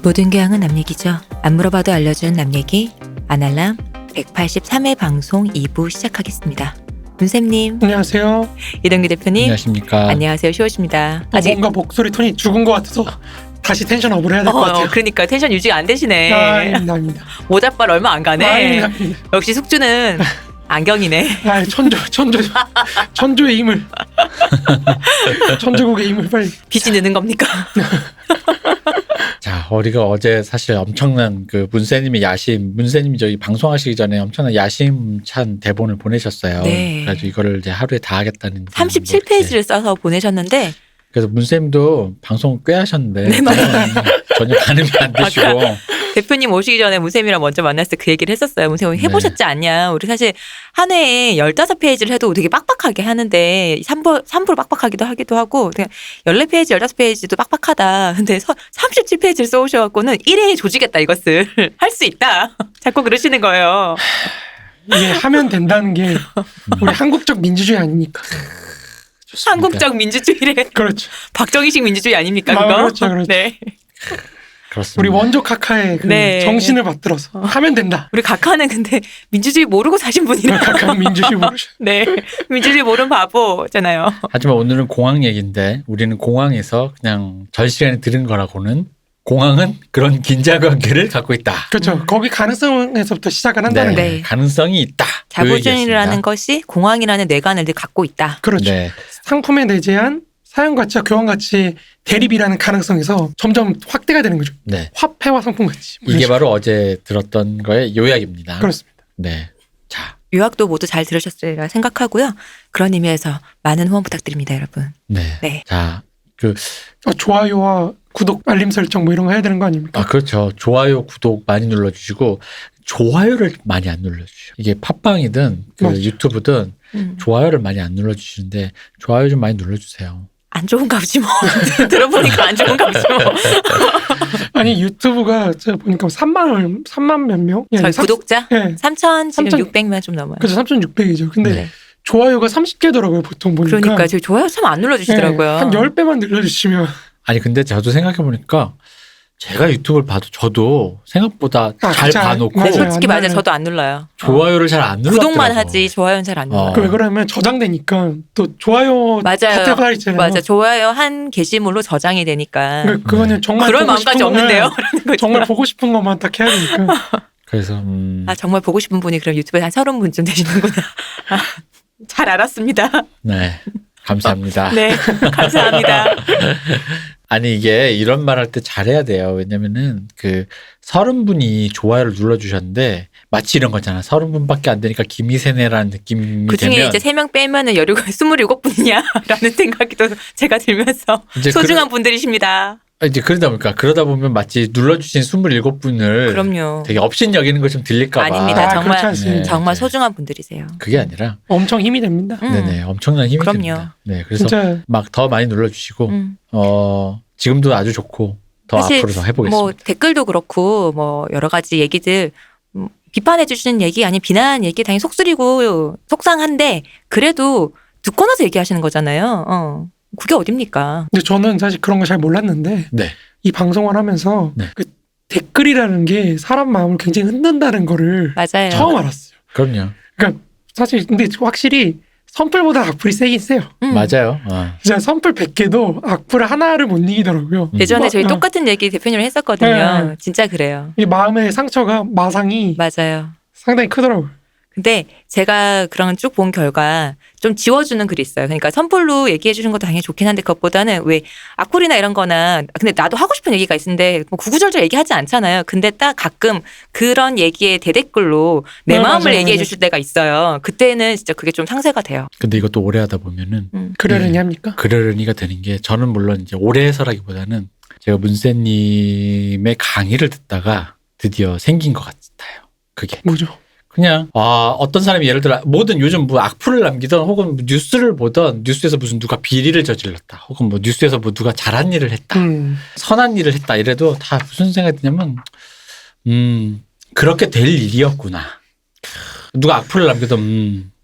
모든 교양은 남 얘기죠. 안 물어봐도 알려주는 남 얘기 아날람 183회 방송 2부 시작하겠습니다. 문쌤님, 안녕하세요. 이동규 대표님, 안녕하십니까. 안녕하세요. 쇼우십니다. 뭔가 목소리 톤이 죽은 것 같아서 다시 텐션 업을 해야 될 것 같아요. 그러니까 텐션 유지가 안 되시네. 아닙니다. 모자빨 얼마 안 가네. 아닙니다. 역시 숙주는 안경이네. 천조의 힘을 천조국의 힘을 빨리. 빛이 느는 겁니까? 자, 우리가 어제 사실 엄청난 그 문세님이 문세님이 저기 방송하시기 전에 엄청난 야심찬 대본을 보내셨어요. 네. 그래가지고 이거를 이제 하루에 다 하겠다는. 37페이지를 써서 보내셨는데 그래서 문쌤도 방송 꽤 하셨는데 네, 맞아요. 전혀 반응이 안 되시고. 대표님 오시기 전에 문쌤이랑 먼저 만났을 때 그 얘기를 했었어요. 문쌤 해보셨지 않냐. 우리 사실 한 해에 15페이지를 해도 되게 빡빡하게 하는데 3부로 빡빡하기도 하기도 하고 14페이지, 15페이지도 빡빡하다. 근데 37페이지를 써오셔갖고는 1회에 조지겠다 이것을. 할 수 있다. 자꾸 그러시는 거예요. 이게 하면 된다는 게 우리 한국적 민주주의 아닙니까? 좋습니다. 한국적 민주주의래. 그렇죠. 박정희식 민주주의 아닙니까 그거? 그렇죠. 네. 그렇습니다. 우리 원조 카카의 그 네. 정신을 받들어서 하면 된다. 우리 각하는 근데 민주주의 모르고 사신 분이라. 카카 민주주의 모르죠. 네. 민주주의 모르는 바보잖아요. 하지만 오늘은 공항 얘기인데 우리는 공항에서 그냥 전 시간에 들은 거라고는 공항은 그런 긴장 관계를 갖고 있다. 그렇죠. 거기 가능성에서부터 시작을 한다는 거예요. 네. 가능성이 있다. 자본주의라는 것이 공항이라는 뇌관을 갖고 있다. 그렇죠. 네. 상품에 내재한 사용 가치와 교환 가치 대립이라는 가능성에서 점점 확대가 되는 거죠. 네. 화폐와 상품 가치. 이게 바로 어제 들었던 거의 요약입니다. 그렇습니다. 네. 자. 요약도 모두 잘 들으셨으리라 생각하고요. 그런 의미에서 많은 후원 부탁드립니다, 여러분. 네. 네. 자, 좋아요와 구독, 알림 설정 뭐 이런 거 해야 되는 거 아닙니까? 그렇죠. 좋아요, 구독 많이 눌러주시고 좋아요를 많이 안 눌러주셔. 이게 팟빵이든 맞죠. 유튜브든 좋아요를 많이 안 눌러주시는데 좋아요 좀 많이 눌러주세요. 안 좋은가 보지 뭐. 들어보니까 안 좋은가 보지 뭐. 아니 유튜브가 제가 보니까 3만 몇 명? 저희 구독자? 네. 3천 지금 3,000 600명 좀 넘어요. 그래서 3,600이죠. 근데 네. 좋아요가 30개더라고요. 보통 보니까. 그러니까 저희 좋아요 참 안 눌러주시더라고요. 한 10배만 눌러주시면. 아니 근데 저도 생각해보니까 제가 유튜브를 봐도 저도 생각보다 잘 진짜 봐놓고 맞아요. 솔직히 안 맞아요. 눌러요. 저도 안 눌러요. 좋아요를 잘 안 눌러요. 구독만 하지 좋아요는 잘 안 눌러요. 왜 그러면 저장되니까 또 좋아요 맞아요. 카테고리 있잖아요. 맞아. 좋아요 한 게시물로 저장이 되니까. 그거는 정말 그럴 보고 마음까지 싶은 없는데요. 거는 라는 거죠. 정말 보고 싶은 것만 딱 해야 되니까. 그래서 정말 보고 싶은 분이 그럼 유튜브에 한 30분쯤 되시는구나. 잘 알았습니다. 네. 감사합니다. 네. 감사합니다. 아니 이게 이런 말 할 때 잘해야 돼요. 왜냐면은 30분이 좋아요를 눌러주셨는데 마치 이런 거잖아. 30분밖에 안 되니까 기미세네라는 느낌이 그중에 되면 이제 3명 빼면은 27분이냐? 라는 생각이 또 제가 들면서 이제 소중한 분들이십니다. 이제 그러다 보면 마치 눌러주신 27분을 그럼요. 되게 업신여기는 거 좀 들릴까 봐. 아닙니다. 정말 그렇지 않습니다. 정말 네. 소중한 분들이세요. 그게 아니라 엄청 힘이 됩니다. 네네 엄청난 힘이 그럼요. 됩니다. 네, 그래서 진짜 막 더 많이 눌러주시고 지금도 아주 좋고 더 사실 앞으로 더 해보겠습니다. 뭐 댓글도 그렇고 뭐 여러 가지 얘기들 비판해 주시는 얘기 아니면 비난 얘기 당연히 속쓰리고 속상한데 그래도 듣고 나서 얘기하시는 거잖아요. 그게 어딥니까? 근데 저는 사실 그런 거 잘 몰랐는데 네. 이 방송을 하면서 네. 그 댓글이라는 게 사람 마음을 굉장히 흔든다는 거를 맞아요. 처음 알았어요. 그럼요. 그러니까 사실 근데 확실히 선풀보다 악플이 세긴 세요. 맞아요. 진짜 선풀 100개도 악플 하나를 못 이기더라고요. 예전에 저희 어. 똑같은 얘기 대표님을 했었거든요. 네. 진짜 그래요. 이 마음의 상처가 마상이 맞아요. 상당히 크더라고요. 근데 제가 그런 쭉 본 결과 좀 지워주는 글이 있어요. 그러니까 선풀로 얘기해 주신 것도 당연히 좋긴 한데 그것보다는 왜 악플이나 이런 거나 근데 나도 하고 싶은 얘기가 있는데 뭐 구구절절 얘기하지 않잖아요. 근데 딱 가끔 그런 얘기에 대댓글로 내 네, 마음을 맞아요, 얘기해 맞아요. 주실 때가 있어요. 그때는 진짜 그게 좀 상쇄가 돼요. 근데 이것도 오래 하다 보면은 그러려니 네. 합니까? 그러려니가 되는 게 저는 물론 이제 오래 해서라기보다는 제가 문세님의 강의를 듣다가 드디어 생긴 것 같아요. 그게. 뭐죠? 그냥 어떤 사람이 예를 들어 뭐든 요즘 뭐 악플을 남기던 혹은 뭐 뉴스를 보던 뉴스에서 무슨 누가 비리를 저질렀다 혹은 뭐 뉴스에서 뭐 누가 잘한 일을 했다 선한 일을 했다 이래도 다 무슨 생각이 드냐면 그렇게 될 일이었구나. 누가 악플을 남겨도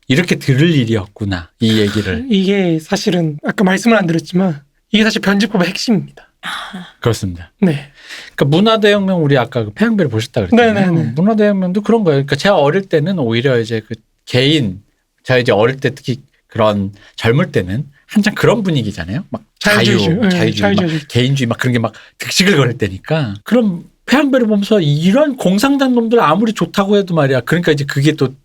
이렇게 들을 일이었구나 이 얘기를. 이게 사실은 아까 말씀을 안 드렸지만 이게 사실 편집법의 핵심입니다. 그렇습니다. 네. 그러니까 문화대혁명 우리 아까 그 태양배를 보셨다 그랬잖아요. 네네네. 문화대혁명도 그런 거예요. 그러니까 제가 어릴 때는 오히려 이제 그 개인 제가 이제 어릴 때 특히 그런 젊을 때는 한창 그런 분위기잖아요. 막 자유주의. 네, 자유주의, 막 자유주의. 개인주의 막 그런 게 막 득식을 거릴 때니까 그럼 태양배를 보면서 이런 공산당 놈들 아무리 좋다고 해도 말이야. 그러니까 이제 그게 또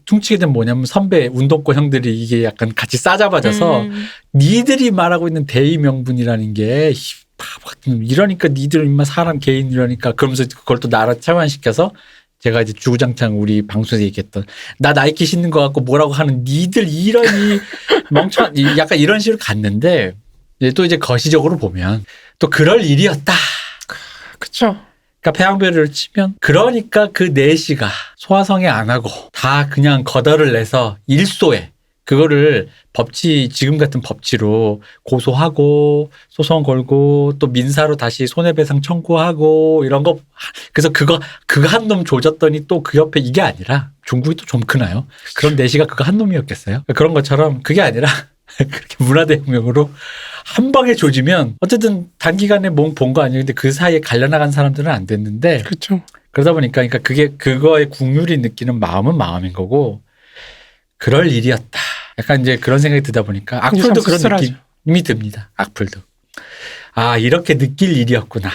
퉁치게 된 뭐냐면 선배 운동권 형들이 이게 약간 같이 싸잡아져서 니들이 말하고 있는 대의 명분이라는 게 바보 같은 놈 이러니까 니들 인마 사람 개인 이러니까 그러면서 그걸 또 나라 차원시켜서 제가 이제 주구장창 우리 방송에서 얘기했던 나 나이키 신는 거 갖고 뭐라고 하는 니들 이러니 멍청한 약간 이런 식으로 갔는데 또 이제 거시적으로 보면 또 그럴 일이었다. 그쵸. 그러니까 태양배를 치면 그러니까 그 4시가 소화성애 안 하고 다 그냥 거덜을 내서 일소에 그거를 지금 같은 법치로 고소하고 소송 걸고 또 민사로 다시 손해배상 청구하고 이런 거 그래서 그거 한 놈 조졌더니 또 그 옆에 이게 아니라 중국이 또 좀 크나요? 그런 4시가 그거 한 놈이었겠어요? 그런 것처럼 그게 아니라 그렇게 문화대혁명으로 한 방에 조지면 어쨌든 단기간에 몸 본 거 아니에요. 근데 그 사이에 갈려나간 사람들은 안 됐는데 그렇죠. 그러다 보니까 그러니까 그거에 국률이 느끼는 마음은 마음인 거고 그럴 일이었다. 약간 이제 그런 생각이 들다 보니까 악플도 그런 씁쓸하죠. 느낌이 듭니다. 악플도. 아 이렇게 느낄 일이었구나.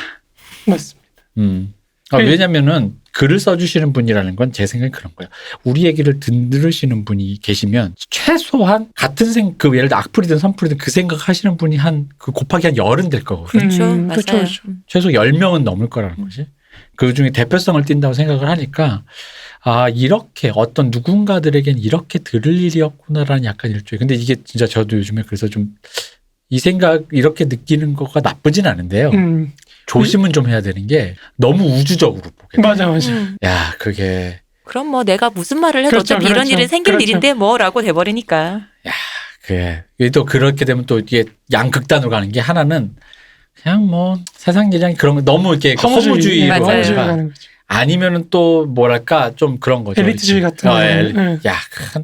맞습니다. 왜냐면은 글을 써주시는 분이라는 건 제 생각엔 그런 거예요. 우리 얘기를 들으시는 분이 계시면 최소한 같은 그 예를 들어 악플이든 선플이든 그 생각하시는 분이 그 곱하기 한 10은 될 거거든요. 그렇죠. 맞아요. 그렇죠. 최소 10명은 넘을 거라는 거지. 그 중에 대표성을 띈다고 생각을 하니까 아 이렇게 어떤 누군가들에겐 이렇게 들을 일이었구나라는 약간 일종의 근데 이게 진짜 저도 요즘에 그래서 좀 이 생각 이렇게 느끼는 거가 나쁘진 않은데요. 조심은 좀 해야 되는 게 너무 우주적으로 보게 돼. 맞아. 야 그게 그럼 뭐 내가 무슨 말을 해도 그렇죠, 어차피 이런 그렇죠. 일은 생길 그렇죠. 일인데 뭐라고 돼버리니까. 그게 또 그렇게 되면 또 이게 양극단으로 가는 게 하나는 그냥 뭐 세상 일이랑 그런 거 너무 이렇게 허무주의로 맞아요. 허무주의로 가니까 가는 거죠. 아니면은 또 뭐랄까 좀 그런 거죠. 엘리트주의 같은 거. 네. 야,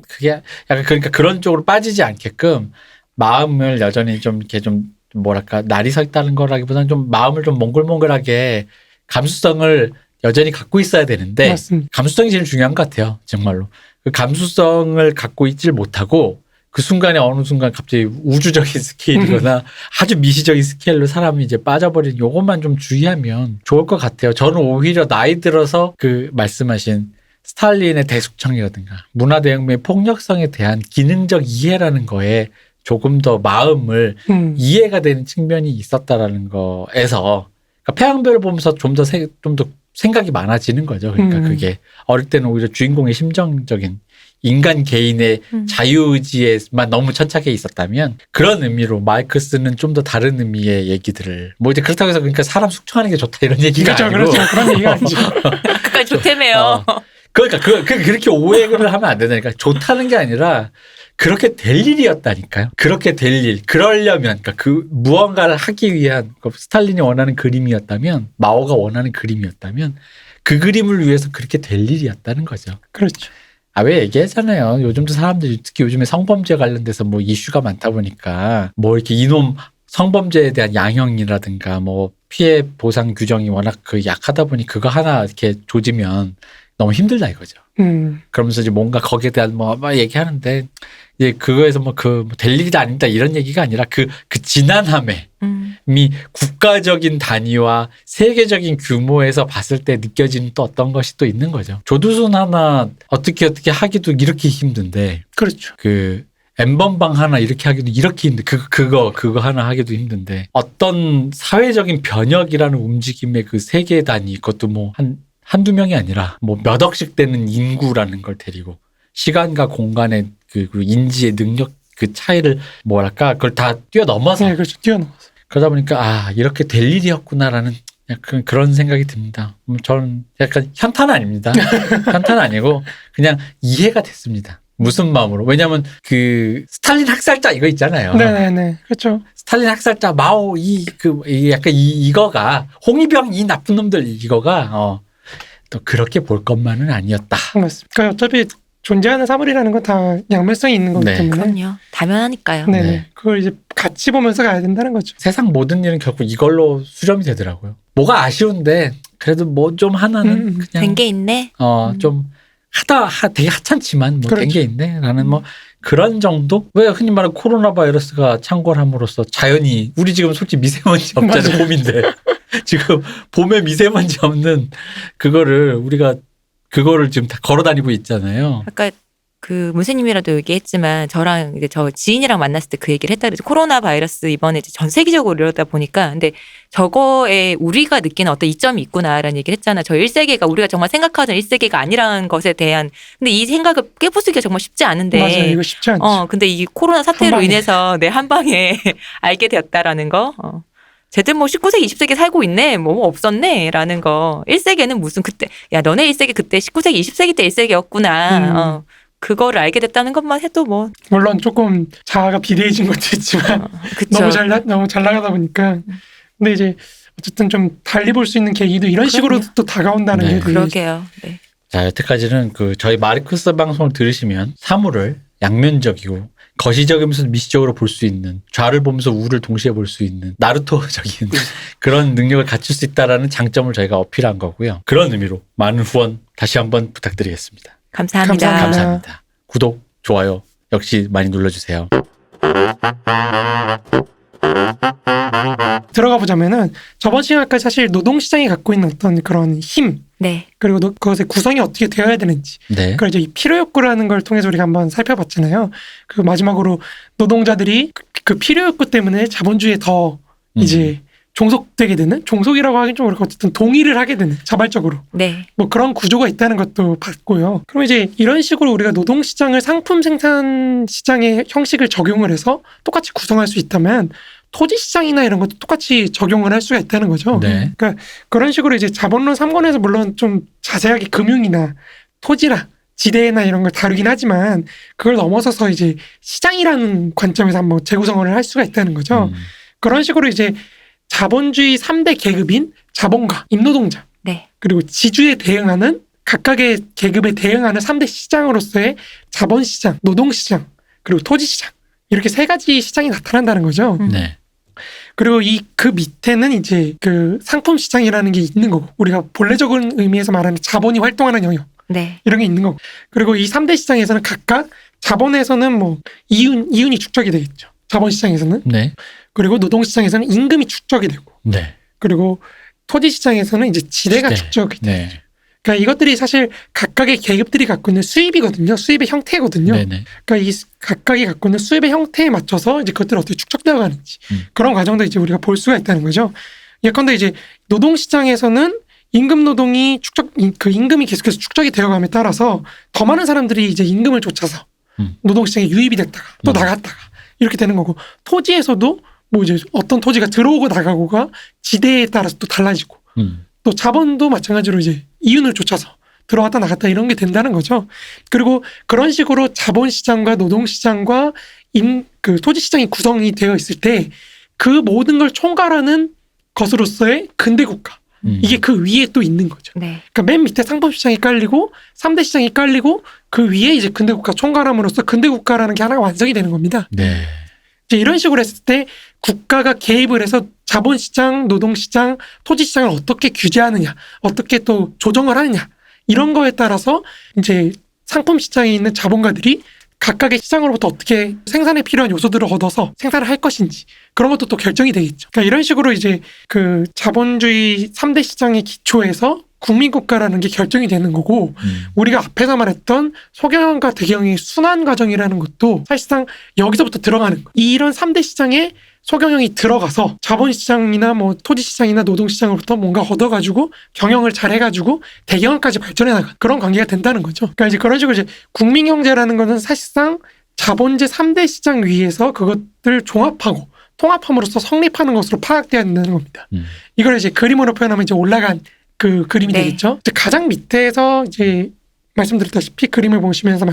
그게 약간 그러니까 그런 쪽으로 빠지지 않게끔 마음을 여전히 좀 이렇게 좀 뭐랄까 날이 서 있다는 거라기보다는 좀 마음을 좀 몽글몽글하게 감수성을 여전히 갖고 있어야 되는데 맞습니다. 감수성이 제일 중요한 것 같아요. 정말로. 그 감수성을 갖고 있질 못하고 그 순간에 어느 순간 갑자기 우주적인 스케일이거나 아주 미시적인 스케일로 사람이 이제 빠져버리는 요것만 좀 주의하면 좋을 것 같아요. 저는 오히려 나이 들어서 그 말씀하신 스탈린의 대숙청이라든가 문화대혁명의 폭력성에 대한 기능적 이해라는 거에 조금 더 마음을 이해가 되는 측면이 있었다라는 거에서 그러니까 태양별을 보면서 좀 더 생각이 많아지는 거죠. 그러니까 그게 어릴 때는 오히려 주인공의 심정적인 인간 개인의 자유의지에만 너무 천착해 있었다면 그런 의미로 마르크스는 좀 더 다른 의미의 얘기들을 뭐 이제 그렇다고 해서 그러니까 사람 숙청하는 게 좋다 이런 얘기가 그렇죠, 아니고 그렇죠. 그런 얘기가 아니죠. 그까지 좋다며요. 그러니까 그렇게 오해를 하면 안 된다니까. 좋다는 게 아니라 그렇게 될 일이었다니까요. 그렇게 될 일. 그러려면 그러니까 그 무언가를 하기 위한 스탈린이 원하는 그림이었다면 마오가 원하는 그림이었다면 그 그림을 위해서 그렇게 될 일이었다는 거죠. 그렇죠. 왜 얘기하잖아요. 요즘도 사람들이 특히 요즘에 성범죄 관련돼서 뭐 이슈가 많다 보니까 뭐 이렇게 이놈 성범죄에 대한 양형이라든가 뭐 피해 보상 규정이 워낙 약하다 보니 그거 하나 이렇게 조지면 너무 힘들다 이거죠. 그러면서 이제 뭔가 거기에 대한 뭐 얘기하는데 이제 그거에서 될 일이 아니다 이런 얘기가 아니라 그 지난함에 국가적인 단위와 세계적인 규모에서 봤을 때 느껴지는 또 어떤 것이 또 있는 거죠. 조두순 하나 어떻게 하기도 이렇게 힘든데 그렇죠. 그 엠번방 하나 이렇게 하기도 이렇게 힘든데 그거 하나 하기도 힘든데 어떤 사회적인 변혁이라는 움직임의 그 세계 단위 그것도 뭐 한두 명이 아니라 뭐 몇 억씩 되는 인구라는 걸 데리고 시간과 공간의 그 인지의 능력 그 차이를 뭐랄까 그걸 다 뛰어넘어서 네, 그렇죠. 뛰어넘어서. 그러다 보니까 이렇게 될 일이었구나라는 약간 그런 생각이 듭니다. 저는 약간 현타는 아닙니다. 현타는 아니고 그냥 이해가 됐습니다. 무슨 마음으로? 왜냐하면 그 스탈린 학살자 이거 있잖아요. 네네네. 그렇죠. 스탈린 학살자 마오 약간 이거가 홍위병 이 나쁜 놈들 이거가 또 그렇게 볼 것만은 아니었다. 맞습니다. 그러니까 어차피 존재하는 사물이라는 건 다 양면성이 있는 거기 네. 때문에. 그럼요. 당연하니까요. 네네. 네. 그걸 이제 같이 보면서 가야 된다는 거죠. 세상 모든 일은 결국 이걸로 수렴이 되더라고요. 뭐가 아쉬운데 그래도 뭐 좀 하나는 그냥 된 게 있네. 좀 되게 하찮지만 뭐 된 그렇죠. 게 있네라는 뭐 그런 정도? 왜 흔히 말하는 코로나 바이러스가 창궐함으로써 자연이 우리 지금 솔직히 미세먼지 없잖아요. 맞아요. 봄인데 지금 봄에 미세먼지 없는 우리가 그거를 지금 다 걸어 다니고 있잖아요. 아까 그 문세님이라도 얘기했지만 저랑 이제 저 지인이랑 만났을 때 그 얘기를 했다 그랬죠. 코로나 바이러스 이번에 이제 전 세계적으로 이러다 보니까 근데 저거에 우리가 느끼는 어떤 이점이 있구나라는 얘기를 했잖아. 저 1세계가 우리가 정말 생각하던 1세계가 아니라는 것에 대한 근데 이 생각을 깨부수기가 정말 쉽지 않은데 맞아요. 이거 쉽지 않죠. 근데 이 코로나 사태로 한 방에. 인해서 내 한 방에 알게 되었다라는 거. 쟤들 뭐 19세기, 20세기 살고 있네. 뭐 없었네. 라는 거. 1세기는 무슨 그때 야 너네 1세기 그때 19세기, 20세기 때 1세기였구나. 그거를 알게 됐다는 것만 해도 뭐 물론 조금 자아가 비대해진 것도 있지만 그쵸. 너무 잘 나가다 보니까. 근데 이제 어쨌든 좀 달리 볼 수 있는 계기도 이런 식으로 그럼요. 또 다가온다는 네. 게 되게 그러게요. 네. 자, 여태까지는 저희 마르크스 방송을 들으시면 사물을 양면적이고 거시적이면서 미시적으로 볼 수 있는 좌를 보면서 우를 동시에 볼 수 있는 나루토적인 그런 능력을 갖출 수 있다라는 장점을 저희가 어필한 거고요. 그런 의미로 많은 후원 다시 한번 부탁드리겠습니다. 감사합니다. 감사합니다. 구독, 좋아요 역시 많이 눌러주세요. 들어가 보자면은 저번 시간까지 사실 노동시장이 갖고 있는 어떤 그런 힘 네. 그리고 그것의 구성이 어떻게 되어야 되는지 네. 그걸 이제 이 필요욕구라는 걸 통해서 우리가 한번 살펴봤잖아요. 그 마지막으로 노동자들이 그 필요욕구 때문에 자본주의에 더 이제 종속되게 되는 종속이라고 하긴 좀 그렇고 어쨌든 동의를 하게 되는 자발적으로 네. 뭐 그런 구조가 있다는 것도 봤고요. 그럼 이제 이런 식으로 우리가 노동시장을 상품 생산 시장의 형식을 적용을 해서 똑같이 구성할 수 있다면 토지 시장이나 이런 것도 똑같이 적용을 할 수가 있다는 거죠. 네. 그러니까 그런 식으로 이제 자본론 3권에서 물론 좀 자세하게 금융이나 토지나 지대나 이런 걸 다루긴 하지만 그걸 넘어서서 이제 시장이라는 관점에서 한번 재구성을 할 수가 있다는 거죠. 그런 식으로 이제 자본주의 3대 계급인 자본가, 임노동자, 네. 그리고 지주에 대응하는 각각의 계급에 대응하는 3대 시장으로서의 자본시장, 노동시장, 그리고 토지시장 이렇게 세 가지 시장이 나타난다는 거죠. 네. 그리고 그 밑에는 이제 그 상품 시장이라는 게 있는 거고 우리가 본래적인 의미에서 말하는 자본이 활동하는 영역 네. 이런 게 있는 거고 그리고 이 3대 시장에서는 각각 자본에서는 뭐 이윤이 축적이 되겠죠. 자본시장에서는 네. 그리고 노동시장에서는 임금이 축적이 되고 네. 그리고 토지시장에서는 이제 지대가 지대. 축적이 돼요. 네. 그러니까 이것들이 사실 각각의 계급들이 갖고 있는 수입이거든요. 수입의 형태거든요. 네네. 그러니까 이 각각이 갖고 있는 수입의 형태에 맞춰서 이제 그것들이 어떻게 축적되어 가는지 그런 과정도 이제 우리가 볼 수가 있다는 거죠. 예컨대 이제 노동시장에서는 임금 노동이 그 임금이 계속해서 축적이 되어감에 따라서 더 많은 사람들이 이제 임금을 쫓아서 노동시장에 유입이 됐다가 또 나갔다가 이렇게 되는 거고 토지에서도 뭐 이제 어떤 토지가 들어오고 나가고가 지대에 따라서 또 달라지고 또 자본도 마찬가지로 이제 이윤을 쫓아서 들어왔다 나갔다 이런 게 된다는 거죠. 그리고 그런 식으로 자본시장과 노동시장과 그 토지시장이 구성이 되어 있을 때 그 모든 걸 총괄하는 것으로서의 근대국가 이게 그 위에 또 있는 거죠. 네. 그러니까 맨 밑에 상품시장이 깔리고 3대 시장이 깔리고 그 위에 이제 근대국가 총괄함으로써 근대국가라는 게 하나가 완성이 되는 겁니다. 네. 이제 이런 식으로 했을 때 국가가 개입을 해서 자본시장, 노동시장, 토지시장을 어떻게 규제하느냐, 어떻게 또 조정을 하느냐 이런 거에 따라서 이제 상품시장에 있는 자본가들이 각각의 시장으로부터 어떻게 생산에 필요한 요소들을 얻어서 생산을 할 것인지 그런 것도 또 결정이 되겠죠. 그러니까 이런 식으로 이제 그 자본주의 3대 시장의 기초에서 국민국가라는 게 결정이 되는 거고 우리가 앞에서 말했던 소경영과 대경영의 순환 과정이라는 것도 사실상 여기서부터 들어가는 거예요. 이런 3대 시장에 소경영이 들어가서 자본시장이나 뭐 토지시장이나 노동시장으로부터 뭔가 얻어가지고 경영을 잘 해가지고 대경영까지 발전해 나간 그런 관계가 된다는 거죠. 그러니까 이제 그런 식으로 이제 국민경제라는 거는 사실상 자본제 3대 시장 위에서 그것들 종합하고 통합함으로써 성립하는 것으로 파악돼야 된다는 겁니다. 이걸 이제 그림으로 표현하면 이제 올라간 그 그림이 네. 되겠죠. 이제 가장 밑에서 이제 말씀드렸다시피 그림을 보시면서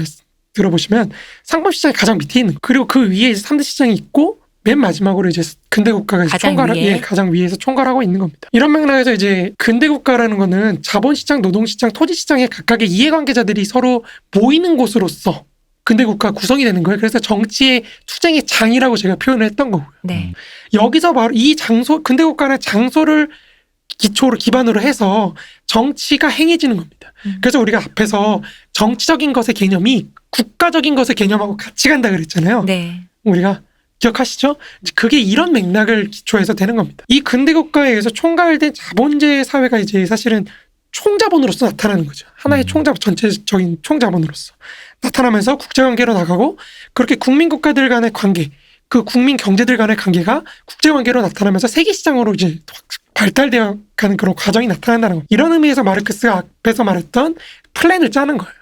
들어보시면 상품시장이 가장 밑에 있는 거. 그리고 그 위에 이제 3대 시장이 있고 맨 마지막으로 이제 근대 국가가 가장 위에. 가장 위에서 총괄하고 있는 겁니다. 이런 맥락에서 이제 근대 국가라는 거는 자본시장, 노동시장, 토지시장의 각각의 이해관계자들이 서로 모이는 곳으로서 근대 국가 구성이 되는 거예요. 그래서 정치의 투쟁의 장이라고 제가 표현을 했던 거고요. 네. 여기서 바로 이 장소, 근대 국가는 장소를 기반으로 해서 정치가 행해지는 겁니다. 그래서 우리가 앞에서 정치적인 것의 개념이 국가적인 것의 개념하고 같이 간다 그랬잖아요. 네. 우리가 기억하시죠? 그게 이런 맥락을 기초해서 되는 겁니다. 이 근대 국가에 의해서 총괄된 자본제 사회가 이제 사실은 총자본으로서 나타나는 거죠. 하나의 전체적인 총자본으로서 나타나면서 국제관계로 나가고, 그렇게 국민 국가들 간의 관계, 그 국민 경제들 간의 관계가 국제관계로 나타나면서 세계시장으로 이제 발달되어 가는 그런 과정이 나타난다는 겁니다. 이런 의미에서 마르크스가 앞에서 말했던 플랜을 짜는 거예요.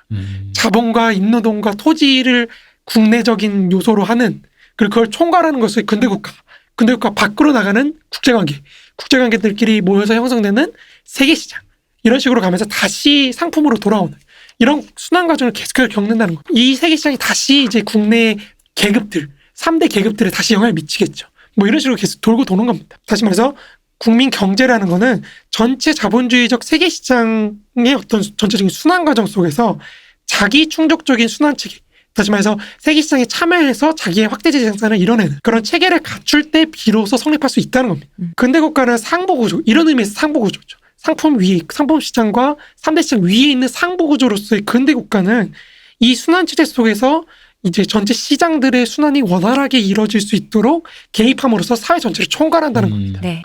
자본과 인노동과 토지를 국내적인 요소로 하는, 그리고 그걸 총괄하는 것을 근대 국가 밖으로 나가는 국제관계들끼리 모여서 형성되는 세계시장, 이런 식으로 가면서 다시 상품으로 돌아오는 이런 순환 과정을 계속해서 겪는다는 거예요. 이 세계시장이 다시 이제 국내 계급들, 3대 계급들에 다시 영향을 미치겠죠. 뭐 이런 식으로 계속 돌고 도는 겁니다. 다시 말해서 국민 경제라는 거는 전체 자본주의적 세계시장의 어떤 전체적인 순환 과정 속에서 자기 충족적인 순환 체계, 다시 말해서 세계시장에 참여해서 자기의 확대재 생산을 이뤄내는 그런 체계를 갖출 때 비로소 성립할 수 있다는 겁니다. 근대 국가는 상부구조, 이런 의미에서 상부구조죠. 상품 시장과 3대 시장 위에 있는 상부구조로서의 근대 국가는 이 순환 체제 속에서 이제 전체 시장들의 순환이 원활하게 이루어질 수 있도록 개입함으로써 사회 전체를 총괄한다는 겁니다. 네.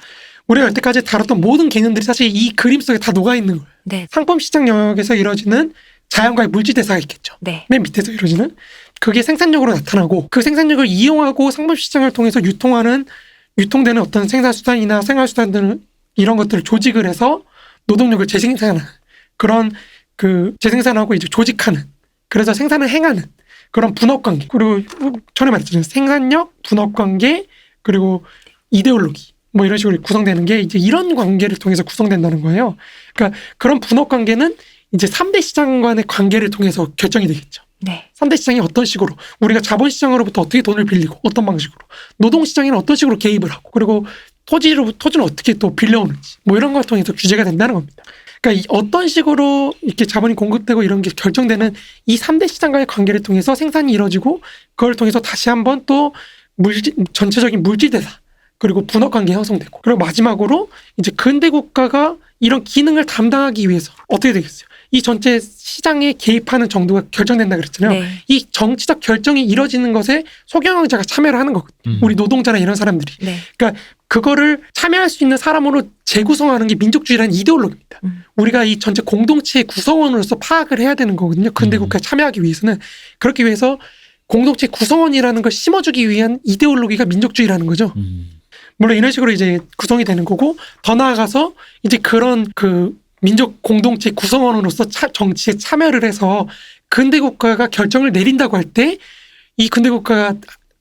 우리가 여태까지 다뤘던 모든 개념들이 사실 이 그림 속에 다 녹아있는 거예요. 네. 상품 시장 영역에서 이루어지는 자연과의 물질 대사가 있겠죠. 네. 맨 밑에서 이루어지는 그게 생산력으로 나타나고, 그 생산력을 이용하고 상품 시장을 통해서 유통되는 어떤 생산수단이나 생활수단들, 이런 것들을 조직을 해서 노동력을 재생산하는 그런 재생산하고 이제 조직하는, 그래서 생산을 행하는 그런 분업관계, 그리고 전에 말했잖아요. 생산력, 분업관계, 그리고 이데올로기, 뭐 이런 식으로 구성되는 게 이제 이런 관계를 통해서 구성된다는 거예요. 그러니까 그런 분업관계는 이제 3대 시장 간의 관계를 통해서 결정이 되겠죠. 네. 3대 시장이 어떤 식으로, 우리가 자본시장으로부터 어떻게 돈을 빌리고 어떤 방식으로, 노동시장에는 어떤 식으로 개입을 하고, 그리고 토지는 어떻게 또 빌려오는지, 뭐 이런 걸 통해서 규제가 된다는 겁니다. 그러니까 어떤 식으로 이렇게 자본이 공급되고 이런 게 결정되는 이 3대 시장과의 관계를 통해서 생산이 이루어지고, 그걸 통해서 다시 한번 또 전체적인 물질 대사, 그리고 분업 관계 형성되고, 그리고 마지막으로 이제 근대 국가가 이런 기능을 담당하기 위해서 어떻게 되겠어요? 이 전체 시장에 개입하는 정도가 결정된다 그랬잖아요. 네. 이 정치적 결정이 이뤄지는 것에 소경영자가 참여를 하는 거거든요. 우리 노동자나 이런 사람들이. 네. 그러니까 그거를 참여할 수 있는 사람으로 재구성하는 게 민족주의라는 이데올로기입니다. 우리가 이 전체 공동체의 구성원으로서 파악을 해야 되는 거거든요. 근대 국가에 참여하기 위해서는. 그렇기 위해서 공동체 구성원이라는 걸 심어주기 위한 이데올로기가 민족주의라는 거죠. 물론 이런 식으로 이제 구성이 되는 거고, 더 나아가서 이제 그런 민족 공동체 구성원으로서 정치에 참여를 해서 근대 국가가 결정을 내린다고 할 때, 이 근대 국가가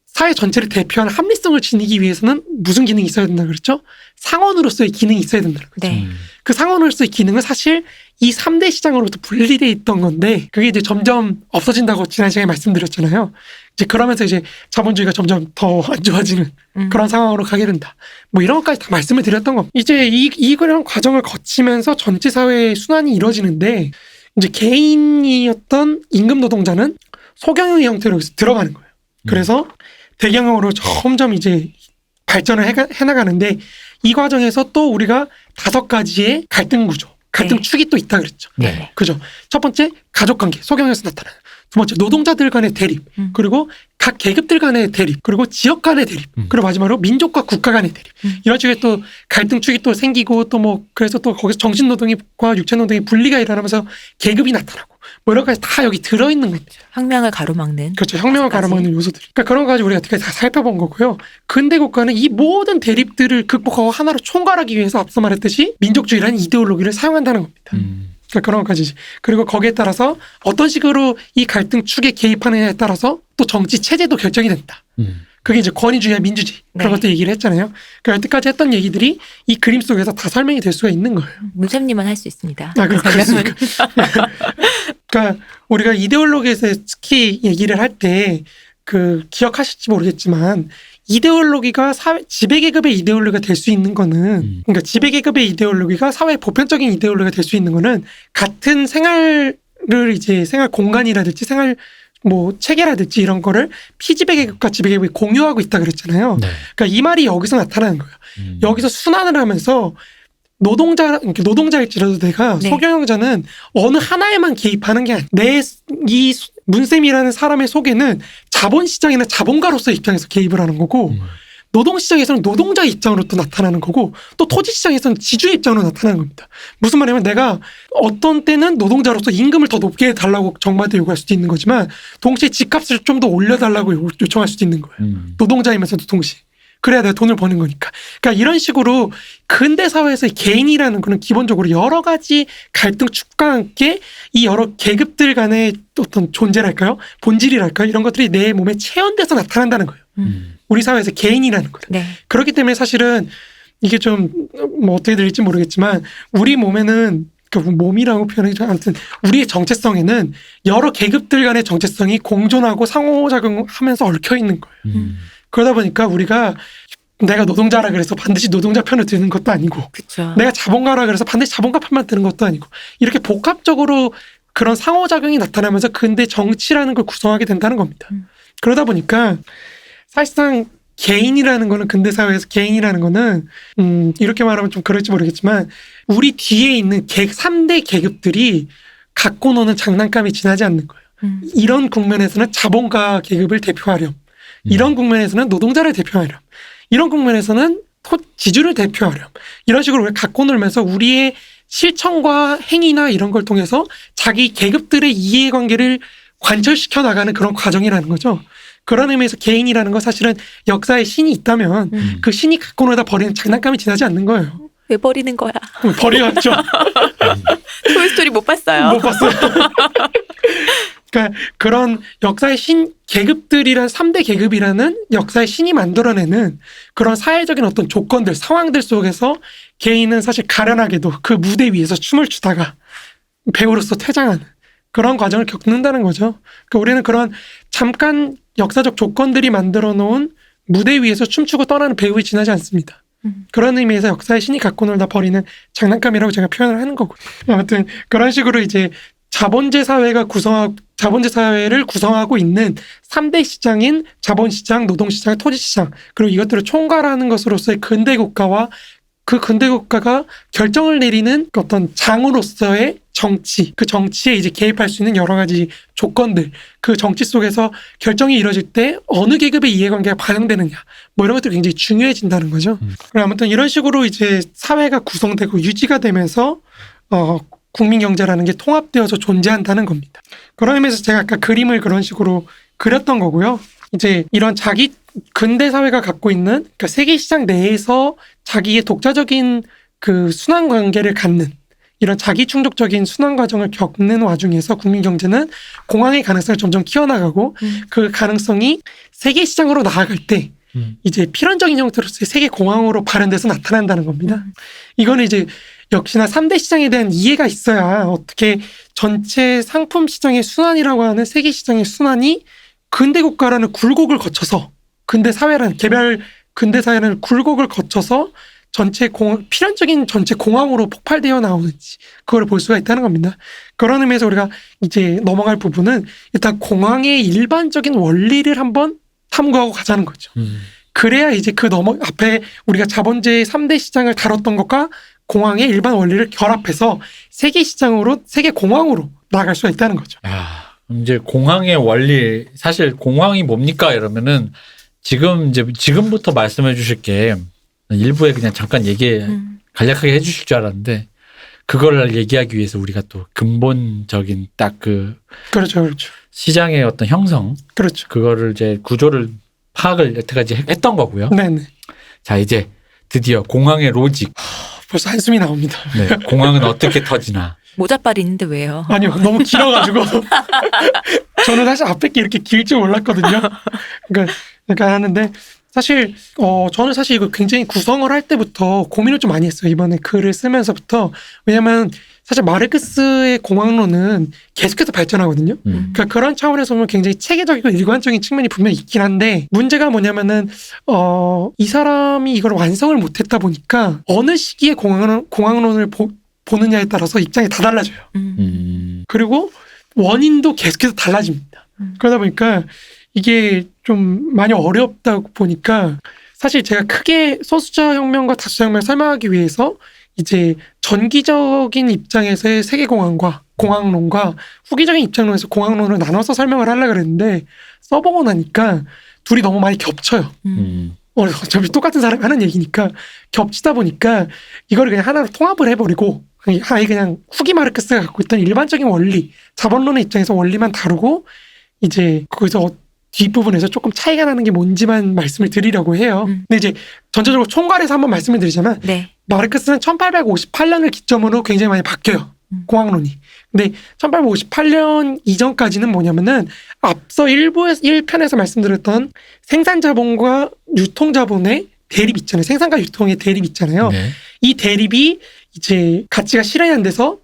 사회 전체를 대표하는 합리성을 지니기 위해서는 무슨 기능이 있어야 된다 그랬죠? 상원으로서의 기능이 있어야 된다는 거죠. 네. 그 상원으로서의 기능은 사실 이 3대 시장으로부터 분리되어 있던 건데, 그게 이제 점점 없어진다고 지난 시간에 말씀드렸잖아요. 이제 그러면서 이제 자본주의가 점점 더 안 좋아지는 그런 상황으로 가게 된다. 뭐 이런 것까지 다 말씀을 드렸던 겁니다. 이제 이런 과정을 거치면서 전체 사회의 순환이 이루어지는데, 이제 개인이었던 임금 노동자는 소경영의 형태로 들어가는 거예요. 그래서 대경영으로 점점 이제 발전을 해나가는데, 이 과정에서 또 우리가 5가지의 갈등 구조, 갈등 네. 축이 또 있다 그랬죠. 네. 그죠? 첫 번째, 가족관계, 소경영에서 나타나는. 두 번째, 노동자들 간의 대립, 그리고 각 계급들 간의 대립, 그리고 지역 간의 대립, 그리고 마지막으로 민족과 국가 간의 대립. 이런 식의 또 갈등 축이 또 생기고, 또 뭐 그래서 또 거기서 정신노동과 육체노동의 분리가 일어나면서 계급이 나타나고, 뭐 이런 것까지 다 여기 들어있는 겁니다. 혁명을 가로막는. 그렇죠. 혁명을 5가지. 가로막는 요소들. 그러니까 그런 거 가지고 우리가 어떻게 다 살펴본 거고요. 근대 국가는 이 모든 대립들을 극복하고 하나로 총괄하기 위해서 앞서 말했듯이 민족주의라는 이데올로기를 사용한다는 겁니다. 그러니까 그런 것까지. 그리고 거기에 따라서 어떤 식으로 이 갈등 축에 개입하느냐에 따라서 또 정치 체제도 결정이 된다. 그게 이제 권위주의와 민주주의, 그런 네. 것도 얘기를 했잖아요. 그러니까 여태까지 했던 얘기들이 이 그림 속에서 다 설명이 될 수가 있는 거예요. 문쌤님은 할 수 있습니다. 아, 그렇습니까? 그러니까 우리가 이데올로기에서 특히 얘기를 할 때 기억하실지 모르겠지만, 이데올로기가 지배계급의 이데올로기가 될 수 있는 거는, 그러니까 지배계급의 이데올로기가 사회 보편적인 이데올로기가 될 수 있는 거는 같은 생활 공간이라든지 생활 체계라든지 이런 거를 피지배계급과 지배계급이 공유하고 있다 그랬잖아요. 네. 그러니까 이 말이 여기서 나타나는 거예요. 여기서 순환을 하면서 노동자일지라도 내가 네. 소경영자는 어느 하나에만 개입하는 게 아니야. 이 문쌤이라는 사람의 속에는 자본시장이나 자본가로서의 입장에서 개입을 하는 거고 노동시장에서는 노동자의 입장으로 또 나타나는 거고 또 토지시장에서는 지주의 입장으로 나타나는 겁니다. 무슨 말이냐면 내가 어떤 때는 노동자로서 임금을 더 높게 해달라고 정부한테 요구할 수도 있는 거지만 동시에 집값을 좀 더 올려달라고 요청할 수도 있는 거예요. 노동자이면서도 동시에. 그래야 내가 돈을 버는 거니까. 그러니까 이런 식으로 근대 사회에서의 개인이라는 거는 기본적으로 여러 가지 갈등 축과 함께 이 여러 계급들 간의 어떤 존재랄까요? 본질이랄까요? 이런 것들이 내 몸에 체현돼서 나타난다는 거예요. 우리 사회에서 개인이라는 거예요. 네. 그렇기 때문에 사실은 이게 좀 어떻게 들릴지 모르겠지만 우리 몸에는 몸이라고 표현하기 아무튼 우리의 정체성에는 여러 계급들 간의 정체성이 공존하고 상호작용하면서 얽혀 있는 거예요. 그러다 보니까 우리가 내가 노동자라 그래서 반드시 노동자 편을 드는 것도 아니고 그쵸. 내가 자본가라 그래서 반드시 자본가 편만 드는 것도 아니고 이렇게 복합적으로 그런 상호작용이 나타나면서 근대 정치라는 걸 구성하게 된다는 겁니다. 그러다 보니까 사실상 개인이라는 거는 근대 사회에서 개인이라는 거는 이렇게 말하면 좀 그럴지 모르겠지만 우리 뒤에 있는 3대 계급들이 갖고 노는 장난감이 지나지 않는 거예요. 이런 국면에서는 자본가 계급을 대표하렴. 이런 국면에서는 노동자를 대표하렴. 이런 국면에서는 지주를 대표하렴. 이런 식으로 갖고 놀면서 우리의 실천과 행위나 이런 걸 통해서 자기 계급들의 이해관계를 관철시켜 나가는 그런 과정이라는 거죠. 그런 의미에서 개인이라는 건 사실은 역사에 신이 있다면 그 신이 갖고 놀다 버리는 장난감이 지나지 않는 거예요. 왜 버리는 거야? 버려야죠. 토이스토리 못 봤어요. 못 봤어요. 그러니까 그런 역사의 신 계급들이란 3대 계급이라는 역사의 신이 만들어내는 그런 사회적인 어떤 조건들, 상황들 속에서 개인은 사실 가련하게도 그 무대 위에서 춤을 추다가 배우로서 퇴장하는 그런 과정을 겪는다는 거죠. 그러니까 우리는 그런 잠깐 역사적 조건들이 만들어 놓은 무대 위에서 춤추고 떠나는 배우에 지나지 않습니다. 그런 의미에서 역사의 신이 갖고 놀다 버리는 장난감이라고 제가 표현을 하는 거고요. 아무튼 그런 식으로 이제 자본제 사회를 구성하고 있는 3대 시장인 자본시장, 노동시장, 토지시장 그리고 이것들을 총괄하는 것으로서의 근대국가와 그 근대국가가 결정을 내리는 어떤 장으로서의 정치, 그 정치에 이제 개입할 수 있는 여러 가지 조건들, 그 정치 속에서 결정이 이루어질 때 어느 계급의 이해관계가 반영되느냐, 이런 것들이 굉장히 중요해진다는 거죠. 아무튼 이런 식으로 이제 사회가 구성되고 유지가 되면서 국민경제라는 게 통합되어서 존재한다는 겁니다. 그런 의미에서 제가 아까 그림을 그런 식으로 그렸던 거고요. 이제 이런 근대 사회가 갖고 있는 그러니까 세계 시장 내에서 자기의 독자적인 그 순환 관계를 갖는 이런 자기 충족적인 순환 과정을 겪는 와중에서 국민 경제는 공황의 가능성을 점점 키워나가고 그 가능성이 세계 시장으로 나아갈 때 이제 필연적인 형태로서의 세계 공황으로 발현돼서 나타난다는 겁니다. 이거는 이제 역시나 3대 시장에 대한 이해가 있어야 어떻게 전체 상품 시장의 순환이라고 하는 세계 시장의 순환이 근대 국가라는 굴곡을 거쳐서 근대 사회라는 개별 근대 사회라는 굴곡을 거쳐서 필연적인 전체 공황으로 폭발되어 나오는지 그걸 볼 수가 있다는 겁니다. 그런 의미에서 우리가 이제 넘어갈 부분은 일단 공황의 일반적인 원리를 한번 탐구하고 가자는 거죠. 그래야 이제 앞에 우리가 자본주의 3대 시장을 다뤘던 것과 공황의 일반 원리를 결합해서 세계 시장으로 세계 공황으로 나아갈 수가 있다는 거죠. 이제 공황의 원리, 사실 공황이 뭡니까 이러면은 지금부터 말씀해 주실 게 일부에 그냥 잠깐 간략하게 해주실 줄 알았는데 그걸 얘기하기 위해서 우리가 또 근본적인 딱 그렇죠. 시장의 어떤 형성, 그렇죠. 그거를 이제 구조를 파악을 여태까지 했던 거고요. 네네. 자, 이제 드디어 공황의 로직. 벌써 한숨이 나옵니다. 네, 공황은 어떻게 터지나. 모자빨이 있는데 왜요? 아니요, 너무 길어가지고 저는 사실 앞에 게 이렇게 길 줄 몰랐거든요. 그러니까 하는데 사실 저는 사실 이거 굉장히 구성을 할 때부터 고민을 좀 많이 했어요. 이번에 글을 쓰면서부터. 왜냐면 사실 마르크스의 공학론은 계속해서 발전하거든요. 그러니까 그런 차원에서 보면 굉장히 체계적이고 일관적인 측면이 분명히 있긴 한데 문제가 뭐냐면은 이 사람이 이걸 완성을 못했다 보니까 어느 시기에 공학론을 보느냐에 따라서 입장이 다 달라져요. 그리고 원인도 계속해서 달라집니다. 그러다 보니까 이게 좀 많이 어렵다 보니까 사실 제가 크게 소수자 혁명과 다수자 혁명을 설명하기 위해서 이제 전기적인 입장에서의 세계공학과 공학론과 후기적인 입장론에서 공학론을 나눠서 설명을 하려고 그랬는데 써보고 나니까 둘이 너무 많이 겹쳐요. 어차피 똑같은 사람이 하는 얘기니까 겹치다 보니까 이거를 그냥 하나로 통합을 해버리고 아예 그냥 후기 마르크스가 갖고 있던 일반적인 원리, 자본론의 입장에서 원리만 다루고 이제 거기서 뒷부분에서 조금 차이가 나는 게 뭔지만 말씀을 드리려고 해요. 근데 이제 전체적으로 총괄해서 한번 말씀을 드리자면 네. 마르크스는 1858년을 기점으로 굉장히 많이 바뀌어요. 공학론이. 근데 1858년 이전까지는 뭐냐면은 앞서 1편에서 말씀드렸던 생산자본과 유통자본의 대립 있잖아요. 생산과 유통의 대립 있잖아요. 네. 이 대립이 이제 가치가 실현이 안 돼서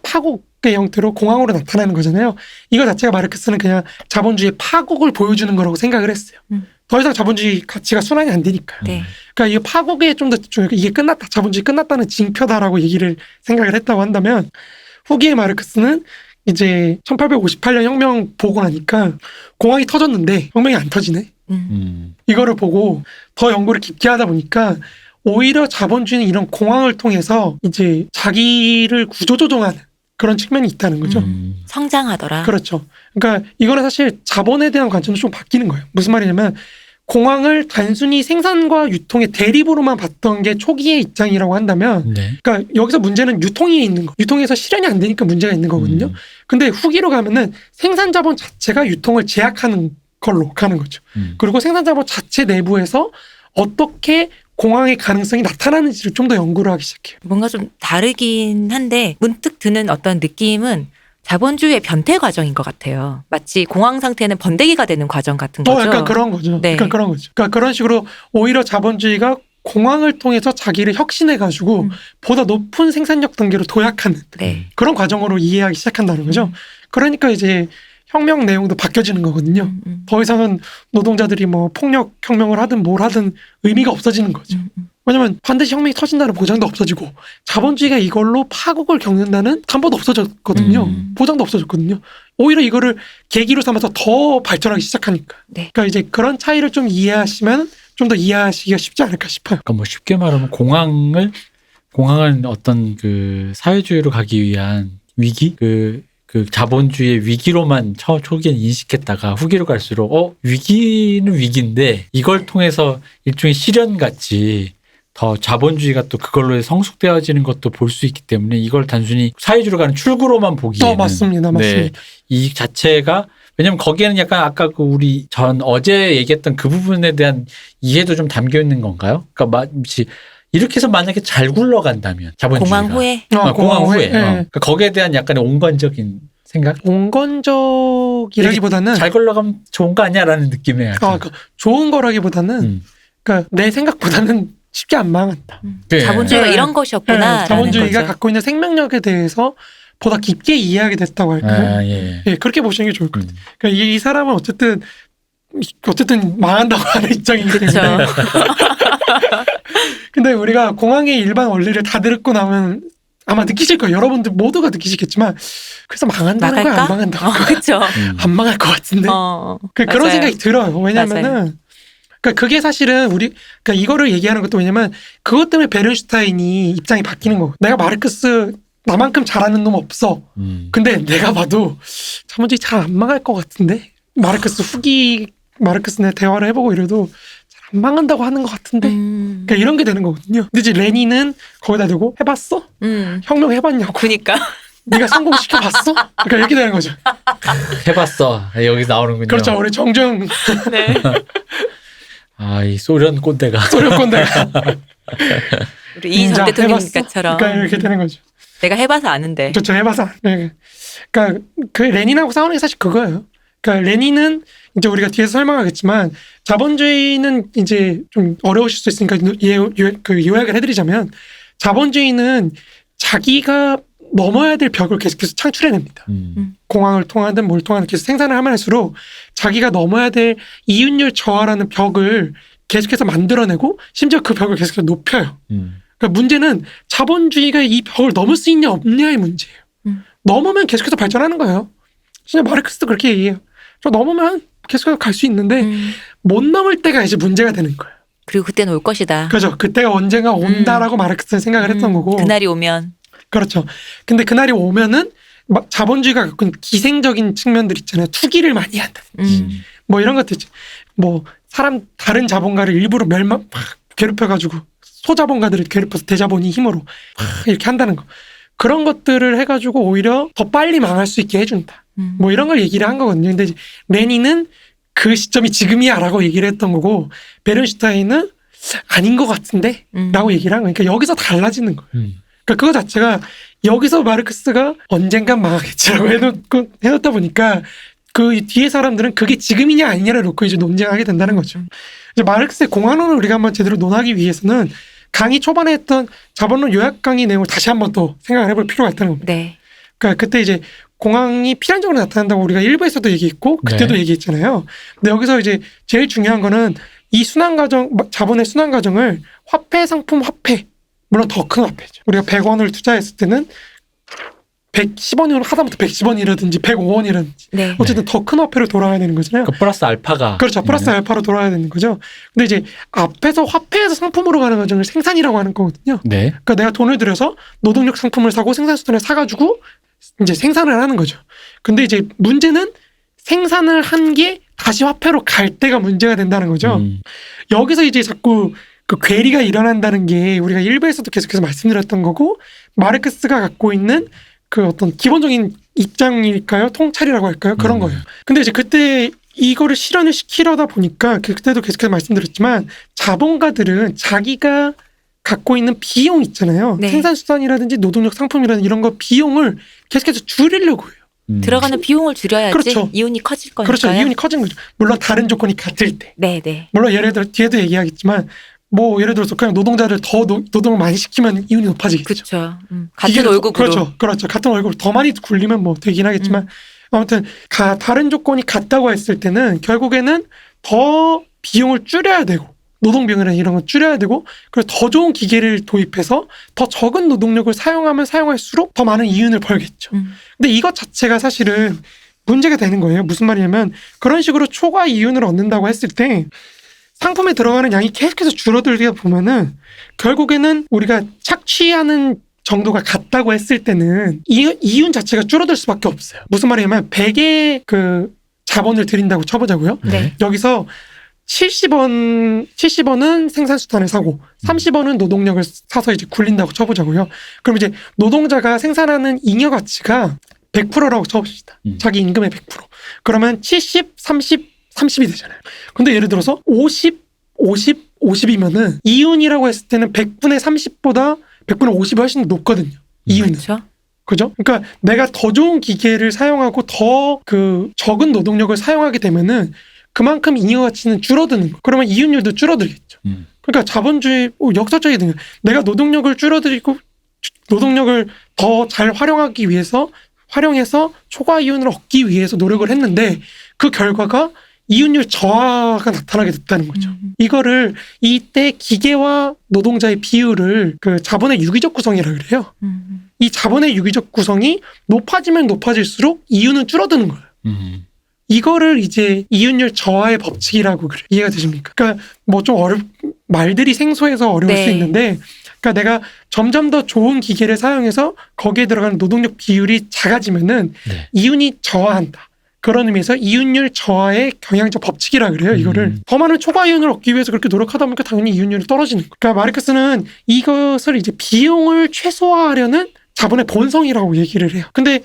파국의 형태로 공황으로 나타나는 거잖아요. 이거 자체가 마르크스는 그냥 자본주의의 파국을 보여주는 거라고 생각을 했어요. 더 이상 자본주의 가치가 순환이 안 되니까요. 네. 그러니까 이 파국에 좀 더 이게 끝났다. 자본주의 끝났다는 징표다라고 얘기를 생각을 했다고 한다면 후기의 마르크스는 이제 1858년 혁명 보고 나니까 공황이 터졌는데 혁명이 안 터지네. 이거를 보고 더 연구를 깊게 하다 보니까 오히려 자본주의는 이런 공황을 통해서 이제 자기를 구조조정하는 그런 측면이 있다는 거죠. 성장하더라. 그렇죠. 그러니까 이거는 사실 자본에 대한 관점도 좀 바뀌는 거예요. 무슨 말이냐면 공황을 단순히 생산과 유통의 대립으로만 봤던 게 초기의 입장이라고 한다면 네. 그러니까 여기서 문제는 유통에 있는 거. 유통에서 실현이 안 되니까 문제가 있는 거거든요. 근데 후기로 가면은 생산자본 자체가 유통을 제약하는 걸로 가는 거죠. 그리고 생산자본 자체 내부에서 어떻게 공황의 가능성이 나타나는지를 좀 더 연구를 하기 시작해요. 뭔가 좀 다르긴 한데 문득 드는 어떤 느낌은 자본주의의 변태 과정인 것 같아요. 마치 공황 상태는 번데기가 되는 과정 같은 거죠. 약간 그런 거죠. 네. 약간 그런 거죠. 그러니까 그런 식으로 오히려 자본주의가 공황을 통해서 자기를 혁신해가지고 보다 높은 생산력 단계로 도약하는 네. 그런 과정으로 이해하기 시작한다는 거죠. 그러니까 이제 혁명 내용도 바뀌어지는 거거든요. 더 이상은 노동자들이 뭐 폭력 혁명을 하든 뭘 하든 의미가 없어지는 거죠. 왜냐면 반드시 혁명이 터진다는 보장도 없어지고 자본주의가 이걸로 파국을 겪는다는 담보도 없어졌거든요. 보장도 없어졌거든요. 오히려 이거를 계기로 삼아서 더 발전하기 시작하니까. 네. 그러니까 이제 그런 차이를 좀 이해하시면 좀 더 이해하시기가 쉽지 않을까 싶어요. 그러니까 뭐 쉽게 말하면 공황은 어떤 그 사회주의로 가기 위한 위기? 그 자본주의의 위기로만 초기엔 인식했다가 후기로 갈수록 위기는 위기인데 이걸 통해서 일종의 시련같이 더 자본주의가 또 그걸로 성숙되어지는 것도 볼 수 있기 때문에 이걸 단순히 사회주의로 가는 출구로만 보기에는 맞습니다. 네, 이 자체가 왜냐면 거기에는 약간 아까 그 우리 어제 얘기했던 그 부분에 대한 이해도 좀 담겨 있는 건가요? 그러니까 마치 이렇게 해서 만약에 잘 굴러간다면 자본주의가 공황 후에 공황 후에 네. 그러니까 거기에 대한 약간의 온건적인 생각? 온건적이라기보다는 잘 굴러가면 좋은 거 아니야라는 느낌이에요. 그러니까 좋은 거라기보다는 그러니까 내 생각보다는 쉽게 안 망한다. 네. 자본주의가 네. 이런 것이었구나. 네, 자본주의가 거죠. 갖고 있는 생명력에 대해서 보다 깊게 이해하게 됐다고 할까요? 예. 예, 그렇게 보시는 게 좋을 것 같아요. 그러니까 이 사람은 어쨌든 망한다고 하는 입장이기 때문에. 그렇죠. 근데 우리가 공황의 일반 원리를 다 듣고 나면 아마 느끼실 거예요. 여러분들 모두가 느끼시겠지만 그래서 망한다는 거야, 안 망한다는 거야? 그렇죠. 안 망할 것 같은데. 그런 맞아요. 생각이 들어요. 왜냐면은 그러니까 그게 사실은 그러니까 이거를 얘기하는 것도 왜냐면 그것 때문에 베른슈타인이 입장이 바뀌는 거고. 내가 마르크스 나만큼 잘하는 놈 없어. 근데 내가 봐도 자본주의 잘 안 망할 것 같은데 마르크스네 대화를 해보고 이래도 잘 안 망한다고 하는 것 같은데 그러니까 이런 게 되는 거거든요. 근데 이제 레닌은 거기다 대고 해봤어? 혁명 해봤냐고. 그러니까 네가 성공시켜봤어? 그러니까 이렇게 되는 거죠. 해봤어. 여기 나오는군요. 그렇죠. 우리 정주영 네. 이 소련 꼰대가. 소련 꼰대가 우리 이전 대통령님처럼 그러니까 이렇게 되는 거죠. 내가 해봐서 아는데. 그렇죠. 해봐서. 네. 그러니까 그 레닌하고 싸우는 게 사실 그거예요. 그러니까 레닌은 이제 우리가 뒤에서 설명하겠지만 자본주의는 이제 좀 어려우실 수 있으니까 요약을 해드리자면 자본주의는 자기가 넘어야 될 벽을 계속해서 창출해냅니다. 공항을 통하든 뭘 통하든 계속 생산을 하면 할수록 자기가 넘어야 될 이윤율 저하라는 벽을 계속해서 만들어내고 심지어 그 벽을 계속해서 높여요. 그러니까 문제는 자본주의가 이 벽을 넘을 수 있냐 없냐의 문제예요. 넘으면 계속해서 발전하는 거예요. 진짜 마르크스도 그렇게 얘기해요. 저 넘으면 계속해서 갈 수 있는데 못 넘을 때가 이제 문제가 되는 거예요. 그리고 그때는 올 것이다. 그렇죠. 그때가 언젠가 온다라고 마르크스는 생각을 했던 거고. 그날이 오면. 그렇죠. 근데 그날이 오면은 막 자본주의가 갖고 있는 기생적인 측면들 있잖아요. 투기를 많이 한다든지 뭐 이런 것들 있죠. 뭐 사람 다른 자본가를 일부러 막 괴롭혀가지고 소자본가들을 괴롭혀서 대자본이 힘으로 막 이렇게 한다는 거. 그런 것들을 해가지고 오히려 더 빨리 망할 수 있게 해준다. 뭐 이런 걸 얘기를 한 거거든요. 근데 레닌은 그 시점이 지금이야라고 얘기를 했던 거고 베른슈타인은 아닌 것 같은데 라고 얘기를 한 거예요. 그러니까 여기서 달라지는 거예요. 그러니까 그거 자체가 여기서 마르크스가 언젠간 망하겠지라고 해놓다 보니까 그 뒤에 사람들은 그게 지금이냐 아니냐를 놓고 이제 논쟁하게 된다는 거죠. 이제 마르크스의 공안론을 우리가 한번 제대로 논하기 위해서는 강의 초반에 했던 자본론 요약 강의 내용을 다시 한번 또 생각을 해볼 필요가 있다는 겁니다. 네. 그러니까 그때 이제 공황이 필연적으로 나타난다고 우리가 일부에서도 얘기했고 그때도 네. 얘기했잖아요. 근데 여기서 이제 제일 중요한 거는 이 순환 과정, 자본의 순환 과정을 화폐, 상품, 화폐, 물론 더 큰 화폐죠. 우리가 100원을 투자했을 때는 110원이면 하다못해 110원이라든지 105원이라든지 네. 어쨌든 더 큰 화폐로 돌아와야 되는 거잖아요. 그 플러스 알파가. 그렇죠. 플러스 알파로 돌아와야 되는 거죠. 근데 이제 앞에서 화폐에서 상품으로 가는 과정을 생산이라고 하는 거거든요. 네. 그러니까 내가 돈을 들여서 노동력 상품을 사고 생산수단을 사가지고 이제 생산을 하는 거죠. 근데 이제 문제는 생산을 한 게 다시 화폐로 갈 때가 문제가 된다는 거죠. 여기서 이제 자꾸 그 괴리가 일어난다는 게 우리가 일부에서도 계속해서 말씀드렸던 거고 마르크스가 갖고 있는 그 어떤 기본적인 입장일까요? 통찰이라고 할까요? 그런 거예요. 근데 이제 그때 이거를 실현을 시키려다 보니까 그때도 계속해서 말씀드렸지만 자본가들은 자기가 갖고 있는 비용 있잖아요. 네. 생산수단이라든지 노동력 상품이라든지 이런 거 비용을 계속해서 줄이려고 해요. 들어가는 비용을 줄여야지 그렇죠. 이윤이 커질 거니까요. 그렇죠. 이윤이 커진 거죠. 물론 다른 조건이 같을 때. 네, 네. 물론 예를 들어 뒤에도 얘기하겠지만 뭐 예를 들어서 그냥 노동자를 더 노동을 많이 시키면 이윤이 높아지겠죠. 그렇죠. 같은 월급으로. 그렇죠. 같은 월급으로 더 많이 굴리면 뭐 되긴 하겠지만 아무튼 다른 조건이 같다고 했을 때는 결국에는 더 비용을 줄여야 되고 노동비용이나 이런 거 줄여야 되고 그리고 더 좋은 기계를 도입해서 더 적은 노동력을 사용하면 사용할수록 더 많은 이윤을 벌겠죠. 근데 이것 자체가 사실은 문제가 되는 거예요. 무슨 말이냐면 그런 식으로 초과 이윤을 얻는다고 했을 때 상품에 들어가는 양이 계속해서 줄어들게 보면은 결국에는 우리가 착취하는 정도가 같다고 했을 때는 이윤 자체가 줄어들 수밖에 없어요. 무슨 말이냐면 100의 그 자본을 들인다고 쳐보자고요. 네. 여기서 70원은 생산수단을 사고 30원은 노동력을 사서 이제 굴린다고 쳐보자고요. 그럼 이제 노동자가 생산하는 잉여 가치가 100%라고 쳐봅시다. 자기 임금의 100%. 그러면 70, 30, 30이 되잖아요. 근데 예를 들어서 50, 50이면은 이윤이라고 했을 때는 100분의 30보다 100분의 50이 훨씬 높거든요. 이윤은. 그렇죠. 그죠? 그러니까 내가 더 좋은 기계를 사용하고 더 그 적은 노동력을 사용하게 되면은 그만큼 잉여 가치는 줄어드는 거. 그러면 이윤율도 줄어들겠죠. 그러니까 자본주의 역사적인 등 내가 노동력을 줄어들이고 노동력을 더 잘 활용해서 초과 이윤을 얻기 위해서 노력을 했는데 그 결과가 이윤율 저하가 나타나게 됐다는 거죠. 이거를 이때 기계와 노동자의 비율을 그 자본의 유기적 구성이라고 그래요. 이 자본의 유기적 구성이 높아지면 높아질수록 이윤은 줄어드는 거예요. 이거를 이제 이윤율 저하의 법칙이라고 그래. 이해가 되십니까? 그러니까 뭐 좀 말들이 생소해서 어려울 네. 수 있는데 그러니까 내가 점점 더 좋은 기계를 사용해서 거기에 들어가는 노동력 비율이 작아지면은 네. 이윤이 저하한다. 그런 의미에서 이윤율 저하의 경향적 법칙이라 그래요. 이거를 더 많은 초과 이윤을 얻기 위해서 그렇게 노력하다 보니까 당연히 이윤율이 떨어지는 거예요. 그러니까 마르크스는 이것을 이제 비용을 최소화하려는 자본의 본성이라고 얘기를 해요. 근데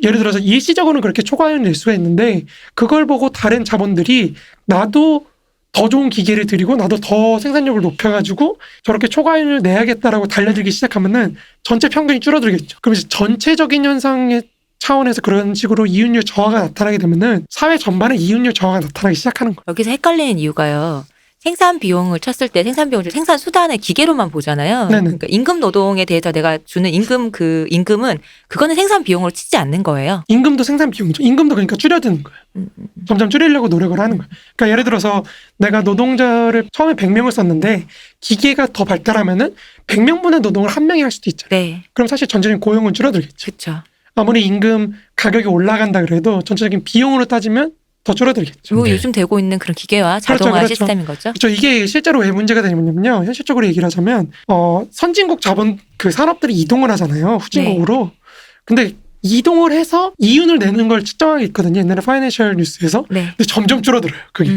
예를 들어서 일시적으로는 그렇게 초과이윤을 낼 수가 있는데 그걸 보고 다른 자본들이 나도 더 좋은 기계를 들이고 나도 더 생산력을 높여가지고 저렇게 초과이윤을 내야겠다라고 달려들기 시작하면은 전체 평균이 줄어들겠죠. 그럼 이제 전체적인 현상의 차원에서 그런 식으로 이윤율 저하가 나타나게 되면은 사회 전반에 이윤율 저하가 나타나기 시작하는 거예요. 여기서 헷갈리는 이유가요. 생산 비용을 쳤을 때 생산 비용을 생산 수단의 기계로만 보잖아요. 네네. 그러니까 임금 노동에 대해서 내가 주는 임금은 그거는 생산 비용으로 치지 않는 거예요. 임금도 생산 비용이죠. 임금도 그러니까 줄여드는 거예요. 점점 줄이려고 노력을 하는 거예요. 그러니까 예를 들어서 내가 노동자를 처음에 100명을 썼는데 기계가 더 발달하면은 100명분의 노동을 한 명이 할 수도 있잖아요. 네, 그럼 사실 전체적인 고용은 줄어들겠죠. 그렇죠. 아무리 임금 가격이 올라간다 그래도 전체적인 비용으로 따지면 더 줄어들겠죠. 뭐 네. 요즘 되고 있는 그런 기계화 자동화 그렇죠. 시스템인 거죠. 그렇죠. 이게 실제로 왜 문제가 되냐면요. 현실적으로 얘기를 하자면 선진국 자본 그 산업들이 이동을 하잖아요. 후진국으로. 근데 이동을 해서 이윤을 내는 걸 측정하게 있거든요. 옛날에 파이낸셜 뉴스에서. 네. 근데 점점 줄어들어요. 그게.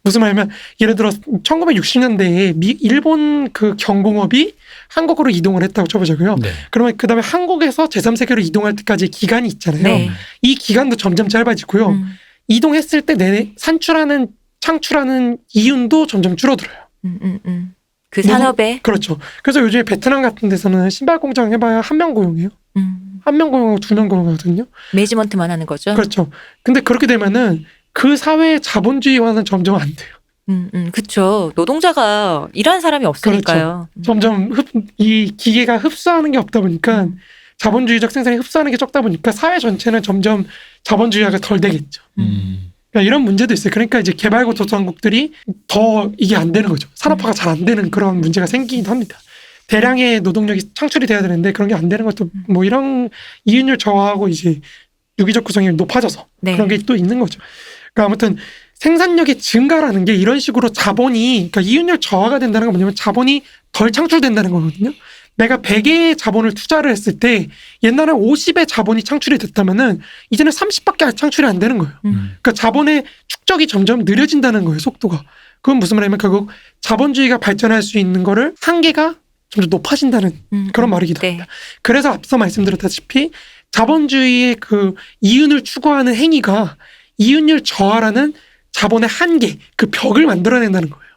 무슨 말이냐면 예를 들어 1960년대에 일본 그 경공업이 한국으로 이동을 했다고 쳐보자고요. 네. 그러면 그다음에 한국에서 제3세계로 이동할 때까지 기간이 있잖아요. 네. 이 기간도 점점 짧아지고요. 이동했을 때 내 창출하는 이윤도 점점 줄어들어요. 그 산업에 그렇죠. 그래서 요즘에 베트남 같은 데서는 신발 공장 해봐야 한 명 고용해요. 한 명 고용하고 2명 고용하거든요. 매니지먼트만 하는 거죠. 그렇죠. 근데 그렇게 되면은 그 사회의 자본주의화는 점점 안 돼요. 그렇죠. 노동자가 일하는 사람이 없으니까요. 점점 이 기계가 흡수하는 게 없다 보니까 자본주의적 생산이 흡수하는 게 적다 보니까 사회 전체는 점점 자본주의화가 덜 되겠죠. 그러니까 이런 문제도 있어요. 그러니까 이제 개발도상국들이 더 이게 안 되는 거죠. 산업화가 잘 안 되는 그런 문제가 생기기도 합니다. 대량의 노동력이 창출이 돼야 되는데 그런 게 안 되는 것도 뭐 이런 이윤율 저하하고 이제 유기적 구성이 높아져서 네. 그런 게 또 있는 거죠. 그러니까 아무튼 생산력의 증가라는 게 이런 식으로 자본이 그러니까 이윤율 저하가 된다는 건 뭐냐면 자본이 덜 창출된다는 거거든요. 내가 100의 자본을 투자를 했을 때 옛날에 50의 자본이 창출이 됐다면은 이제는 30밖에 창출이 안 되는 거예요. 그러니까 자본의 축적이 점점 느려진다는 거예요. 속도가. 그건 무슨 말이냐면 결국 자본주의가 발전할 수 있는 거를 한계가 점점 높아진다는 그런 말이기도 네. 합니다. 그래서 앞서 말씀드렸다시피 자본주의의 그 이윤을 추구하는 행위가 이윤율 저하라는 자본의 한계, 그 벽을 만들어낸다는 거예요.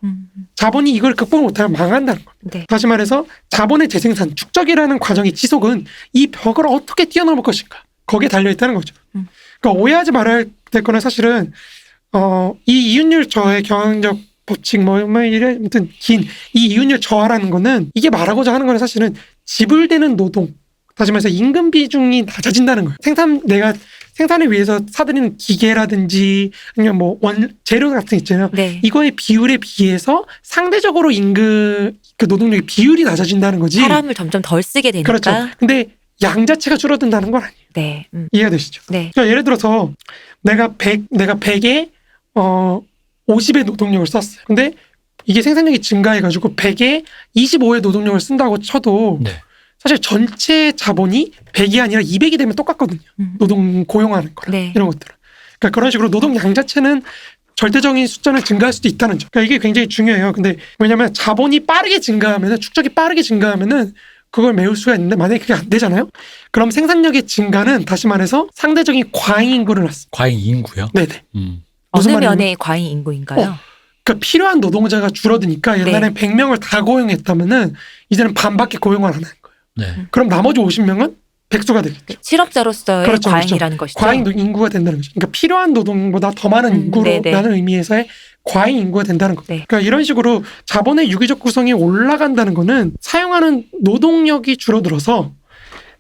자본이 이걸 극복 못하면 망한다는 거예요. 네. 다시 말해서 자본의 재생산, 축적이라는 과정의 지속은 이 벽을 어떻게 뛰어넘을 것인가 거기에 달려있다는 거죠. 그러니까 오해하지 말아야 될 거는 사실은 이 이윤율 저하의 경영적 법칙 이래 아무튼 긴 이 이윤율 저하라는 거는 이게 말하고자 하는 거는 사실은 지불되는 노동 다시 말해서 임금 비중이 낮아진다는 거예요. 내가 생산을 위해서 사들이는 기계라든지 아니면 뭐 재료 같은 게 있잖아요. 네. 이거의 비율에 비해서 상대적으로 임금 그 노동력의 비율이 낮아진다는 거지. 사람을 점점 덜 쓰게 되니까. 그렇죠. 근데 양 자체가 줄어든다는 건 아니에요. 네. 이해가 되시죠? 네. 그러니까 예를 들어서 내가 100에 50의 노동력을 썼어요. 근데 이게 생산력이 증가해가지고 100에 25의 노동력을 쓴다고 쳐도 네. 사실 전체 자본이 100이 아니라 200이 되면 똑같거든요. 노동 고용하는 거랑 네. 이런 것들은. 그러니까 그런 식으로 노동 양 자체는 절대적인 숫자는 증가할 수도 있다는 점. 그러니까 이게 굉장히 중요해요. 근데 왜냐하면 자본이 빠르게 증가하면은 축적이 빠르게 증가하면은 그걸 메울 수가 있는데 만약에 그게 안 되잖아요. 그럼 생산력의 증가는 다시 말해서 상대적인 과잉 인구를 낳습니다. 과잉 인구요? 네네. 어느 무슨 말이냐면 면의 과잉 인구인가요? 그러니까 필요한 노동자가 줄어드니까 옛날엔 100명을 다 고용했다면은 이제는 반밖에 고용을 안 하는 거예요. 네. 그럼 나머지 50명은 백수가 되겠죠. 실업자로서의 그렇죠, 과잉이라는 것이죠. 과잉 인구가 된다는 거죠. 그러니까 필요한 노동보다 더 많은 인구로라는 의미에서의 과잉 인구가 된다는 거예요. 네. 그러니까 이런 식으로 자본의 유기적 구성이 올라간다는 거는 사용하는 노동력이 줄어들어서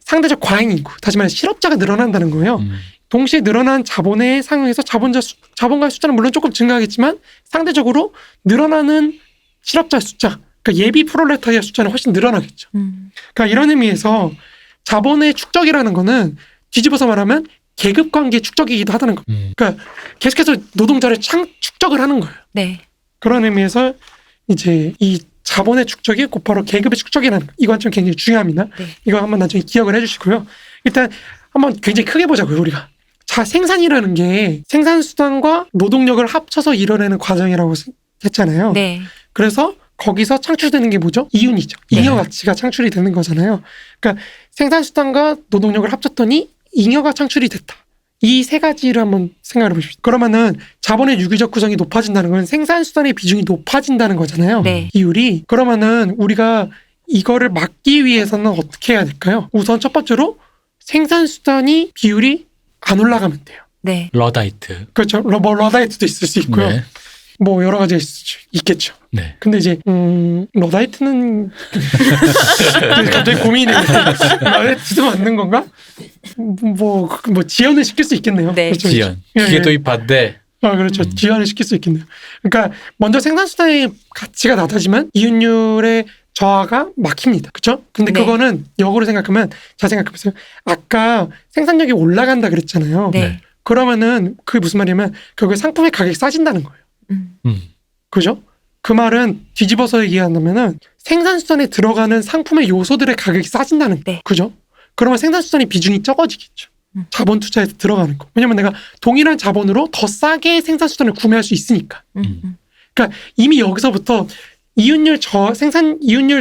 상대적 과잉 인구, 다시 말해 실업자가 늘어난다는 거예요. 동시에 늘어난 자본에 상응해서 자본가의 숫자는 물론 조금 증가하겠지만 상대적으로 늘어나는 실업자의 숫자, 그러니까 예비 프롤레타리아 숫자는 훨씬 늘어나겠죠. 그러니까 이런 의미에서 자본의 축적이라는 거는 뒤집어서 말하면 계급 관계 축적이기도 하다는 겁니다. 그러니까 계속해서 노동자를 축적을 하는 거예요. 네. 그런 의미에서 이제 이 자본의 축적이 곧바로 계급의 축적이라는 거. 이 관점 굉장히 중요합니다. 네. 이거 한번 나중에 기억을 해주시고요. 일단 한번 굉장히 크게 보자고요, 우리가. 생산이라는 게 생산수단과 노동력을 합쳐서 이뤄내는 과정이라고 했잖아요. 네. 그래서 거기서 창출되는 게 뭐죠? 이윤이죠. 네. 잉여 가치가 창출이 되는 거잖아요. 그러니까 생산수단과 노동력을 합쳤더니 잉여가 창출이 됐다. 이 세 가지를 한번 생각해 보십시오. 그러면은 자본의 유기적 구성이 높아진다는 건 생산수단의 비중이 높아진다는 거잖아요. 네. 비율이. 그러면은 우리가 이거를 막기 위해서는 어떻게 해야 될까요? 우선 첫 번째로 생산수단이 비율이 안 올라가면 돼요. 네. 러다이트. 그렇죠. 러다이트도 있을 수 있고요. 네. 뭐 여러 가지가 있겠죠. 네. 근데 이제 러다이트는 갑자기 고민이 러다이트도 맞는 건가? 뭐 지연을 시킬 수 있겠네요. 네. 그렇죠. 지연. 예, 기계 예. 도입한데 그렇죠. 지연을 시킬 수 있겠네요. 그러니까 먼저 생산수단의 가치가 낮아지면 이윤율의 저하가 막힙니다. 그렇죠? 근데 네. 그거는 역으로 생각하면 잘 생각해보세요. 아까 생산력이 올라간다 그랬잖아요. 네. 그러면은 그게 무슨 말이냐면 결국에 상품의 가격이 싸진다는 거예요. 음. 그죠? 그 말은 뒤집어서 얘기한다면은 생산수단에 들어가는 상품의 요소들의 가격이 싸진다는 거예요. 네. 그죠? 그러면 생산수단의 비중이 적어지겠죠. 자본 투자에서 들어가는 거. 왜냐면 내가 동일한 자본으로 더 싸게 생산수단을 구매할 수 있으니까. 그러니까 이미 여기서부터 이윤율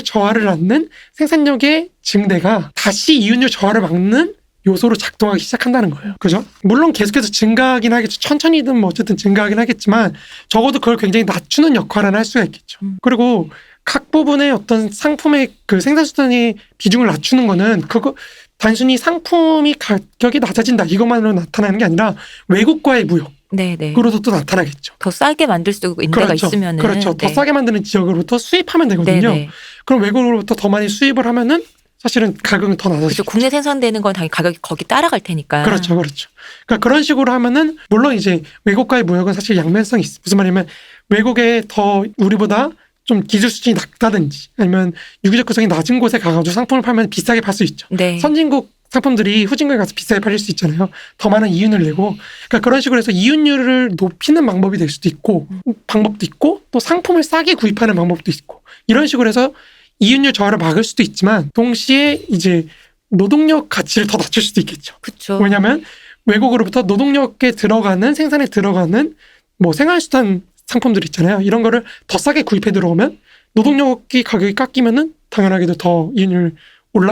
저하를 낳는 생산력의 증대가 다시 이윤율 저하를 막는 요소로 작동하기 시작한다는 거예요. 그죠? 물론 계속해서 증가하긴 하겠죠. 천천히든 뭐 어쨌든 증가하긴 하겠지만 적어도 그걸 굉장히 낮추는 역할은 할 수가 있겠죠. 그리고 각 부분의 어떤 상품의 그 생산수단의 비중을 낮추는 거는 그거 단순히 상품이 가격이 낮아진다 이것만으로 나타나는 게 아니라 외국과의 무역 네네. 그로도 또 나타나겠죠. 더 싸게 만들 수 있는 데가 있으면은. 그렇죠. 더 싸게 만드는 지역으로부터 수입하면 되거든요. 네네. 그럼 외국으로부터 더 많이 수입을 하면은 사실은 가격은 더 그렇죠. 낮아지죠. 국내 생산되는 건 당연히 가격이 거기 따라갈 테니까. 그렇죠. 그러니까 그런 식으로 하면은 물론 이제 외국과의 무역은 사실 양면성이 있어. 무슨 말이냐면 외국에 더 우리보다 좀 기술 수준이 낮다든지 아니면 유기적 구성이 낮은 곳에 가가지고 상품을 팔면 비싸게 팔 수 있죠. 네. 선진국 상품들이 후진국에 가서 비싸게 팔릴 수 있잖아요. 더 많은 이윤을 내고. 그러니까 그런 식으로 해서 이윤율을 높이는 방법이 될 수도 있고 방법도 있고 또 상품을 싸게 구입하는 방법도 있고 이런 식으로 해서 이윤율 저하를 막을 수도 있지만 동시에 이제 노동력 가치를 더 낮출 수도 있겠죠. 그렇죠. 왜냐하면 외국으로부터 노동력에 들어가는 생산에 들어가는 뭐 생활수단 상품들 있잖아요. 이런 거를 더 싸게 구입해 들어오면 노동력이 가격이 깎이면은 당연하게도 더 이윤율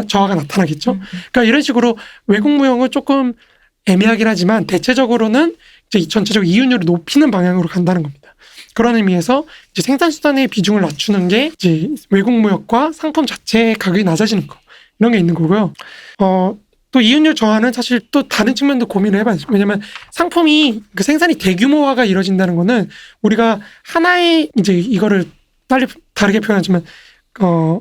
저하가 나타나겠죠. 그러니까 이런 식으로 외국 무역은 조금 애매하긴 하지만 대체적으로는 이제 전체적으로 이윤율을 높이는 방향으로 간다는 겁니다. 그런 의미에서 이제 생산수단의 비중을 낮추는 게 이제 외국 무역과 상품 자체의 가격이 낮아지는 거 이런 게 있는 거고요. 또 이윤율 저하는 사실 또 다른 측면도 고민을 해봐야죠. 왜냐하면 상품이 그 생산이 대규모화가 이루어진다는 거는 우리가 하나의 이제 이거를 다르게 표현하지만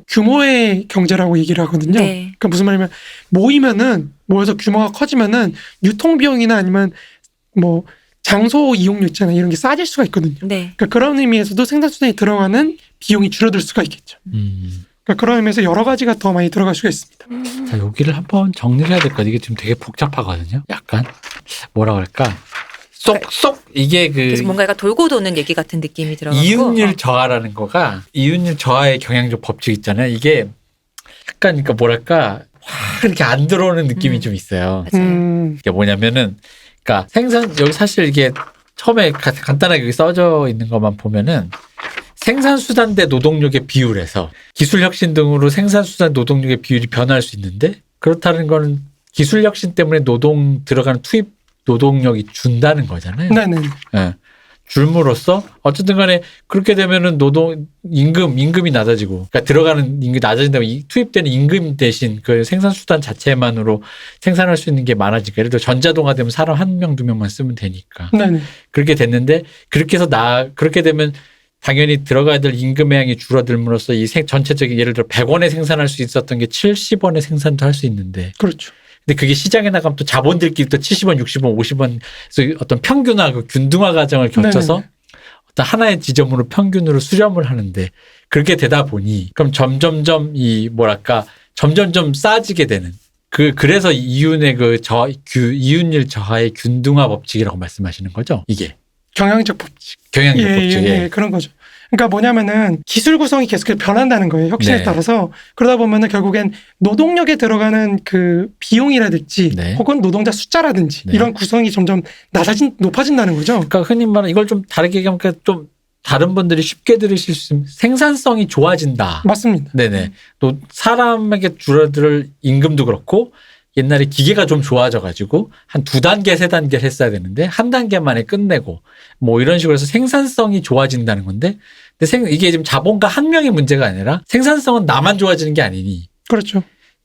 규모의 경제라고 얘기를 하거든요. 네. 그러니까 무슨 말이냐면 모여서 규모가 커지면은 유통 비용이나 아니면 뭐 장소 이용료 있잖아요. 이런 게 싸질 수가 있거든요. 네. 그러니까 그런 의미에서도 생산수단에 들어가는 비용이 줄어들 수가 있겠죠. 그러니까 그런 의미에서 여러 가지가 더 많이 들어갈 수가 있습니다. 자, 여기를 한번 정리를 해야 될 것 같아요. 이게 지금 되게 복잡하거든요. 약간 뭐라 그럴까? 쏙쏙 이게 그래서 뭔가 약간 돌고 도는 얘기 같은 느낌이 들어가고. 이윤율 저하라는 거가 이윤율 저하의 경향적 법칙 있잖아요. 이게 약간 그러니까 뭐랄까 확 이렇게 안 들어오는 느낌이 좀 있어요. 맞아요. 이게 뭐냐면은 그러니까 여기 사실 이게 처음에 간단하게 여기 써져 있는 것만 보면은 생산수단 대 노동력의 비율에서 기술혁신 등으로 생산수단 노동력의 비율이 변할 수 있는데 그렇다는 거는 기술혁신 때문에 들어가는 투입 노동력이 준다는 거잖아요. 네네. 예. 줄므로써 어쨌든 간에 그렇게 되면은 임금이 낮아지고 그러니까 들어가는 임금이 낮아진다면 투입되는 임금 대신 그 생산수단 자체만으로 생산할 수 있는 게 많아지니까 예를 들어 전자동화 되면 사람 1명, 2명만 쓰면 되니까 네네. 그렇게 됐는데 그렇게 되면 당연히 들어가야 될 임금의 양이 줄어들므로써 이 전체적인 예를 들어 100원에 생산할 수 있었던 게 70원에 생산도 할 수 있는데 그렇죠. 근데 그게 시장에 나가면 또 자본들끼리 또 70원, 60원, 50원 그래서 어떤 평균화, 그 균등화 과정을 거쳐서 네네. 어떤 하나의 지점으로 평균으로 수렴을 하는데 그렇게 되다 보니 그럼 점점점 점점점 싸지게 되는 그래서 이윤의 이윤율 저하의 균등화 법칙이라고 말씀하시는 거죠. 이게 경향적 법칙. 경향적 법칙. 예, 그런 거죠. 그러니까 뭐냐면은 기술 구성이 계속 변한다는 거예요. 혁신에 네. 따라서. 그러다 보면은 결국엔 노동력에 들어가는 그 비용이라든지 네. 혹은 노동자 숫자라든지 네. 이런 구성이 점점 높아진다는 거죠. 그러니까 흔히 말하는 이걸 좀 다르게 얘기하면 좀 다른 분들이 쉽게 들으실 수 있으면 생산성이 좋아진다. 맞습니다. 네네. 또 사람에게 줄어들 임금도 그렇고 옛날에 기계가 좀 좋아져가지고 한 2단계, 3단계를 했어야 되는데 한 단계 만에 끝내고 뭐 이런 식으로 해서 생산성이 좋아진다는 건데 근데 이게 지금 자본가 한 명의 문제가 아니라 생산성은 나만 좋아지는 게 아니니 그렇죠.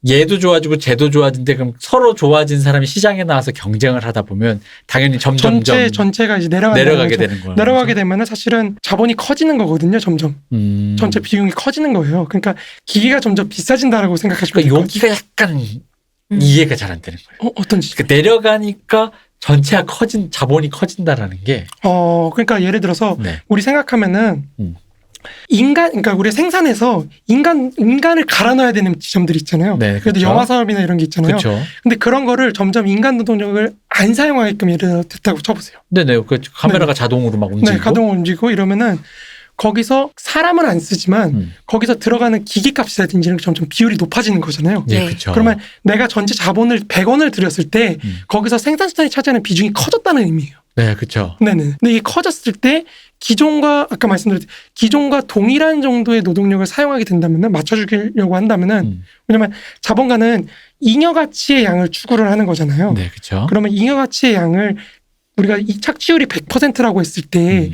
얘도 좋아지고 쟤도 좋아진데 그럼 서로 좋아진 사람이 시장에 나와서 경쟁을 하다 보면 당연히 전체가 이제 내려가게 되는 거예요. 내려가게 되면은 사실은 자본이 커지는 거거든요. 점점 전체 비용이 커지는 거예요. 그러니까 기계가 점점 비싸진다라고 생각하시면 그러니까 여기가 약간 이해가 잘 안 되는 거예요. 어떤지. 그러니까 내려가니까 전체가 자본이 커진다라는 게. 그러니까 예를 들어서 네. 우리 생각하면은 그러니까 우리 생산에서 인간을 갈아 넣어야 되는 지점들이 있잖아요. 네, 그래도 그렇죠. 영화 사업이나 이런 게 있잖아요. 그렇죠. 근데 그런 거를 점점 인간 노동력을 안 사용하게끔 예를 들어 됐다고 쳐보세요. 네네. 그 카메라가 자동으로 막 움직이고. 네, 가동을 움직이고 이러면은 거기서 사람은 안 쓰지만 거기서 들어가는 기계값이라든지 이런 게 점점 비율이 높아지는 거잖아요. 네, 네. 그렇죠. 그러면 내가 전체 자본을 100원을 들였을 때 거기서 생산수단이 차지하는 비중이 커졌다는 의미예요. 네, 그렇죠. 네네. 근데 이게 커졌을 때 아까 말씀드렸듯이 기존과 동일한 정도의 노동력을 사용하게 된다면 맞춰주려고 한다면은 왜냐면 자본가는 잉여 가치의 양을 추구를 하는 거잖아요. 네, 그렇죠. 그러면 잉여 가치의 양을 우리가 이 착취율이 100%라고 했을 때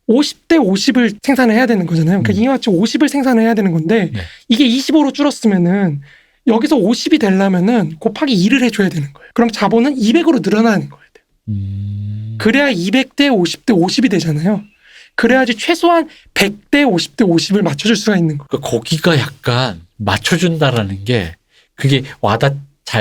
50대 50을 생산을 해야 되는 거잖아요. 그러니까 잉여 가치 50을 생산을 해야 되는 건데 네. 이게 25로 줄었으면은 여기서 50이 되려면은 곱하기 2를 해줘야 되는 거예요. 그럼 자본은 200으로 늘어나는 거예요. 그래야 200대 50대 50이 되잖아요. 그래야지 최소한 100대 50대 50을 맞춰줄 수가 있는 거예요. 그러니까 거기가 약간 맞춰준다라는 게 그게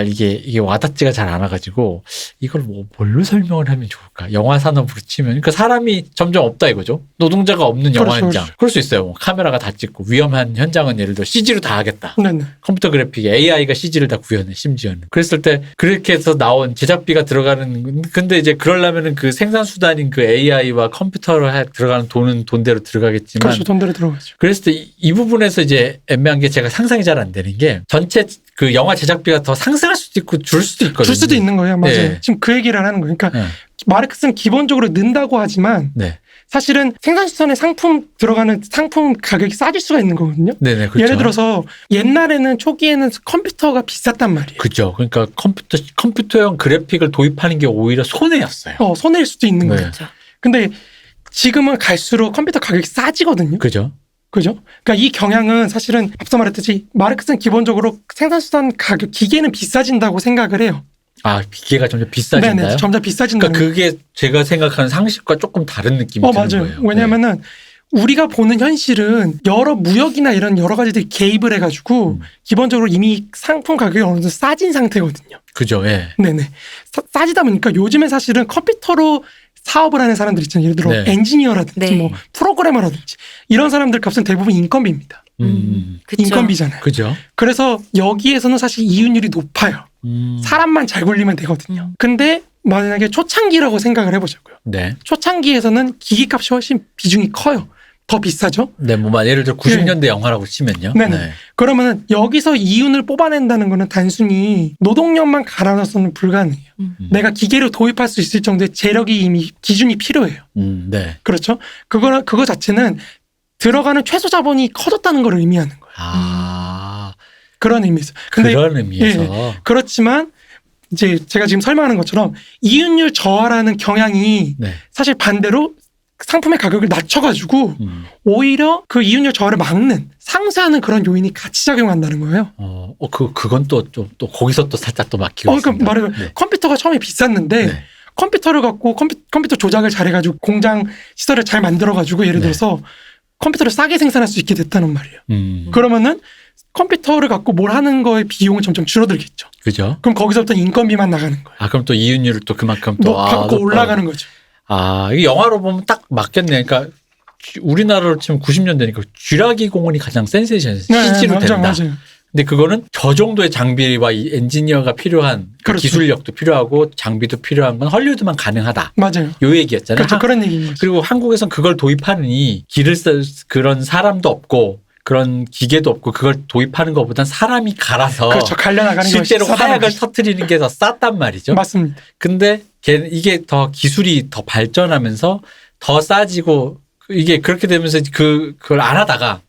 이게 와닿지가 잘 않아 가지고 이걸 뭘로 설명을 하면 좋을까? 영화 산업으로 치면 그러니까 사람이 점점 없다 이거죠. 노동자가 없는 영화 그렇죠, 현장. 그렇죠. 그럴 수 있어요. 뭐 카메라가 다 찍고 위험한 현장은 예를 들어 CG로 다 하겠다. 네네. 컴퓨터 그래픽에 AI가 CG를 다 구현해 심지어는. 그랬을 때 그렇게 해서 나온 제작비가 들어가는 근데 이제 그러려면은 그 생산 수단인 그 AI와 컴퓨터로 들어가는 돈은 돈대로 들어가겠지만 그렇죠. 돈대로 들어가죠. 그랬을 때 이 부분에서 이제 애매한 게 제가 상상이 잘 안 되는 게 전체 그 영화 제작비가 더 상승할 수도 있고 줄 수도 있거든요. 줄 수도 있는 거예요. 맞아요. 네. 지금 그 얘기를 하는 거예요. 그러니까 네. 마르크스는 기본적으로 는다고 하지만 네. 사실은 생산수단에 들어가는 상품 가격이 싸질 수가 있는 거거든요. 네네. 그렇죠. 예를 들어서 옛날에는 초기에는 컴퓨터가 비쌌단 말이에요. 그죠. 그러니까 컴퓨터형 그래픽을 도입하는 게 오히려 손해였어요. 손해일 수도 있는 네. 거예요. 근데 지금은 갈수록 컴퓨터 가격이 싸지거든요. 그죠. 그죠? 그러니까 이 경향은 사실은 앞서 말했듯이 마르크스는 기본적으로 생산수단 가격, 기계는 비싸진다고 생각을 해요. 아, 기계가 점점 비싸진다요? 네네, 점점 비싸진다는 그러니까 그게 제가 생각하는 상식과 조금 다른 느낌이 드는 맞아요. 거예요. 왜냐면은 우리가 보는 현실은 여러 무역이나 이런 여러 가지들이 개입을 해가지고 기본적으로 이미 상품 가격이 어느 정도 싸진 상태거든요. 그죠. 예. 네네. 싸지다 보니까 요즘에 사실은 컴퓨터로 사업을 하는 사람들 있잖아요. 예를 들어 네. 엔지니어라든지 네. 뭐 프로그래머라든지 이런 사람들 값은 대부분 인건비입니다. 그쵸. 인건비잖아요. 그죠. 그래서 여기에서는 사실 이윤율이 높아요. 사람만 잘 굴리면 되거든요. 근데 만약에 초창기라고 생각을 해보자고요. 네. 초창기에서는 기기값이 훨씬 비중이 커요. 더 비싸죠. 네, 뭐 예를 들어 90년대 영화라고 치면요. 네네. 네. 그러면은 여기서 이윤을 뽑아낸다는 거는 단순히 노동력만 갈아넣어서는 불가능해요. 내가 기계를 도입할 수 있을 정도의 재력이 이미 기준이 필요해요. 네. 그렇죠? 그거 자체는 들어가는 최소 자본이 커졌다는 걸 의미하는 거예요. 아. 그런 의미에서. 근데 그런 의미에서. 예, 그렇지만 이제 제가 지금 설명하는 것처럼 이윤율 저하라는 경향이 네. 사실 반대로 상품의 가격을 낮춰가지고 오히려 그 이윤율 저하를 막는 상쇄하는 그런 요인이 같이 작용한다는 거예요. 그건 또 거기서 또 살짝 또 막히고 그러니까 있습니다. 말하면 네. 컴퓨터가 처음에 비쌌는데 네. 컴퓨터를 갖고 컴퓨터 조작을 잘해가지고 공장 시설을 잘 만들어가지고 예를 네. 들어서 컴퓨터를 싸게 생산할 수 있게 됐다는 말이에요. 그러면은 컴퓨터를 갖고 뭘 하는 거의 비용은 점점 줄어들겠죠. 그죠. 그럼 거기서부터 인건비만 나가는 거예요. 그럼 또 이윤율을 또 그만큼 또 높고 올라가는 거죠. 이게 영화로 보면 딱 맞겠네. 그러니까 우리나라로 치면 90년대니까 쥐라기 공원이 가장 센세이션 CG로 된다. 맞아요. 근데 그거는 저 정도의 장비와 이 엔지니어가 필요한 그렇죠. 기술력도 필요하고 장비도 필요한 건 헐리우드만 가능하다. 맞아요. 요 얘기였잖아요. 그렇죠. 그런 얘기인 거죠. 그리고 한국에선 그걸 도입하느니 그런 사람도 없고 그런 기계도 없고 그걸 도입하는 것보단 사람이 갈아서 그렇죠. 갈려나가는 실제로 것이 싸다는 화약을 거죠. 터트리는 게 더 쌌단 말이죠. 맞습니다. 근데 이게 더 기술이 더 발전하면서 더 싸지고 이게 그렇게 되면서 그걸 안 하다가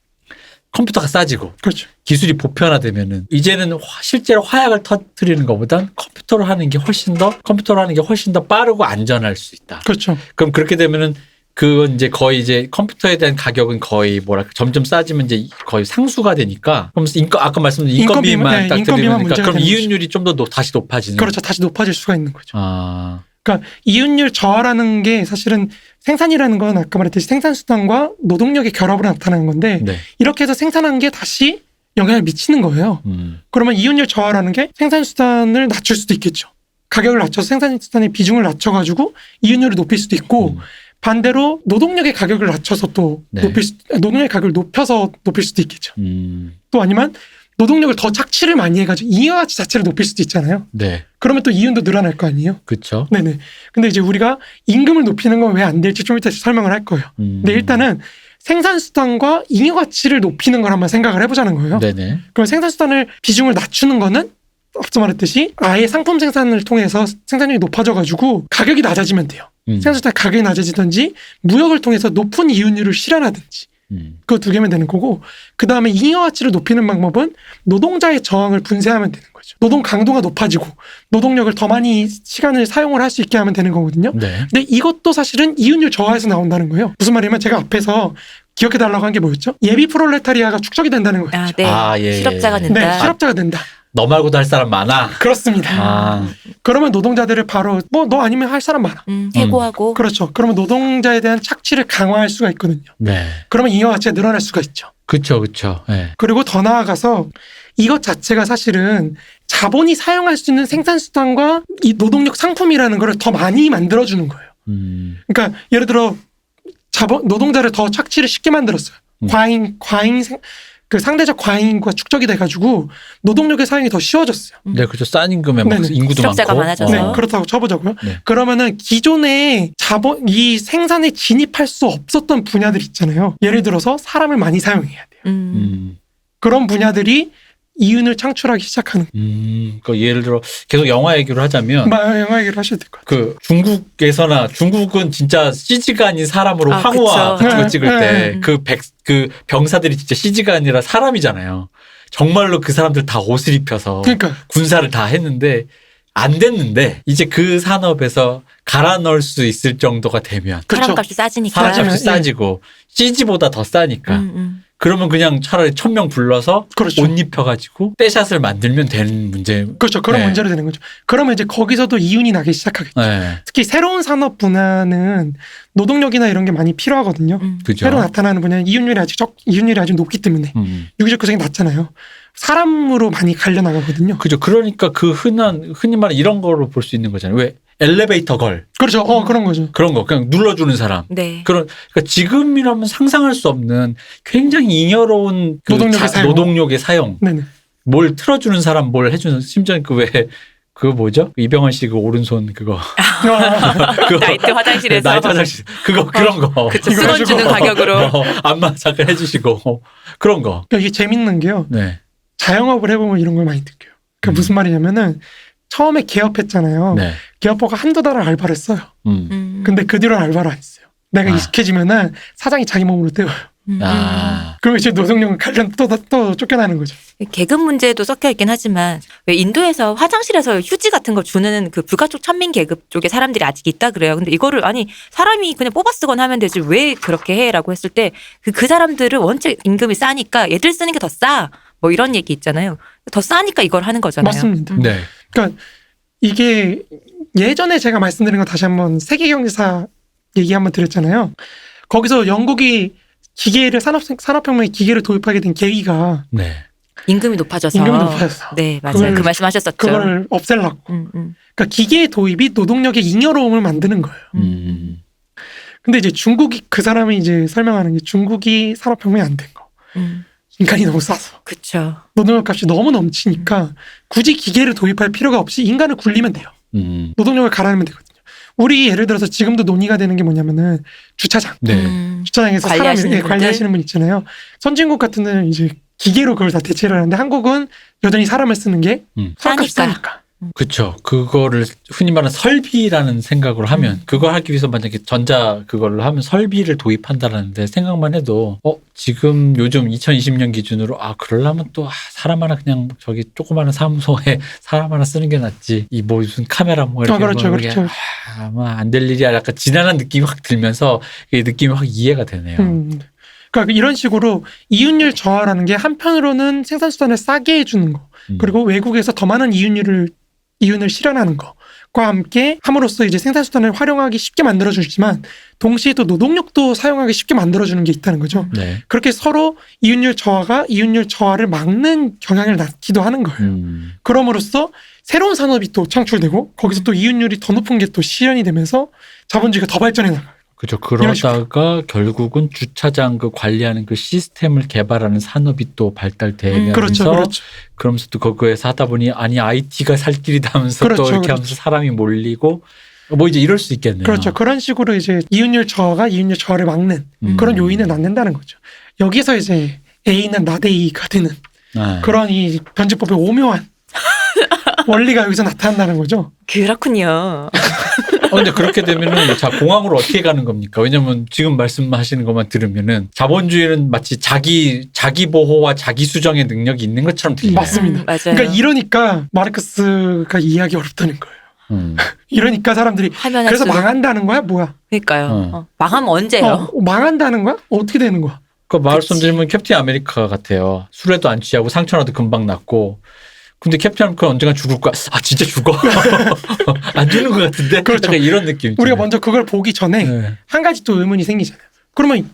컴퓨터가 싸지고 그렇죠. 기술이 보편화되면은 이제는 실제로 화약을 터트리는 것보단 컴퓨터로 하는 게 훨씬 더 빠르고 안전할 수 있다. 그렇죠. 그럼 그렇게 되면은 그건 이제 거의 이제 컴퓨터에 대한 가격은 거의 뭐랄까 점점 싸지면 이제 거의 상수가 되니까 그럼 아까 말씀드린 인건비만 딱 들으니까 그럼 이윤율이 좀 더 다시 높아지는. 그렇죠. 다시 높아질 수가 있는 거죠. 아. 그러니까 이윤율 저하라는 게 사실은 생산이라는 건 아까 말했듯이 생산수단과 노동력의 결합으로 나타나는 건데 네. 이렇게 해서 생산한 게 다시 영향을 미치는 거예요. 그러면 이윤율 저하라는 게 생산수단을 낮출 수도 있겠죠. 가격을 낮춰서 생산수단의 비중을 낮춰가지고 이윤율을 높일 수도 있고 반대로 노동력의 가격을 낮춰서 또 네. 노동력의 가격을 높여서 높일 수도 있겠죠. 또 아니면 노동력을 더 착취를 많이 해가지고 잉여가치 자체를 높일 수도 있잖아요. 네. 그러면 또 이윤도 늘어날 거 아니에요. 그렇죠. 네네. 근데 이제 우리가 임금을 높이는 건 왜 안 될지 좀 이따 설명을 할 거예요. 근데 일단은 생산수단과 잉여가치를 높이는 걸 한번 생각을 해보자는 거예요. 네네. 그럼 생산수단을 비중을 낮추는 거는 앞서 말했듯이 아예 상품 생산을 통해서 생산량이 높아져가지고 가격이 낮아지면 돼요. 생산수단 가격이 낮아지든지 무역을 통해서 높은 이윤율을 실현하든지 그 두 개면 되는 거고 그 다음에 잉여가치를 높이는 방법은 노동자의 저항을 분쇄하면 되는 거죠. 노동 강도가 높아지고 노동력을 더 많이 시간을 사용을 할 수 있게 하면 되는 거거든요. 네. 근데 이것도 사실은 이윤율 저하에서 나온다는 거예요. 무슨 말이냐면 제가 앞에서 기억해달라고 한 게 뭐였죠? 예비 프롤레타리아가 축적이 된다는 거예요. 네. 예. 실업자가 네, 된다. 실업자가 된다. 너 말고도 할 사람 많아. 그렇습니다. 아. 그러면 노동자들을 바로 뭐 너 아니면 할 사람 많아. 해고하고. 그렇죠. 그러면 노동자에 대한 착취를 강화할 수가 있거든요. 네. 그러면 잉여가치가 늘어날 수가 있죠. 그렇죠. 네. 그리고 더 나아가서 이것 자체가 사실은 자본이 사용할 수 있는 생산수단과 이 노동력 상품이라는 걸 더 많이 만들어주는 거예요. 그러니까 예를 들어 노동자를 더 착취를 쉽게 만들었어요. 그 상대적 과잉과 축적이 돼가지고 노동력의 사용이 더 쉬워졌어요. 네, 그렇죠. 싼 임금에 막 네네. 인구도 실업자가 많고. 많아져서. 네, 그렇다고 쳐보자고요. 네. 그러면은 기존에 이 생산에 진입할 수 없었던 분야들 있잖아요. 예를 들어서 사람을 많이 사용해야 돼요. 그런 분야들이 이윤을 창출하기 시작하는. 그 예를 들어 계속 영화 얘기를 하자면 영화 얘기를 하셔도 될 것 같아요. 그 중국은 진짜 CG가 아닌 사람으로 황후와 그쵸. 같은 거 찍을 네. 때 그 병사들이 진짜 CG가 아니라 사람이잖아요. 정말로 그 사람들 다 옷을 입혀서 그러니까 군사를 다 했는데 안 됐는데 이제 그 산업에서 갈아 넣을 수 있을 정도가 되면 그렇죠. 사람값이 싸지니까. 사람값이 네. 싸지고 CG보다 더 싸니까 그러면 그냥 차라리 1000명 불러서 그렇죠. 옷 입혀가지고 떼샷을 만들면 되는 문제. 그렇죠. 그런 네. 문제로 되는 거죠. 그러면 이제 거기서도 이윤이 나기 시작하겠죠. 네. 특히 새로운 산업 분야는 노동력이나 이런 게 많이 필요하거든요. 그죠. 새로 나타나는 분야는 이윤율이 아직 높기 때문에 유기적 구성이 낮잖아요. 사람으로 많이 갈려 나가거든요. 그죠. 그러니까 그 흔히 말하는 이런 거로 볼 수 있는 거잖아요. 왜 엘리베이터 걸 그렇죠. 그런 거죠. 그런 거 그냥 눌러주는 사람. 네. 그러니까 지금이라면 상상할 수 없는 굉장히 잉여로운 노동력의 사용. 네네. 뭘 틀어주는 사람, 뭘 해주는 심지어 그거 뭐죠? 이병헌 씨 그 오른손 그거. 그거. 나이트 화장실에서. 나이트 화장실 그런 거. 그쵸. 수건 주는 가격으로. 안마 잠깐 해주시고 그런 거. 그러니까 이게 재밌는 게요. 네. 자영업을 해보면 이런 걸 많이 느껴요. 그러니까 무슨 말이냐면은 처음에 개업했잖아요. 네. 개업하고 한두 달을 알바를 했어요. 근데 그 뒤로는 알바를 안 했어요. 내가 익숙해지면은 사장이 자기 몸으로 때워요. 그럼 이제 노동력은 관련 또 쫓겨나는 거죠. 계급 문제도 섞여 있긴 하지만 왜 인도에서 화장실에서 휴지 같은 걸 주는 그 불가촉 천민 계급 쪽에 사람들이 아직 있다 그래요. 근데 이거를 아니 사람이 그냥 뽑아 쓰거나 하면 되지 왜 그렇게 해라고 했을 때 그 사람들은 원체 임금이 싸니까 얘들 쓰는 게 더 싸. 뭐 이런 얘기 있잖아요. 더 싸니까 이걸 하는 거잖아요. 맞습니다. 네. 그러니까 이게 예전에 제가 말씀드린 거 다시 한번 세계경제사 얘기 한번 드렸잖아요. 거기서 영국이 산업혁명의 기계를 도입하게 된 계기가 네. 임금이 높아져서. 임금이 높아졌어. 네, 맞아요. 그 말씀하셨었죠. 그걸 없애려고. 그러니까 기계의 도입이 노동력의 잉여로움을 만드는 거예요. 근데 이제 중국이 그 사람이 이제 설명하는 게 중국이 산업혁명이 안 된 거. 인간이 너무 싸서. 그렇죠. 노동력 값이 너무 넘치니까 굳이 기계를 도입할 필요가 없이 인간을 굴리면 돼요. 노동력을 갈아내면 되거든요. 우리 예를 들어서 지금도 논의가 되는 게 뭐냐면은 주차장. 네. 주차장에서 관리하시는 관리하시는 분 있잖아요. 선진국 같은 데는 이제 기계로 그걸 다 대체를 하는데 한국은 여전히 사람을 쓰는 게 사람값이 싸니까. 그렇죠. 그거를 흔히 말하는 설비라는 생각으로 하면 그걸 하기 위해서 만약에 전자 그걸로 하면 설비를 도입한다라는데 생각만 해도 지금 요즘 2020년 기준으로 그러려면 또 사람 하나 그냥 저기 조그마한 사무소에 사람 하나 쓰는 게 낫지. 이 뭐 무슨 카메라 뭐 이렇게 그렇죠, 그렇죠. 아마 안 될 일이야. 약간 지난한 느낌이 확 들면서 이 느낌이 확 이해가 되네요. 그러니까 이런 식으로 이윤율 저하라는 게 한편으로는 생산수단을 싸게 해주는 거, 그리고 외국에서 더 많은 이윤을 실현하는 것과 함께 함으로써 이제 생산수단을 활용하기 쉽게 만들어주지만 동시에 또 노동력도 사용하기 쉽게 만들어주는 게 있다는 거죠. 네. 그렇게 서로 이윤율 저하가 이윤율 저하를 막는 경향을 낳기도 하는 거예요. 그럼으로써 새로운 산업이 또 창출되고 거기서 또 이윤율이 더 높은 게 또 실현이 되면서 자본주의가 더 발전해 나가요. 그렇죠. 그러다가 결국은 주차장 그 관리하는 그 시스템을 개발하는 산업이 또 발달되면서 그렇죠. 그러면서 또 그거에서 하다 보니 IT가 살 길이다 하면서 또 이렇게 하면서 사람이 몰리고 뭐 이제 이럴 수 있겠네요. 그렇죠. 그런 식으로 이제 이윤율 저하가 이윤율 저하를 막는 그런 요인을 낳는다는 거죠. 여기서 이제 A는 not A가 되는 그런 이 변제법의 오묘한 원리가 여기서 나타난다는 거죠. 그렇군요. 근데 그렇게 되면은 자 공항으로 어떻게 가는 겁니까? 왜냐면 지금 말씀하시는 것만 들으면은 자본주의는 마치 자기 보호와 자기 수정의 능력이 있는 것처럼 들려요. 맞습니다. 맞아요. 그러니까 이러니까 마르크스가 이해하기 어렵다는 거예요. 이러니까 사람들이 그래서 망한다는 거야, 뭐야? 그러니까요. 망하면 언제요? 망한다는 거야? 어떻게 되는 거야? 그 말씀드리면 캡틴 아메리카 같아요. 술에도 안 취하고 상처라도 금방 낫고. 근데 캡틴 아메리카 언젠가 죽을 거야. 진짜 죽어? 안 죽는 것 같은데? 그렇죠. 이런 느낌. 우리가 먼저 그걸 보기 전에 한 가지 또 의문이 생기잖아요. 그러면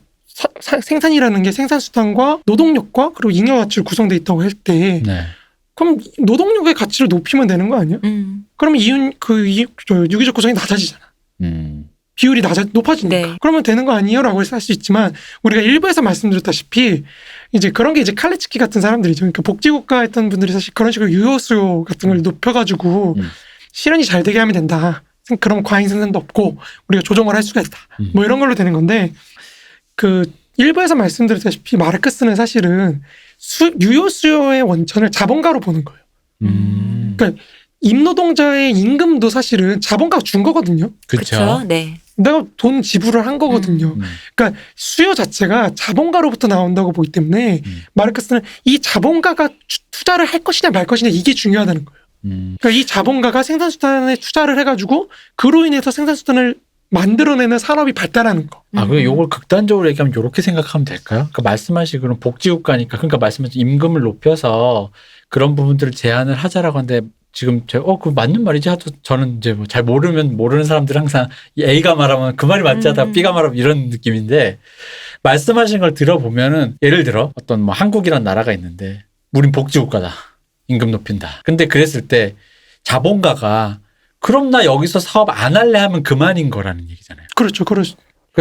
생산이라는 게 생산수단과 노동력과 그리고 잉여 가치로 구성되어 있다고 할 때 그럼 노동력의 가치를 높이면 되는 거 아니야? 그러면 유기적 구성이 낮아지잖아. 비율이 높아지니까. 네. 그러면 되는 거 아니에요? 라고 할 수 있지만 우리가 일부에서 말씀드렸다시피 이제 그런 게 이제 칼레츠키 같은 사람들이죠. 그러니까 복지국가 했던 분들이 사실 그런 식으로 유효수요 같은 걸 높여가지고 실현이 잘 되게 하면 된다. 그럼 과잉 생산도 없고 우리가 조정을 할 수가 있다. 뭐 이런 걸로 되는 건데 그 일부에서 말씀드렸다시피 마르크스는 사실은 유효수요의 원천을 자본가로 보는 거예요. 그러니까 임노동자의 임금도 사실은 자본가가 준 거거든요. 그렇죠. 네. 내가 돈 지불을 한 거거든요. 그러니까 수요 자체가 자본가로부터 나온다고 보기 때문에 마르크스는 이 자본가가 투자를 할 것이냐 말 것이냐 이게 중요하다는 거예요. 그러니까 이 자본가가 생산수단에 투자를 해가지고 그로 인해서 생산수단을 만들어내는 산업이 발달하는 거. 그럼 요걸 극단적으로 얘기하면 이렇게 생각하면 될까요? 그러니까 말씀하신 그런 복지국가니까 그러니까 말씀하신 임금을 높여서 그런 부분들을 제한을 하자라고 하는데 지금 제가 그 맞는 말이지 하도 저는 이제 뭐 잘 모르는 사람들 항상 A가 말하면 그 말이 맞지 하다가 B가 말하면 이런 느낌인데 말씀하신 걸 들어보면은 예를 들어 어떤 뭐 한국이란 나라가 있는데 우린 복지국가다. 임금 높인다. 근데 그랬을 때 자본가가 그럼 나 여기서 사업 안 할래 하면 그만인 거라는 얘기잖아요. 그렇죠. 그래서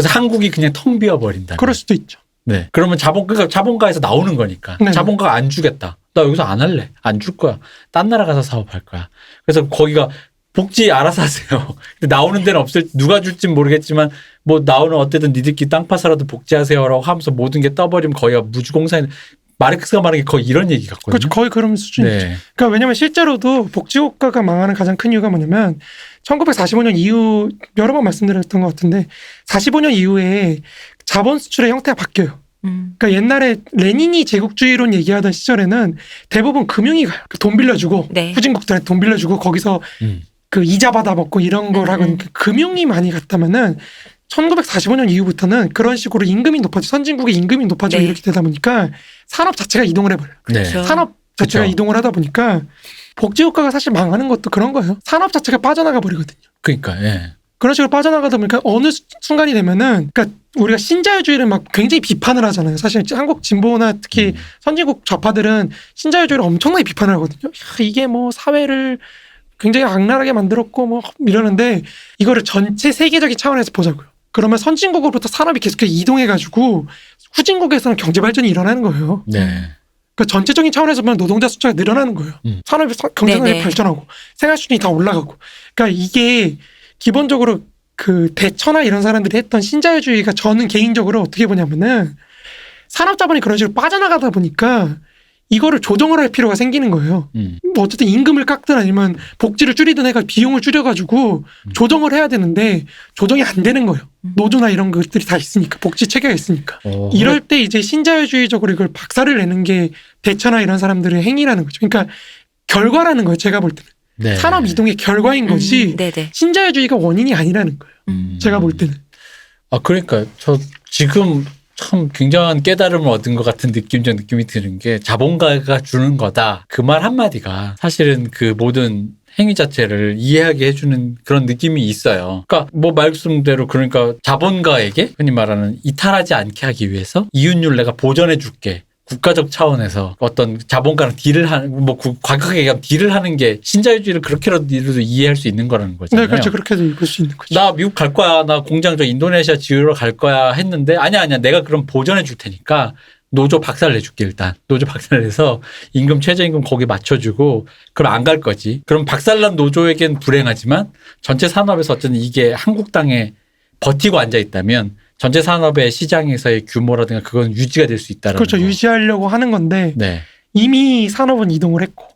한국이 그냥 텅 비어버린다. 그럴 수도 있죠. 네. 그러면 자본가에서 나오는 거니까. 네. 자본가가 안 주겠다. 나 여기서 안 할래. 안 줄 거야. 딴 나라 가서 사업할 거야. 그래서 거기가 복지 알아서 하세요. 나오는 데는 누가 줄진 모르겠지만 뭐 나오는 어쨌든 니들끼리 땅 파서라도 복지하세요라고 하면서 모든 게 떠버리면 거기가 무주공사인 마르크스가 말하는 게 거의 이런 얘기 같거든요. 그렇죠. 거의 그런 수준이죠. 네. 그러니까 왜냐하면 실제로도 복지국가가 망하는 가장 큰 이유가 뭐냐면 1945년 이후 여러 번 말씀드렸던 것 같은데 45년 이후에 자본 수출의 형태가 바뀌어요. 그러니까 옛날에 레닌이 제국주의론 얘기하던 시절에는 대부분 금융이 가요. 돈 빌려주고 네. 후진국들한테 돈 빌려주고 거기서 그 이자 받아먹고 이런 걸 하고 금융이 많이 갔다면은 1945년 이후부터는 그런 식으로 임금이 높아지고 선진국의 임금이 높아지고 네. 이렇게 되다 보니까 산업 자체가 이동을 해버려요. 그렇죠. 산업 자체가 그렇죠. 이동을 하다 보니까 복지국가가 사실 망하는 것도 그런 거예요. 산업 자체가 빠져나가 버리거든요. 그러니까 예. 그런 식으로 빠져나가다 보니까 어느 순간이 되면은 그러니까 우리가 신자유주의를 막 굉장히 비판을 하잖아요. 사실 한국 진보나 특히 선진국 좌파들은 신자유주의를 엄청나게 비판을 하거든요. 이게 뭐 사회를 굉장히 악랄하게 만들었고 뭐 이러는데 이거를 전체 세계적인 차원에서 보자고요. 그러면 선진국으로부터 산업이 계속해서 이동해가지고 후진국에서는 경제 발전이 일어나는 거예요. 네. 그러니까 전체적인 차원에서 보면 노동자 숫자가 늘어나는 거예요. 산업이 경제성이 네네. 발전하고 생활 수준이 다 올라가고. 그러니까 이게 기본적으로 그 대처나 이런 사람들이 했던 신자유주의가 저는 개인적으로 어떻게 보냐면은 산업 자본이 그런 식으로 빠져나가다 보니까 이거를 조정을 할 필요가 생기는 거예요. 뭐 어쨌든 임금을 깎든 아니면 복지를 줄이든 해가 비용을 줄여가지고 조정을 해야 되는데 조정이 안 되는 거예요. 노조나 이런 것들이 다 있으니까 복지 체계가 있으니까. 이럴 때 이제 신자유주의적으로 이걸 박살을 내는 게 대처나 이런 사람들의 행위라는 거죠. 그러니까 결과라는 거예요. 제가 볼 때는. 네. 산업 이동의 결과인 거지 네네. 신자유주의가 원인이 아니라는 거예요. 제가 볼 때는. 그러니까 저 지금 참 굉장한 깨달음을 얻은 것 같은 느낌이 드는 게 자본가가 주는 거다. 그 말 한마디가 사실은 그 모든 행위 자체를 이해하게 해주는 그런 느낌이 있어요. 그러니까 뭐 말씀대로 그러니까 자본가에게 흔히 말하는 이탈하지 않게 하기 위해서 이윤율 내가 보전해 줄게. 국가적 차원에서 어떤 자본가랑 딜을 하는, 뭐, 과격하게 얘기하면 딜을 하는 게 신자유주의를 그렇게라도 이해할 수 있는 거라는 거잖아요. 네, 그렇죠. 그렇게도 읽을 수 있는 거죠. 나 미국 갈 거야. 나 공장 저 인도네시아 지으러 갈 거야 했는데 아니야. 내가 그럼 보전해 줄 테니까 노조 박살 내줄게 일단. 노조 박살 내서 임금 최저임금 거기 맞춰주고 그럼 안 갈 거지. 그럼 박살난 노조에겐 불행하지만 전체 산업에서 어쨌든 이게 한국 땅에 버티고 앉아 있다면 전체 산업의 시장에서의 규모라든가 그건 유지가 될 수 있다라는 그렇죠. 거. 유지하려고 하는 건데 네. 이미 산업은 이동을 했고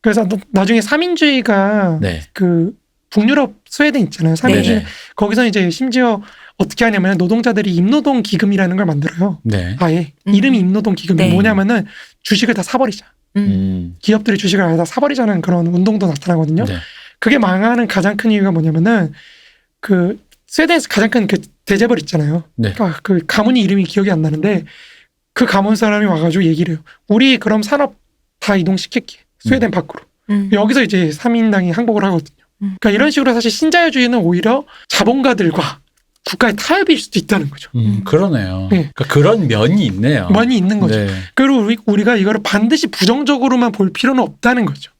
그래서 나중에 삼인주의가 네. 그 북유럽 스웨덴 있잖아요. 삼인주의. 네. 거기서 이제 심지어 어떻게 하냐면 노동자들이 임노동 기금이라는 걸 만들어요. 네. 아예 이름이 임노동 기금이 네. 뭐냐면은 주식을 다 사버리자. 기업들이 주식을 아예 다 사버리자는 그런 운동도 나타나거든요. 네. 그게 망하는 가장 큰 이유가 뭐냐면은 그 스웨덴에서 가장 큰 그 대재벌 있잖아요. 네. 그러니까 그 가문이 이름이 기억이 안 나는데 그 가문 사람이 와가지고 얘기를 해요. 우리 그럼 산업 다 이동시킬게. 스웨덴 밖으로. 여기서 이제 3인당이 항복을 하거든요. 그러니까 이런 식으로 사실 신자유주의는 오히려 자본가들과 국가의 타협일 수도 있다는 거죠. 그러네요. 네. 그러니까 그런 면이 있네요. 많이 있는 거죠. 네. 그리고 우리가 이거를 반드시 부정적으로만 볼 필요는 없다는 거죠.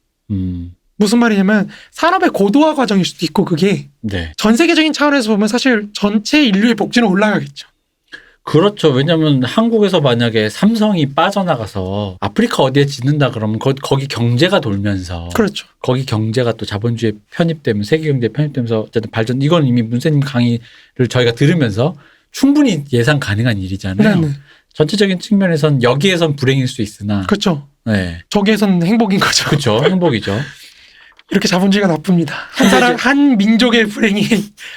무슨 말이냐면 산업의 고도화 과정일 수도 있고 그게 네. 전 세계적인 차원에서 보면 사실 전체 인류의 복지는 올라가겠죠. 그렇죠. 왜냐하면 한국에서 만약에 삼성이 빠져나가서 아프리카 어디에 짓는다 그러면 거기 경제가 돌면서 그렇죠. 거기 경제가 또 자본주의에 편입되면 세계 경제에 편입되면서 어쨌든 발전 이건 이미 문세님 강의를 저희가 들으면서 충분히 예상 가능한 일이잖아요. 네네. 전체적인 측면에선 여기에선 불행일 수 있으나 그렇죠. 네. 저기에서는 행복인 거죠. 그렇죠. 행복이죠. 이렇게 자본주의가 나쁩니다. 한 사람 한 민족의 불행이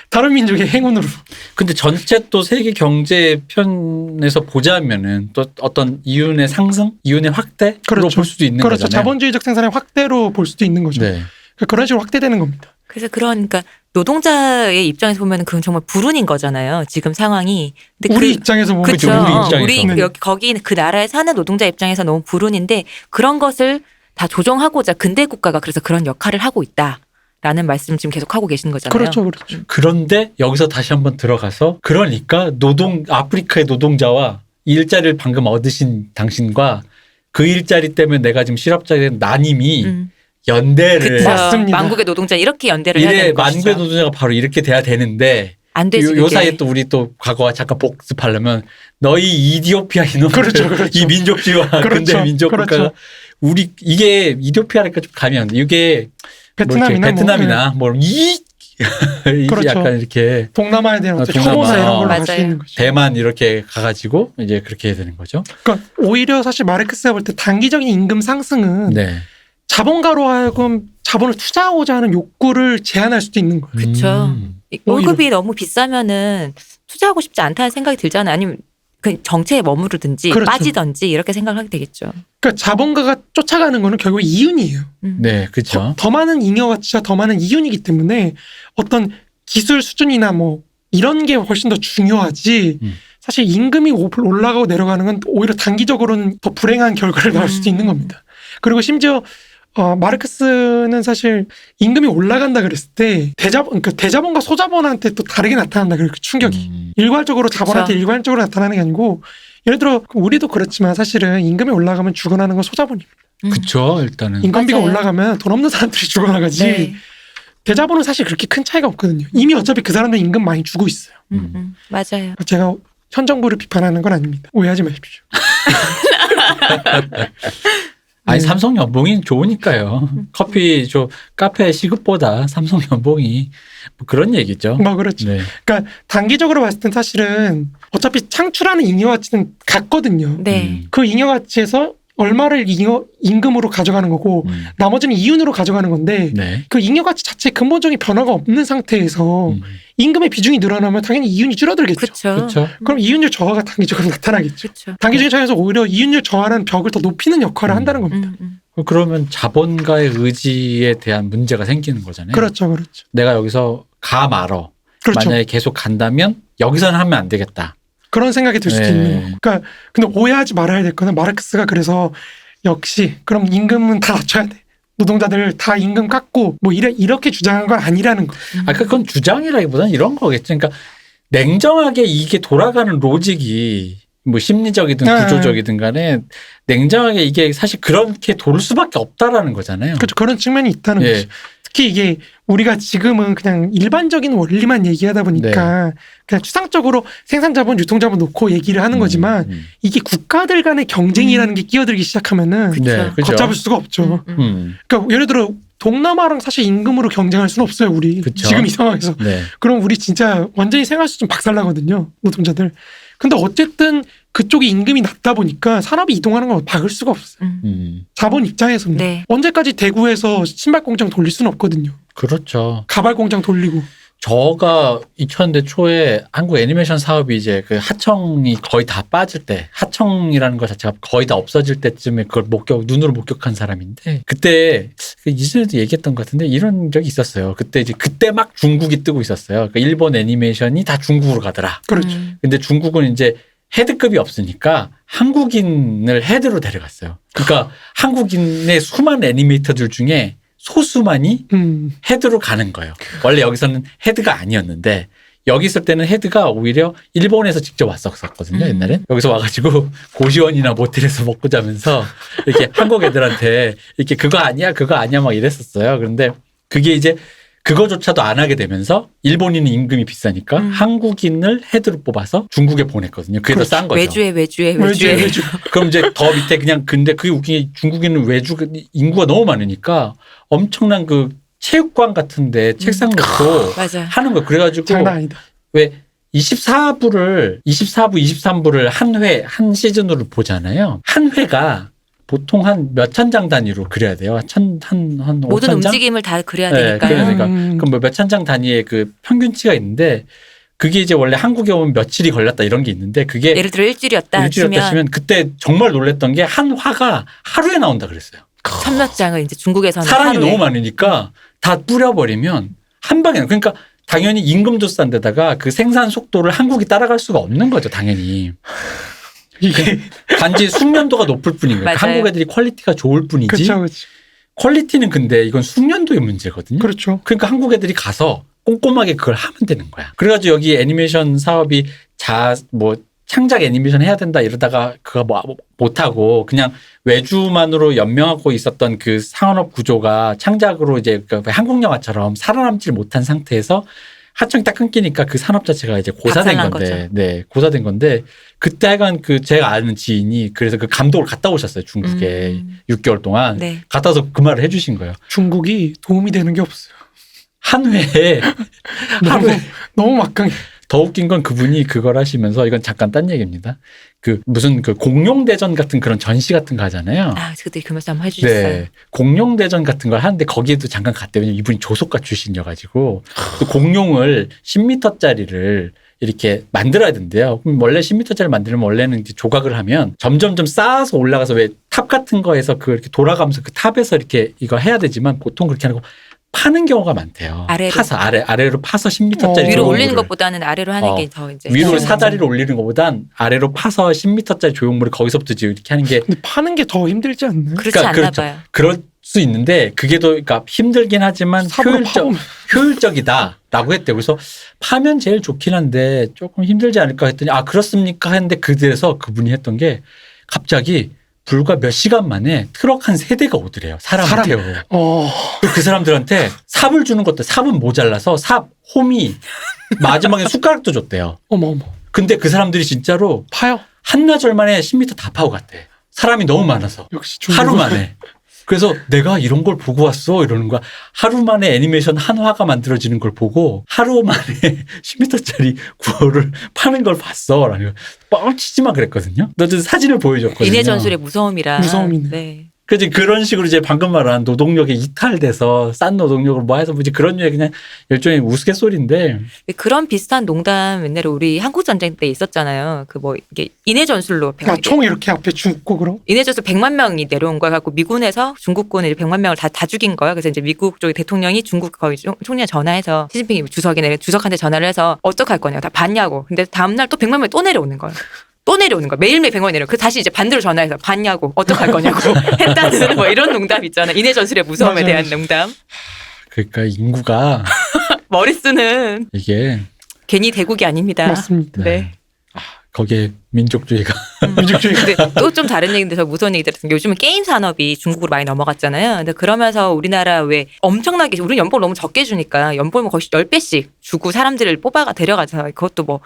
다른 민족의 행운으로. 근데 전체 또 세계 경제 편에서 보자면은 또 어떤 이윤의 상승, 이윤의 확대로 그렇죠. 볼 수도 있는 그렇죠. 거잖아요. 자본주의적 생산의 확대로 볼 수도 있는 거죠. 네. 그러니까 그런 식으로 확대되는 겁니다. 그래서 그러니까 노동자의 입장에서 보면 그건 정말 불운인 거잖아요. 지금 상황이. 근데 우리 입장에서 보면 그쵸. 그렇죠. 우리 입장에서. 우리 여기 거기 그 나라에 사는 노동자 입장에서 너무 불운인데 그런 것을 다 조정하고자 근대 국가가 그래서 그런 역할을 하고 있다라는 말씀 지금 계속 하고 계시는 거잖아요. 그렇죠, 그렇죠. 그런데 여기서 다시 한번 들어가서 그러니까 아프리카의 노동자와 일자리를 방금 얻으신 당신과 그 일자리 때문에 내가 지금 실업자가 된 나님이 연대를 그쵸. 맞습니다. 만국의 노동자 이렇게 연대를 해야 이래 되는 만국의 것이죠. 노동자가 바로 이렇게 돼야 되는데 안 되지. 요 그게. 사이에 또 우리 또 과거와 잠깐 복습하려면 너희 이디오피아 이놈들 그렇죠, 그렇죠. 이 민족주의와 그렇죠, 근대 민족 그렇죠. 국가가 우리 이게 이디오피아니까 좀 감이 안 돼. 이게 베트남이나 이 그렇죠. 약간 이렇게 동남아에 대한 어떤 동남아. 혐오나 이런 걸로 맞아요. 갈 수 있는 거죠. 대만 이렇게 가가지고 이제 그렇게 해야 되는 거죠. 그러니까 오히려 사실 마르크스가 볼 때 단기적인 임금 상승은 네. 자본가로 하여금 자본을 투자하고자 하는 욕구를 제한할 수도 있는 거예요. 그쵸. 오히려. 월급이 너무 비싸면은 투자하고 싶지 않다는 생각이 들잖아요. 아니면 그 정체에 머무르든지 그렇죠. 빠지든지 이렇게 생각을 하게 되겠죠. 그러니까 자본가가 쫓아가는 거는 결국 이윤이에요. 네, 그렇죠. 더 많은 잉여 가치와 더 많은 이윤이기 때문에 어떤 기술 수준이나 뭐 이런 게 훨씬 더 중요하지. 사실 임금이 올라가고 내려가는 건 오히려 단기적으로는 더 불행한 결과를 낳을 수도 있는 겁니다. 그리고 심지어 마르크스는 사실 임금이 올라간다 그랬을 때 그러니까 대자본과 소자본한테 또 다르게 나타난다 그래요. 그 충격이. 일괄적으로 자본한테 그쵸. 일괄적으로 나타나는 게 아니고 예를 들어 우리도 그렇지만 사실은 임금이 올라가면 죽어나는 건 소자본입니다. 그렇죠. 일단은 인건비가 맞아요. 올라가면 돈 없는 사람들이 죽어나가지 네. 대자본은 사실 그렇게 큰 차이가 없거든요. 이미 어차피 그 사람들 임금 많이 주고 있어요. 맞아요. 제가 현 정부를 비판하는 건 아닙니다. 오해하지 마십시오. 아니 삼성 연봉이 좋으니까요. 카페 시급보다 삼성 연봉이 뭐 그런 얘기죠. 뭐 그렇죠. 네. 그러니까 단기적으로 봤을 땐 사실은 어차피 창출하는 잉여 가치는 같거든요. 네. 그 잉여 가치에서 얼마를 임금으로 가져가는 거고 나머지는 이윤으로 가져가는 건데 네. 그 잉여 가치 자체에 근본적인 변화가 없는 상태에서 임금의 비중이 늘어나면 당연히 이윤이 줄어들겠죠. 그렇죠. 그렇죠. 그럼 이윤율 저하가 단기적으로 나타나겠죠. 그렇죠. 단기적인 차이에서 오히려 이윤율 저하라는 벽을 더 높이는 역할을 한다는 겁니다. 그러면 자본가의 의지에 대한 문제가 생기는 거잖아요. 그렇죠, 그렇죠. 내가 여기서 가 말어. 그렇죠. 만약에 계속 간다면 여기서는 하면 안 되겠다. 그런 생각이 들 수도 네. 있는 거고. 그러니까 근데 오해하지 말아야 될 거는 마르크스가 그래서 역시 그럼 임금은 다 낮춰야 돼. 노동자들 다 임금 깎고 뭐 이렇게 주장한 건 아니라는 거. 아까 그건 주장이라기보다는 이런 거겠죠. 그러니까 냉정하게 이게 돌아가는 로직이 뭐 심리적이든 네. 구조적이든 간에 냉정하게 이게 사실 그렇게 돌 수밖에 없다라는 거잖아요. 그렇죠. 그런 측면이 있다는 예. 거죠. 특히 이게 우리가 지금은 그냥 일반적인 원리만 얘기하다 보니까 그냥 추상적으로 생산자본, 유통자본 놓고 얘기를 하는 거지만 이게 국가들 간의 경쟁이라는 게 끼어들기 시작하면은 그쵸. 네, 그죠. 걷잡을 수가 없죠. 그러니까 예를 들어 동남아랑 사실 임금으로 경쟁할 수는 없어요. 우리 그쵸. 지금 이 상황에서. 네. 그럼 우리 진짜 완전히 생활 수준 박살나거든요. 노동자들. 근데 어쨌든 그쪽이 임금이 낮다 보니까 산업이 이동하는 걸 막을 수가 없어요. 자본 입장에서는. 네. 언제까지 대구에서 신발 공장 돌릴 수는 없거든요. 그렇죠. 가발 공장 돌리고. 저가 2000년대 초에 한국 애니메이션 사업이 이제 그 하청이 거의 다 빠질 때, 하청이라는 것 자체가 거의 다 없어질 때쯤에 그걸 눈으로 목격한 사람인데, 그때 이전에도 얘기했던 것 같은데 이런 적이 있었어요. 그때 막 중국이 뜨고 있었어요. 그러니까 일본 애니메이션이 다 중국으로 가더라. 그렇죠. 근데 중국은 이제 헤드급이 없으니까 한국인을 헤드로 데려갔어요. 그러니까 한국인의 수많은 애니메이터들 중에 소수만이 헤드로 가는 거예요. 원래 여기서는 헤드가 아니었는데 여기 있을 때는 헤드가 오히려 일본에서 직접 왔었거든요. 옛날엔. 여기서 와가지고 고시원이나 모텔에서 먹고 자면서 이렇게 한국 애들한테 이렇게 그거 아니야 막 이랬었어요. 그런데 그게 이제 그거조차도 안 하게 되면서 일본인은 임금이 비싸니까 한국인을 헤드로 뽑아서 중국에 보냈거든요. 그게 더 싼 거죠. 외주에. 그럼 이제 더 밑에 그냥 근데 그게 웃긴 게 중국인은 인구가 너무 많으니까 엄청난 그 체육관 같은데 책상 놓고 맞아. 하는 거. 그래가지고 장난 아니다. 왜 24부, 23부를 한 시즌으로 보잖아요. 한 회가 보통 한 몇천 장 단위로 그려야 돼요. 한 모든 5천 장? 움직임을 다 그려야 네, 되니까요. 그래야 되니까. 그럼 뭐 몇천 장 단위의 그 평균치가 있는데 그게 이제 원래 한국에 오면 며칠이 걸렸다 이런 게 있는데 그게 예를 들어 일주일이었다 치면 그때 정말 놀랬던 게 한 화가 하루에 나온다 그랬어요. 천몇 장을 이제 중국에서는 사람이 하루에. 너무 많으니까 다 뿌려버리면 한 방에 그러니까 당연히 임금도 싼 데다가 그 생산 속도를 한국이 따라갈 수가 없는 거죠. 당연히. 이게 단지 숙련도가 높을 뿐인 거예요. 맞아요. 한국 애들이 퀄리티가 좋을 뿐이지. 그렇죠. 퀄리티는 근데 이건 숙련도의 문제거든요. 그렇죠. 그러니까 한국 애들이 가서 꼼꼼하게 그걸 하면 되는 거야. 그래가지고 여기 애니메이션 사업이 창작 애니메이션 해야 된다 이러다가 그거 못하고 그냥 외주만으로 연명하고 있었던 그 산업 구조가 창작으로 이제 한국 영화처럼 살아남질 못한 상태에서 하청이 딱 끊기니까 그 산업 자체가 이제 고사된 박살난 건데, 거죠. 네, 고사된 건데 그때 하여간 그 제가 아는 지인이 그래서 그 감독을 갔다 오셨어요 중국에 6개월 동안 네. 갔다 와서 그 말을 해주신 거예요. 중국이 도움이 되는 게 없어요. 한 회에 하루에 너무 막강해. 더 웃긴 건 그분이 그걸 하시면서 이건 잠깐 딴 얘기입니다. 그 무슨 그 공룡대전 같은 그런 전시 같은 거 하잖아요. 아, 그때 그 말씀 한번 해주셨어요. 네. 공룡대전 같은 걸 하는데 거기에도 잠깐 갔대요. 왜냐면 이분이 조속가 출신이어가지고 그 공룡을 10m짜리를 이렇게 만들어야 된대요. 그럼 원래 10m짜리 만들면 원래는 이제 조각을 하면 점점점 쌓아서 올라가서 왜 탑 같은 거에서 그 이렇게 돌아가면서 그 탑에서 이렇게 이거 해야 되지만 보통 그렇게 하는 거 파는 경우가 많대요. 아래로. 파서 아래로 파서 10m짜리 위로 올리는 조형물을. 것보다는 아래로 하는 게 더 이제 위로 시원하죠. 사다리를 올리는 것보단 아래로 파서 10m짜리 조형물을 거기서부터 이제 이렇게 하는 게 근데 파는 게 더 힘들지 않나요? 그렇지 그러니까 않나 그렇죠. 봐요. 그럴 수 있는데 그게 더 그러니까 힘들긴 하지만 삽으로 파보면. 효율적이다라고 했대요. 그래서 파면 제일 좋긴 한데 조금 힘들지 않을까 했더니 아 그렇습니까 했는데 그래서 그분이 했던 게 갑자기 불과 몇 시간 만에 트럭 한 3대가 오더래요. 사람을 태우고. 그 사람들한테 삽을 주는 것도 삽은 모자라서 홈이 마지막에 숟가락도 줬대요. 어머. 근데 그 사람들이 진짜로 파요? 한나절 만에 10m 다 파고 갔대. 사람이 너무 많아서. 역시 중국. 하루 만에. 그래서 내가 이런 걸 보고 왔어 이러는 거야. 하루 만에 애니메이션 한 화가 만들어지는 걸 보고 하루 만에 10m짜리 구호를 파는 걸 봤어. 라는 뻥치지마 그랬거든요. 너도 사진을 보여줬거든요. 인해 전술의 무서움이라. 무서움이네. 네. 그지 그런 식으로 이제 방금 말한 노동력이 이탈돼서 싼 노동력을 뭐 해서 이제 그런 류의 그냥 일종의 우스갯소리인데 그런 비슷한 농담 옛날에 우리 한국 전쟁 때 있었잖아요. 그 뭐 이게 인해 전술로 총 이렇게 앞에 죽고 그럼? 인해 전술 100만 명이 내려온 거야. 갖고 미군에서 중국군이 100만 명을 다 죽인 거야. 그래서 이제 미국 쪽의 대통령이 중국 거기 총리에 전화해서 시진핑이 주석한테 전화를 해서 어떡할 거냐 다 봤냐고. 근데 다음 날 또 100만 명이 또 내려오는 거야. 또 내려오는 거야. 매일매일 100만 내려. 그 다시 이제 반대로 전화해서 봤냐고 어떡할 거냐고 했다는 뭐 이런 농담 있잖아. 인해 전술의 무서움에 대한 농담. 그러니까 인구가 머리 쓰는 이게 괜히 대국이 아닙니다. 맞습니다. 네. 거기에 민족주의가 민족주의가. 근데 또 좀 다른 얘기인데 저 무서운 얘기 들었어요. 요즘은 게임 산업이 중국으로 많이 넘어갔잖아요. 근데 그러면서 우리나라 왜 엄청나게 우리는 연봉을 너무 적게 주니까 연봉을 거의 10배씩 주고 사람들을 뽑아가 데려가서 그것도 뭐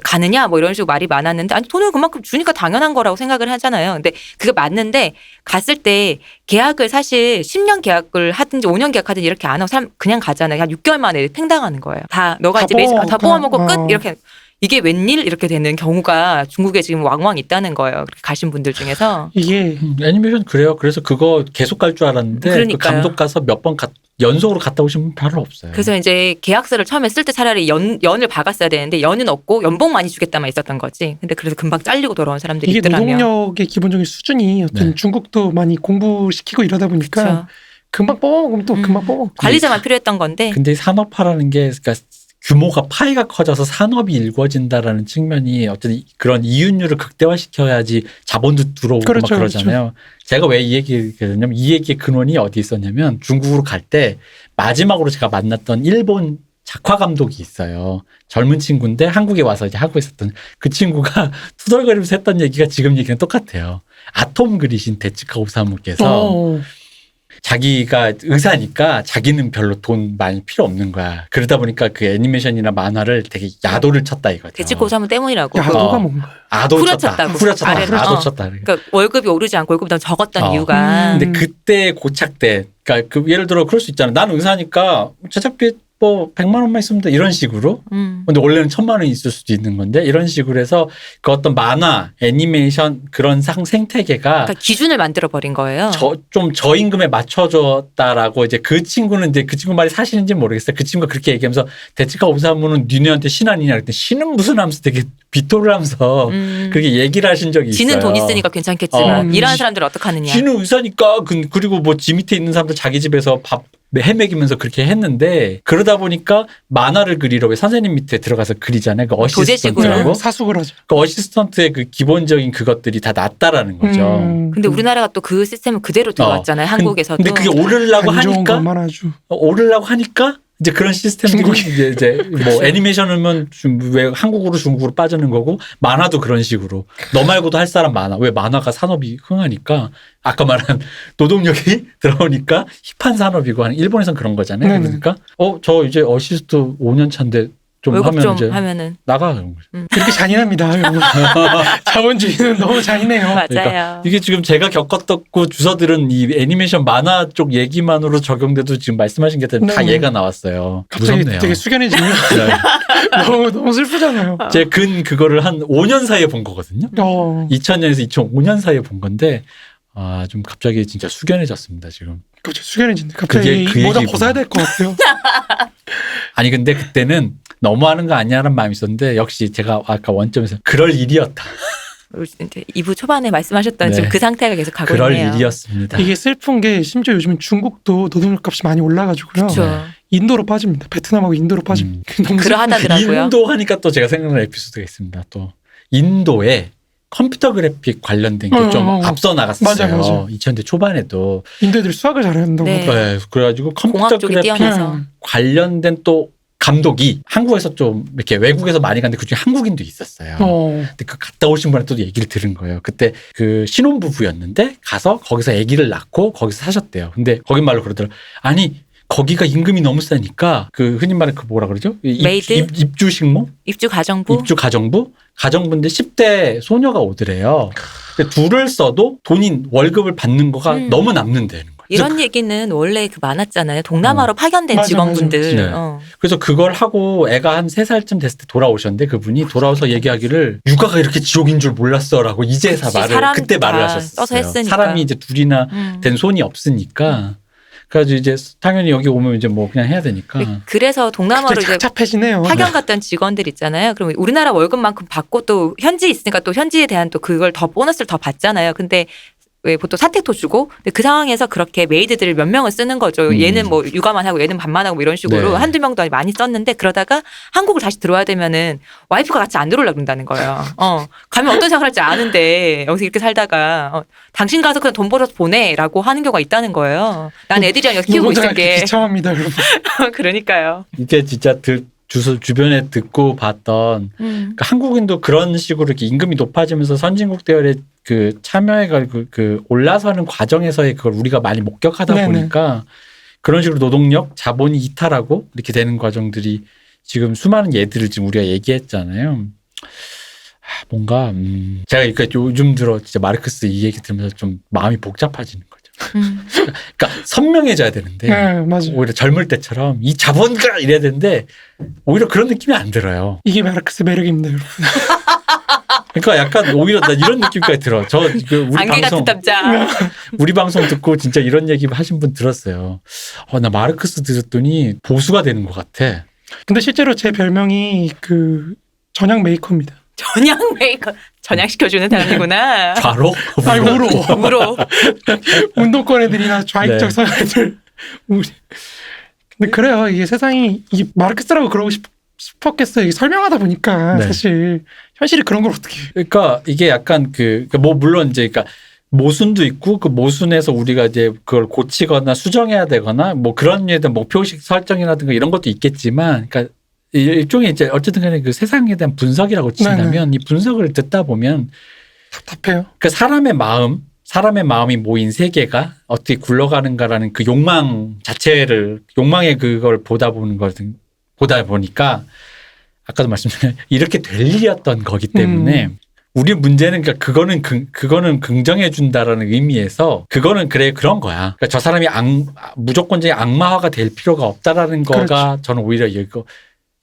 가느냐 뭐 이런 식으로 말이 많았는데 아니 돈을 그만큼 주니까 당연한 거라고 생각을 하잖아요. 근데 그게 맞는데 갔을 때 계약을 사실 10년 계약을 하든지 5년 계약하든지 이렇게 안 하고 사람 그냥 가잖아요. 한 6개월 만에 팽당하는 거예요. 다 너가 다 이제 매직 다 뽑아먹고 뽑아. 끝 이렇게. 이게 웬일 이렇게 되는 경우가 중국에 지금 왕왕 있다는 거예요. 그렇게 가신 분들 중에서. 이게 애니메이션 그래요. 그래서 그거 계속 갈 줄 알았는데 그 그러니까요. 감독 가서 몇 번 연속으로 갔다 오신 분 별로 없어요. 그래서 이제 계약서를 처음에 쓸 때 차라리 연을 박았어야 되는데 연은 없고 연봉 많이 주겠다만 있었던 거지. 근데 그래서 금방 잘리고 돌아온 사람들이 이게 있더라고요. 노동력의 기본적인 수준이 어떤 네. 중국도 많이 공부시키고 이러다 보니까 그렇죠. 금방 뽑아먹으면 또 금방 뽑아. 관리자만 필요했던 건데. 근데 이 산업화라는 게 그러니까 규모가 파이가 커져서 산업이 일궈진다라는 측면이 어쨌든 그런 이윤율을 극대화시켜야지 자본도 들어오고 그렇죠, 막 그러잖아요. 제가 왜 이 얘기를 했냐면 이 얘기의 근원이 어디 있었냐면 중국으로 갈 때 마지막으로 제가 만났던 일본 작화 감독이 있어요. 젊은 친구인데 한국에 와서 이제 하고 있었던 그 친구가 투덜거리면서 했던 얘기가 지금 얘기랑 똑같아요. 아톰 그리신 데츠카 오사무께서 자기가 의사니까 자기는 별로 돈 많이 필요 없는 거야. 그러다 보니까 그 애니메이션이나 만화를 되게 야도를 쳤다 이거죠. 대치고 사무 때문이라고. 야도가 뭔가. 아도 후려쳤다고. 쳤다. 후려쳤다. 아래로. 아도 쳤다. 그러니까 월급이 오르지 않고 월급이 너무 적었던 이유가. 근데 그때 고착 때, 그러니까 그 예를 들어 그럴 수 있잖아. 난 의사니까 제작비 뭐 100만 원만 있으면 돼. 이런 식으로. 근데 원래는 1000만 원이 있을 수도 있는 건데 이런 식으로 해서 그 어떤 만화, 애니메이션 그런 생태계가 그러니까 기준을 만들어 버린 거예요. 좀 저임금에 맞춰줬다라고 이제 그 친구는 이제 그 친구 말이 사실인지 모르겠어요. 그 친구가 그렇게 얘기하면서 대치카 오사무는 니네한테 신 아니냐 그랬더니 신은 무슨 하면서 되게 비토를 하면서 그렇게 얘기를 하신 적이 있어요. 지는 돈 있으니까 괜찮겠지만 일하는 사람들은 어떡하느냐. 지는 의사니까 그리고 뭐 지 밑에 있는 사람들 자기 집에서 밥 헤매기면서 그렇게 했는데 그러다 보니까 만화를 그리러 왜 선생님 밑에 들어가서 그리잖아요. 그 어시스턴트라고. 사숙을 하죠. 그 어시스턴트의 그 기본적인 그것들이 다 낫다라는 거죠. 근데 우리나라가 또 그 시스템을 그대로 들어왔잖아요. 한국에서도. 근데 그게 오르려고 안 좋은 하니까 것만 아주. 오르려고 하니까 이제 그런 시스템들이 이제 뭐 애니메이션은 왜 한국으로 중국으로 빠지는 거고 만화도 그런 식으로 너 말고도 할 사람 많아. 왜 만화가 산업이 흥하니까 아까 말한 노동력이 들어오니까 힙한 산업이고 일본에선 그런 거잖아요. 네네. 그러니까 저 이제 어시스트 5년 차인데 좀 월급 하면 좀 이제 하면은. 나가 그런 거죠. 그렇게 잔인합니다. 자본주의는 너무 잔인해요. 맞아요. 그러니까 이게 지금 제가 겪었고 주워들은 이 애니메이션 만화 쪽 얘기만으로 적용돼도 지금 말씀하신 게 다 네. 얘가 나왔어요. 갑자기 무섭네요. 되게 숙연해지면 네. 너무 슬프잖아요. 제 그거를 한 5년 사이에 본 거거든요. 2000년에서 2005년 사이에 본 건데 좀 갑자기 진짜 숙연해졌습니다 지금. 그렇죠. 숙연해진다. 갑자기 그 모자 얘기 벗어야 될 것 같아요. 아니 근데 그때는 너무하는 거 아니야라는 마음이 있었는데 역시 제가 아까 원점에서 그럴 일이었다. 이제 2부 초반에 말씀하셨던 네. 지금 그 상태가 계속 가고 그럴 있네요. 일이었습니다. 이게 슬픈 게 심지어 요즘은 중국도 노동력 값이 많이 올라가지고요. 그렇죠. 인도로 빠집니다. 베트남하고 인도로 빠집니다. 너무 그러하다더라고요. 인도 하니까 또 제가 생각나는 에피소드가 있습니다. 또 인도에 컴퓨터 그래픽 관련된 게 좀 앞서 나갔어요. 맞아. 2000대 초반에도. 인도 애들 수학을 잘한다고 네. 하더라고요. 네, 그래가지고 컴퓨터 공학 쪽이 그래픽 뛰어나서. 관련된 또 감독이 한국에서 좀 이렇게 외국에서 많이 갔는데 그중에 한국인도 있었어요. 근데 그 갔다 오신 분한테 또 얘기를 들은 거예요. 그때 그 신혼부부였는데 가서 거기서 아기를 낳고 거기서 사셨대요. 근데 거긴 말로 그러더라고요. 아니 거기가 임금이 너무 세니까 그 흔히 말하는 그 뭐라 그러죠? 메이드? 입주 식모? 입주 가정부? 입주 가정부인데 10대 소녀가 오더래요. 근데 둘을 써도 돈인 월급을 받는 거가 너무 남는다는 거예요. 이런 얘기는 원래 그 많았잖아요. 동남아로 파견된 맞아, 직원분들. 맞아. 네. 그래서 그걸 하고 애가 한 3살쯤 됐을 때 돌아오셨는데 그분이 돌아와서 얘기하기를 육아가 이렇게 지옥인 줄 몰랐어라고 이제서 그치, 말을 사람 그때 말을 다 하셨어요. 써서 했으니까. 사람이 이제 둘이나 된 손이 없으니까. 그래가지고 이제 당연히 여기 오면 이제 뭐 그냥 해야 되니까. 그래서 동남아로 이제 착잡해지네요. 파견 갔던 직원들 있잖아요. 그럼 우리나라 월급만큼 받고 또 현지 있으니까 또 현지에 대한 또 그걸 더 보너스를 더 받잖아요. 근데 왜 보통 사택도 주고 근데 그 상황에서 그렇게 메이드들을 몇 명을 쓰는 거죠. 얘는 뭐 육아만 하고 얘는 밥만 하고 뭐 이런 식으로 네. 한두 명도 많이 썼는데 그러다가 한국을 다시 들어와야 되면은 와이프가 같이 안 들어오려고 그런다는 거예요. 가면 어떤 생각을 할지 아는데 여기서 이렇게 살다가 당신 가서 그냥 돈 벌어서 보내라고 하는 경우가 있다는 거예요. 난 애들이랑 여기 키우고 노동자가 있을게. 비참합니다, 여러분. 그러니까요. 이게 진짜 주변에 듣고 봤던 그러니까 한국인도 그런 식으로 이렇게 임금이 높아지면서 선진국 대열에 그 참여해가 그 올라서는 과정에서의 그걸 우리가 많이 목격하다 네네. 보니까 그런 식으로 노동력 자본이 이탈하고 이렇게 되는 과정들이 지금 수많은 예들을 지금 우리가 얘기했잖아요. 뭔가 제가 그러니까 요즘 들어 진짜 마르크스 이 얘기 들으면서 좀 마음이 복잡해지는 거죠. 그러니까 선명해져야 되는데 네, 맞아요. 오히려 젊을 때처럼 이 자본가 이래야 되는데 오히려 그런 느낌이 안 들어요. 이게 마르크스 매력입니다, 여러분. 그러니까 약간 오히려 나 이런 느낌까지 들어. 우리 안개 같은 방송 남자. 우리 방송 듣고 진짜 이런 얘기 하신 분 들었어요. 나 마르크스 들었더니 보수가 되는 것 같아. 근데 실제로 제 별명이 그 전향 메이커입니다. 전향 메이커 전향시켜주는 사람이구나. 좌로? 아니, 우로. 우로. 운동권 애들이나 좌익적 네. 서양 애들. 근데 그래요. 이게 세상이 이게 마르크스라고 그러고 싶었겠어요. 이게 설명하다 보니까 네. 사실 현실이 그런 걸 어떻게. 그러니까 이게 약간 뭐 물론 이제 그러니까 모순도 있고 그 모순에서 우리가 이제 그걸 고치거나 수정해야 되거나 뭐 그런 류에 대한 목표식 설정이라든가 이런 것도 있겠지만, 그러니까 일종의 이제 어쨌든 간에 그 세상에 대한 분석이라고 친다면 이 분석을 듣다 보면 답답해요. 그 사람의 마음이 모인 세계가 어떻게 굴러가는가라는 그 욕망 자체를 욕망의 그걸 보다 보니까 아까도 말씀드린 이렇게 될 일이었던 거기 때문에 우리 문제는 그거는 긍정해 준다라는 의미에서 그거는 그런 거야. 그러니까 저 사람이 무조건적인 악마화가 될 필요가 없다라는 거가 그렇죠. 저는 오히려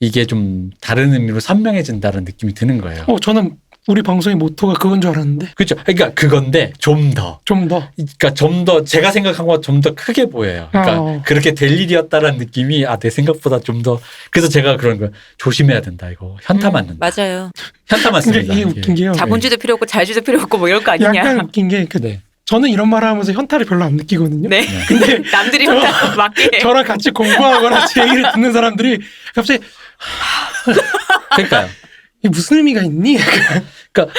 이게 좀 다른 의미로 선명해진다는 느낌이 드는 거예요. 저는 우리 방송의 모토가 그건 줄 알았는데. 그렇죠. 그러니까 그건데 좀 더. 그러니까 좀 더 제가 생각한 것보다 좀 더 크게 보여요. 그러니까 그렇게 될 일이었다라는 느낌이 내 생각보다 좀 더. 그래서 제가 그런 거 조심해야 된다. 이거 현타 맞는다. 맞아요. 현타 근데 맞습니다. 이게 웃긴 게요. 자본주의도 필요 없고 자유주의도 필요 없고 뭐 이럴 거 아니냐. 약간 웃긴 게 네. 저는 이런 말을 하면서 현타를 별로 안 느끼거든요. 네. 근데 남들이 혼자 맞게. 저랑 같이 공부하거나 제 얘기를 듣는 사람들이 갑자기 그러니까요. 이게 무슨 의미가 있니? 그러니까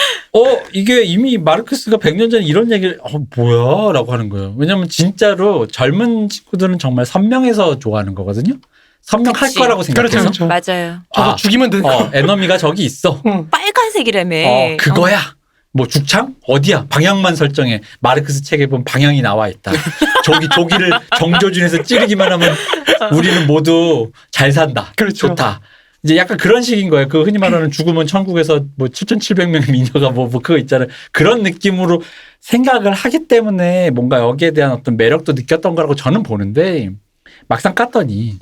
이게 이미 마르크스가 100년 전에 이런 얘기를 뭐야? 라고 하는 거예요. 왜냐면 진짜로 젊은 친구들은 정말 선명해서 좋아하는 거거든요. 선명할 그치. 거라고 생각해서. 그렇죠. 맞아요. 저거 죽이면 되는 거. 에너미가 저기 있어. 빨간색이라며. 그거야. 뭐 죽창? 어디야? 방향만 설정해. 마르크스 책에 보면 방향이 나와 있다. 저기를 정조준에서 찌르기만 하면 우리는 모두 잘 산다. 그렇죠. 좋다. 이제 약간 그런 식인 거예요. 그 흔히 말하는 죽으면 천국에서 뭐 7,700명의 미녀가 뭐 그거 있잖아요. 그런 느낌으로 생각을 하기 때문에 뭔가 여기에 대한 어떤 매력도 느꼈던 거라고 저는 보는데 막상 깠더니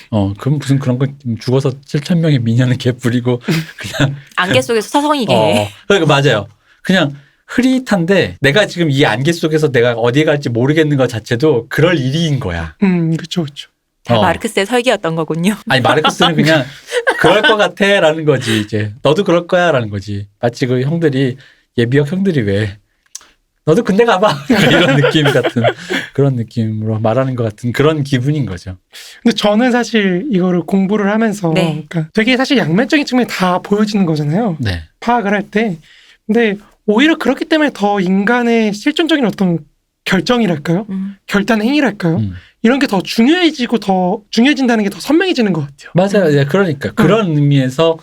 그럼 무슨 그런 거 죽어서 7,000명의 미녀는 개뿔이고 그냥 안개 속에서 서성이게. 그러니까 맞아요. 그냥 흐릿한데 내가 지금 이 안개 속에서 내가 어디에 갈지 모르겠는 것 자체도 그럴 일인 거야. 그렇죠. 다 마르크스의 설계였던 거군요. 아니 마르크스는 그냥 그럴 것 같아라는 거지. 이제 너도 그럴 거야라는 거지. 마치 그 형들이 예비역 형들이 왜 너도 군대 가봐 이런 느낌 같은 그런 느낌으로 말하는 것 같은 그런 기분인 거죠. 근데 저는 사실 이거를 공부를 하면서 네. 그러니까 되게 사실 양면적인 측면이 다 보여지는 거잖아요. 네. 파악을 할 때. 근데 오히려 그렇기 때문에 더 인간의 실존적인 어떤 결정이랄까요? 결단 행위랄까요? 이런 게 더 중요해진다는 게 더 선명해지는 것 같아요. 맞아요. 네, 그러니까 그런 의미에서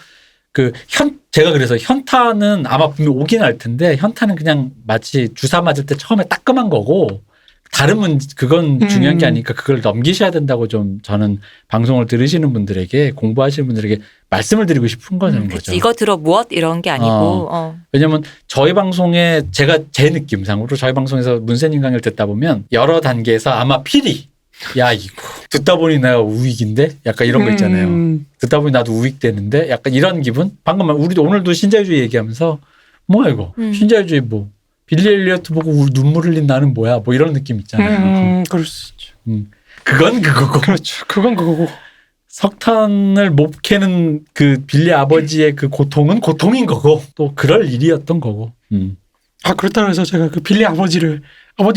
제가 그래서 현타는 아마 분명 오긴 할 텐데 현타는 그냥 마치 주사 맞을 때 처음에 따끔한 거고 다른 그건 중요한 게 음. 아니니까 그걸 넘기셔야 된다고 좀 저는 방송을 들으시는 분들에게 공부하시는 분들에게 말씀을 드리고 싶은 거는 그치. 거죠. 이거 들어 무엇 이런 게 아니고. 왜냐면 저희 방송에 제가 제 느낌상으로 저희 방송에서 문세님 강의를 듣다 보면 여러 단계에서 아마 필히 야 이거 듣다 보니 내가 우익인데 약간 이런 거 있잖아요. 듣다 보니 나도 우익되는데 약간 이런 기분. 방금 우리도 오늘도 신자유주의 얘기하면서 뭐야 이거 신자유주의 뭐 빌리 엘리어트 보고 눈물 흘린 나는 뭐야 뭐 이런 느낌 있잖아요. 그럴 수 있죠. 그건 그거고. 그렇죠. 그건 그거고. 석탄을 못 캐는 그 빌리 아버지의 그 고통은 고통인 거고 또 그럴 일이었던 거고. 그렇다고 해서 제가 그 빌리 아버지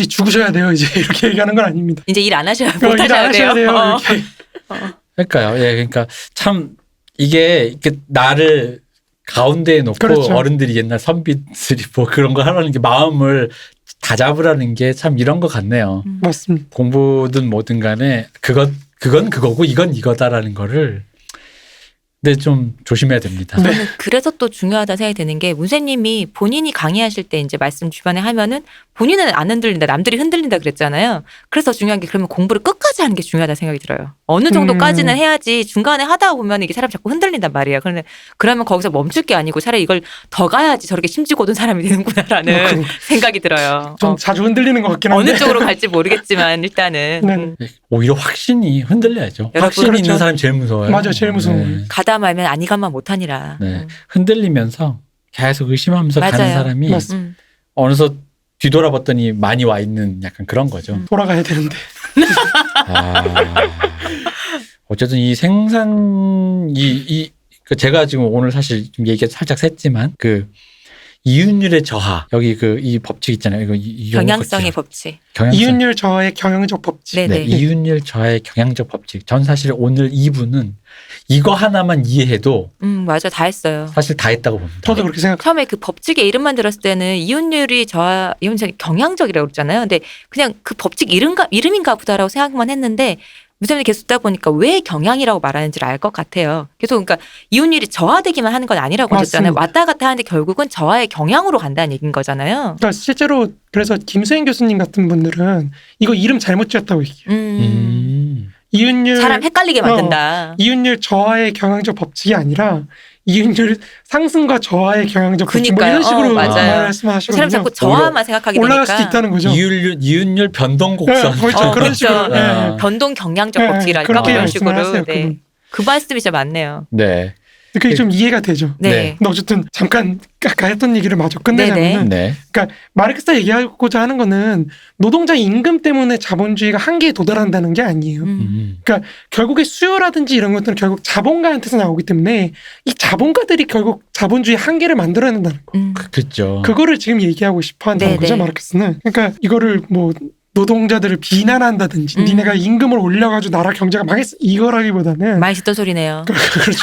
죽으셔야 돼요 이제 이렇게 얘기하는 건 아닙니다. 이제 일 안 하셔야 못 일 안 하셔야 하셔야 돼요. 돼요. 이렇게. 그러니까요. 예, 그러니까 참 이게 나를 가운데에 놓고 그렇죠. 어른들이 옛날 선비들이 뭐 그런 거 하라는 게 마음을 다 잡으라는 게 참 이런 것 같네요. 맞습니다. 공부든 뭐든 간에 그건 그거고 이건 이거다라는 거를 근데 좀 조심해야 됩니다. 네. 저는 그래서 또 중요하다 생각이 드는 게 문세님이 본인이 강의하실 때 이제 말씀 주변에 하면은 본인은 안 흔들린다 남들이 흔들린다 그랬잖아요. 그래서 중요한 게 그러면 공부를 끝까지 하는 게 중요하다 생각이 들어요. 어느 정도까지는 해야지 중간에 하다 보면 이게 사람이 자꾸 흔들린단 말이에요. 그런데 그러면 거기서 멈출 게 아니고 차라리 이걸 더 가야지 저렇게 심지고든 사람이 되는구나라는 생각이 들어요. 좀 자주 흔들리는 것 같긴 한데. 어느 쪽으로 갈지 모르겠지만 일단은 네. 오히려 확신이 흔들려야죠. 여러분, 확신이 그렇죠. 있는 사람이 제일 무서워요. 맞아요. 제일 무서워요. 네. 가다 말면 아니가만 못하니라. 네. 흔들리면서 계속 의심하면서 가는 맞아요. 사람이 맞습니다. 어느덧 뒤돌아봤더니 많이 와 있는 약간 그런 거죠. 돌아가야 되는데. 어쨌든 이 생산 그 제가 지금 오늘 사실 좀 얘기 살짝 샜지만 그 이윤율의 저하 여기 이 법칙 있잖아요. 이거 경향성의 법칙. 이윤율 저하의 경영적 법칙. 네네. 네, 이윤율 저하의 경향적 법칙. 전 사실 오늘 2부는 이거 하나만 이해해도 맞아 다 했어요. 사실 다 했다고 봅니다. 저도 그렇게 생각합니다. 처음에 그 법칙의 이름만 들었을 때는 이윤율이 이건 경향적이라고 그랬잖아요. 근데 그냥 그 법칙 이름인가 보다라고 생각만 했는데 무쌤이 계속 듣다 보니까 왜 경향이라고 말하는지를 알 것 같아요. 계속 그러니까 이윤율이 저하되기만 하는 건 아니라고 하셨잖아요. 왔다 갔다 하는데 결국은 저하의 경향으로 간다는 얘기인 거잖아요. 그러니까 실제로 그래서 김수행 교수님 같은 분들은 이거 이름 잘못 지었다고 얘기해요. 이윤율 사람 헷갈리게 만든다. 이윤율 저하의 경향적 법칙이 아니라 이윤율 상승과 저하의 경향적 법칙 뭐 이런 식으로 맞아요. 말씀하시거든요. 사람 자꾸 저하만 생각하게 올라갈 되니까. 수도 있다는 거죠. 이윤율 변동곡선. 네, 그렇죠. 그런 식으로. 네. 변동 경향적 네, 법칙이랄까 그렇게 이런 식으로. 말씀하세요, 네. 그분. 그 말씀이 진짜 맞네요. 네. 그게 좀 이해가 되죠. 네. 근데 어쨌든 잠깐 아까 했던 얘기를 마저 끝내자면은 네. 그러니까 마르크스가 얘기하고자 하는 거는 노동자 임금 때문에 자본주의가 한계에 도달한다는 게 아니에요. 그러니까 결국에 수요라든지 이런 것들은 결국 자본가한테서 나오기 때문에 이 자본가들이 결국 자본주의 한계를 만들어낸다는 거. 그렇죠. 그거를 지금 얘기하고 싶어 한다는 네네. 거죠, 마르크스는. 그러니까 이거를 뭐 노동자들을 비난한다든지 니네가 임금을 올려가지고 나라 경제가 망했어 이거라기보다는 많이 듣던 소리네요. 그렇죠.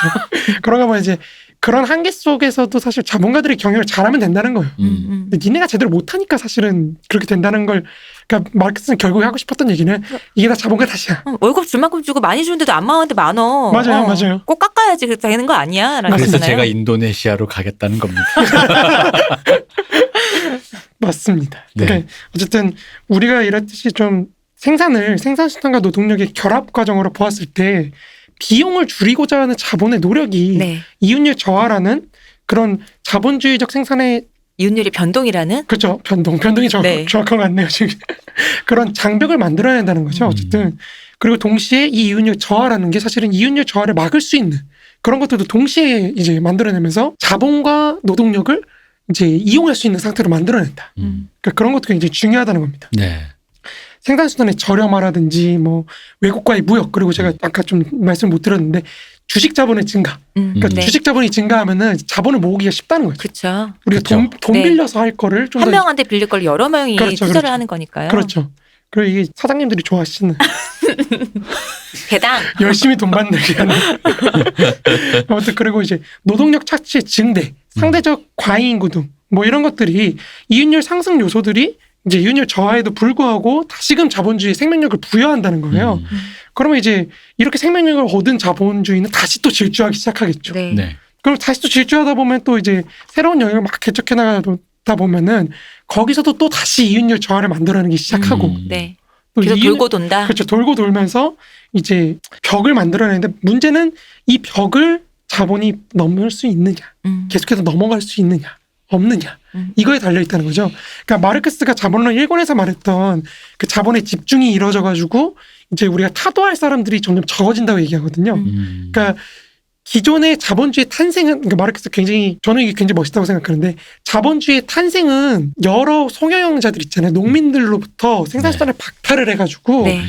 그런가 봐 이제 그런 한계 속에서도 사실 자본가들이 경영을 잘하면 된다는 거예요. 근데 니네가 제대로 못하니까 사실은 그렇게 된다는 걸 그러니까 마르크스는 결국에 하고 싶었던 얘기는 이게 다 자본가 탓이야. 월급 줄 만큼 주고 많이 주는데도 안 망하는데 많어. 맞아요, 맞아요. 꼭 깎아야지 그렇게 되는 거 아니야? 라는 그래서 거잖아요. 제가 인도네시아로 가겠다는 겁니다. 맞습니다. 네. 그러니까 어쨌든 우리가 이랬듯이 좀 생산 수단과 노동력의 결합 과정으로 보았을 때 비용을 줄이고자 하는 자본의 노력이 네. 이윤율 저하라는 그런 자본주의적 생산의 이윤율이 변동이라는 그렇죠. 변동이 네. 정확한 것 같네요. 지금 그런 장벽을 만들어야 된다는 거죠. 어쨌든 그리고 동시에 이 이윤율 저하라는 게 사실은 이윤율 저하를 막을 수 있는 그런 것들도 동시에 이제 만들어내면서 자본과 노동력을 이제 이용할 수 있는 상태로 만들어낸다. 그러니까 그런 것도 굉장히 중요하다는 겁니다. 네. 생산수단의 저렴화라든지 뭐 외국과의 무역 그리고 제가 아까 좀 말씀 못 드렸는데 주식 자본의 증가. 그러니까 네. 주식 자본이 증가하면은 자본을 모으기가 쉽다는 거죠. 그렇죠. 우리가 그쵸. 돈 네. 빌려서 할 거를 좀 한 더 명한테 빌릴 걸 여러 명이 그렇죠, 투자를 그렇죠. 하는 거니까요. 그렇죠. 그리고 이게 사장님들이 좋아하시는 개당. 열심히 돈 받는 게 아니라 아무튼 그리고 이제 노동력 착취의 증대, 상대적 과잉 구동 뭐 이런 것들이 이윤율 상승 요소들이 이제 이윤율 저하에도 불구하고 다시금 자본주의에 생명력을 부여한다는 거예요. 그러면 이제 이렇게 생명력을 얻은 자본주의는 다시 또 질주하기 시작하겠죠. 네. 네. 그럼 다시 또 질주하다 보면 또 이제 새로운 영역을 막 개척해 나가도 가다 보면은 거기서도 또 다시 이윤율 저하를 만들어내기 시작하고 네. 또 계속 돌고 돈다. 그렇죠. 돌고 돌면서 이제 벽을 만들어내는데 문제는 이 벽을 자본이 넘을 수 있느냐, 계속해서 넘어갈 수 있느냐, 없느냐. 이거에 달려 있다는 거죠. 그러니까 마르크스가 자본론 1권에서 말했던 그 자본의 집중이 이루어져가지고 이제 우리가 타도할 사람들이 점점 적어진다고 얘기하거든요. 그러니까 기존의 자본주의 탄생은, 그러니까 마르크스 굉장히, 저는 이게 굉장히 멋있다고 생각하는데, 자본주의의 탄생은 여러 송영형자들 있잖아요. 농민들로부터 생산수단을 박탈을 해가지고 네.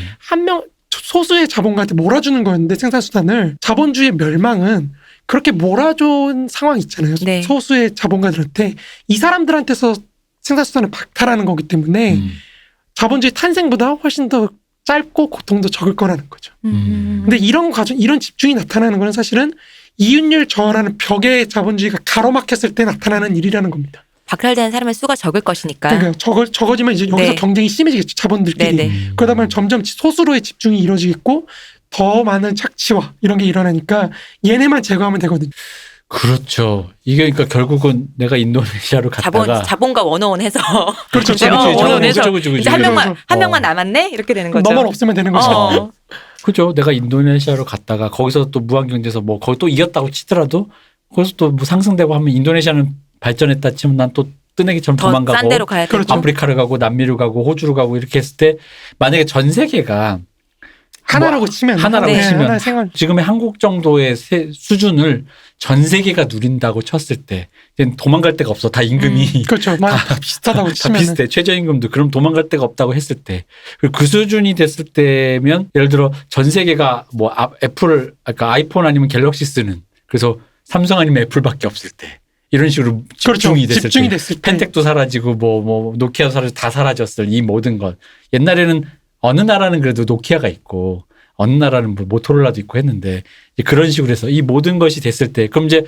소수의 자본가한테 몰아주는 거였는데, 생산수단을. 자본주의의 멸망은 그렇게 몰아준 상황이 있잖아요. 네. 소수의 자본가들한테. 이 사람들한테서 생산수단을 박탈하는 거기 때문에 자본주의 탄생보다 훨씬 더 짧고 고통도 적을 거라는 거죠. 근데 이런 과정, 이런 집중이 나타나는 거는 사실은 이윤율 저하라는 벽에 자본주의가 가로막혔을 때 나타나는 일이라는 겁니다. 박탈되는 사람의 수가 적을 것이니까. 그러니까 적어지면 이제 여기서 네. 경쟁이 심해지겠죠. 자본들끼리. 네, 네. 그러다 보면 점점 소수로의 집중이 이루어지겠고 더 많은 착취와 이런 게 일어나니까 얘네만 제거하면 되거든요. 그렇죠. 이게 그러니까 결국은 내가 인도네시아로 갔다가 자본가 원어원 해서. 그렇죠. 원어원 해서. 그죠. 이제 한 명만 남았네? 이렇게 되는 거죠. 너만 없으면 되는 거죠. 그죠. 내가 인도네시아로 갔다가 거기서 또 무한경제에서 뭐 거기 또 이겼다고 치더라도 거기서 또 뭐 상승되고 하면 인도네시아는 발전했다 치면 난 또 뜨내기처럼 더 도망가고 싼 데로 가야 되고. 그렇죠. 아프리카를 가고 남미를 가고 호주를 가고 이렇게 했을 때 만약에 전 세계가 하나라고 치면. 하나라고 네. 치면 하나의 생활. 지금의 한국 정도의 수준을 전 세계가 누린다고 쳤을 때 이제 도망갈 데가 없어. 다 임금이 그렇죠. 다 비슷하다고 다 치면. 비슷해. 최저임금도 그럼 도망갈 데가 없다고 했을 때 그 수준이 됐을 때면 예를 들어 전 세계가 뭐 애플을 그러니까 아이폰 아니면 갤럭시 쓰는 그래서 삼성 아니면 애플밖에 없을 때 이런 식으로 집중이 그렇죠. 됐을 때 됐을 때. 펜텍도 사라지고 뭐 노키아도 사라지고 다 사라졌을 이 모든 것. 옛날에는 어느 나라는 그래도 노키아가 있고 어느 나라는 뭐 모토로라도 있고 했는데 이제 그런 식으로 해서 이 모든 것이 됐을 때 그럼 이제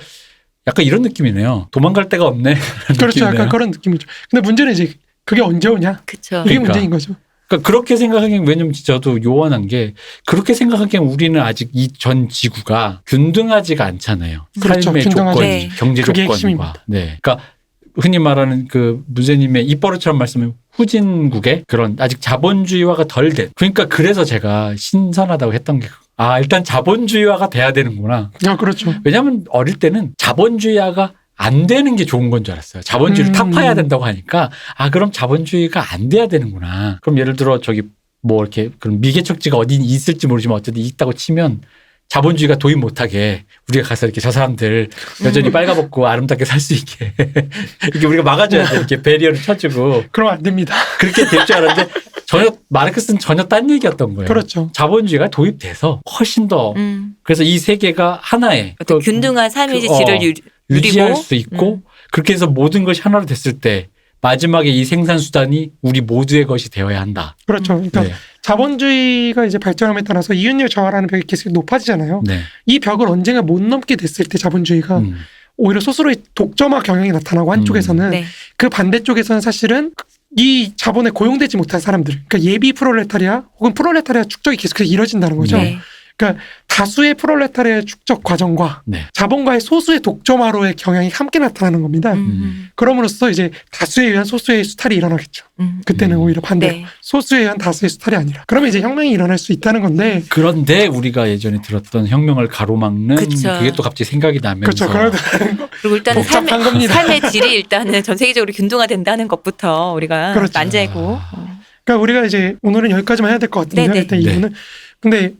약간 이런 느낌이네요. 도망갈 데가 없네. 그렇죠. 약간 그런 느낌이죠. 근데 문제는 이제 그게 언제 오냐? 그쵸. 이게 그러니까. 문제인 거죠. 그러니까 그렇게 생각하기엔 왜냐면 저도 요원한 게 그렇게 생각하기엔 우리는 아직 이 전 지구가 균등하지가 않잖아요. 그렇죠. 삶의 균등하지. 조건이 네. 경제 그게 조건과. 핵심입니다. 네. 그러니까 흔히 말하는 그 무쇠님의 입버릇처럼 말씀은 후진국의 그런 아직 자본주의화가 덜 된. 그러니까 그래서 제가 신선하다고 했던 게 일단 자본주의화가 돼야 되는구나. 그렇죠. 왜냐하면 어릴 때는 자본주의화가 안 되는 게 좋은 건 줄 알았어요. 자본주의를 타파해야 된다고 하니까 그럼 자본주의가 안 돼야 되는구나. 그럼 예를 들어 저기 뭐 이렇게 그런 미개척지가 어디 있을지 모르지만 어쨌든 있다고 치면 자본주의가 도입 못하게 우리가 가서 이렇게 저 사람들 여전히 빨가벗고 아름답게 살 수 있게 이렇게 우리가 막아줘야 돼. 이렇게 배리어를 쳐주고. 그러면 안 됩니다. 그렇게 될 줄 알았는데 마르크스는 전혀 딴 얘기였던 거예요. 그렇죠. 자본주의가 도입돼서 훨씬 더 그래서 이 세계가 하나의 어떤 균등한 삶의 질을 유지할 누리고 수 있고 그렇게 해서 모든 것이 하나로 됐을 때 마지막에 이 생산수단이 우리 모두의 것이 되어야 한다. 그렇죠. 그러니까 네. 자본주의가 이제 발전함에 따라서 이윤율 저하라는 벽이 계속 높아지잖아요. 네. 이 벽을 언젠가 못 넘게 됐을 때 자본주의가 오히려 스스로의 독점화 경향이 나타나고 한쪽에서는 네. 그 반대쪽에서는 사실은 이 자본에 고용되지 못한 사람들, 그러니까 예비 프롤레타리아 혹은 프롤레타리아 축적이 계속해서 이뤄진다는 거죠. 네. 그러니까 다수의 프롤레타리아 축적 과정과 네. 자본가의 소수의 독점화로의 경향이 함께 나타나는 겁니다. 그럼으로써 이제 다수에 의한 소수의 수탈이 일어나겠죠. 그때는 오히려 반대로 네. 소수에 의한 다수의 수탈이 아니라. 그러면 이제 혁명이 일어날 수 있다는 건데. 그런데 우리가 예전에 들었던 혁명을 가로막는 그쵸. 그게 또 갑자기 생각이 나면서 그렇죠. 그리고 일단은 복잡한 겁니다. 삶의 질이 일단은 전 세계적으로 균등화된다는 것부터 우리가 그렇죠. 만재고. 그러니까 우리가 이제 오늘은 여기까지만 해야 될 것 같은데요. 네네. 일단 네. 이분은. 근데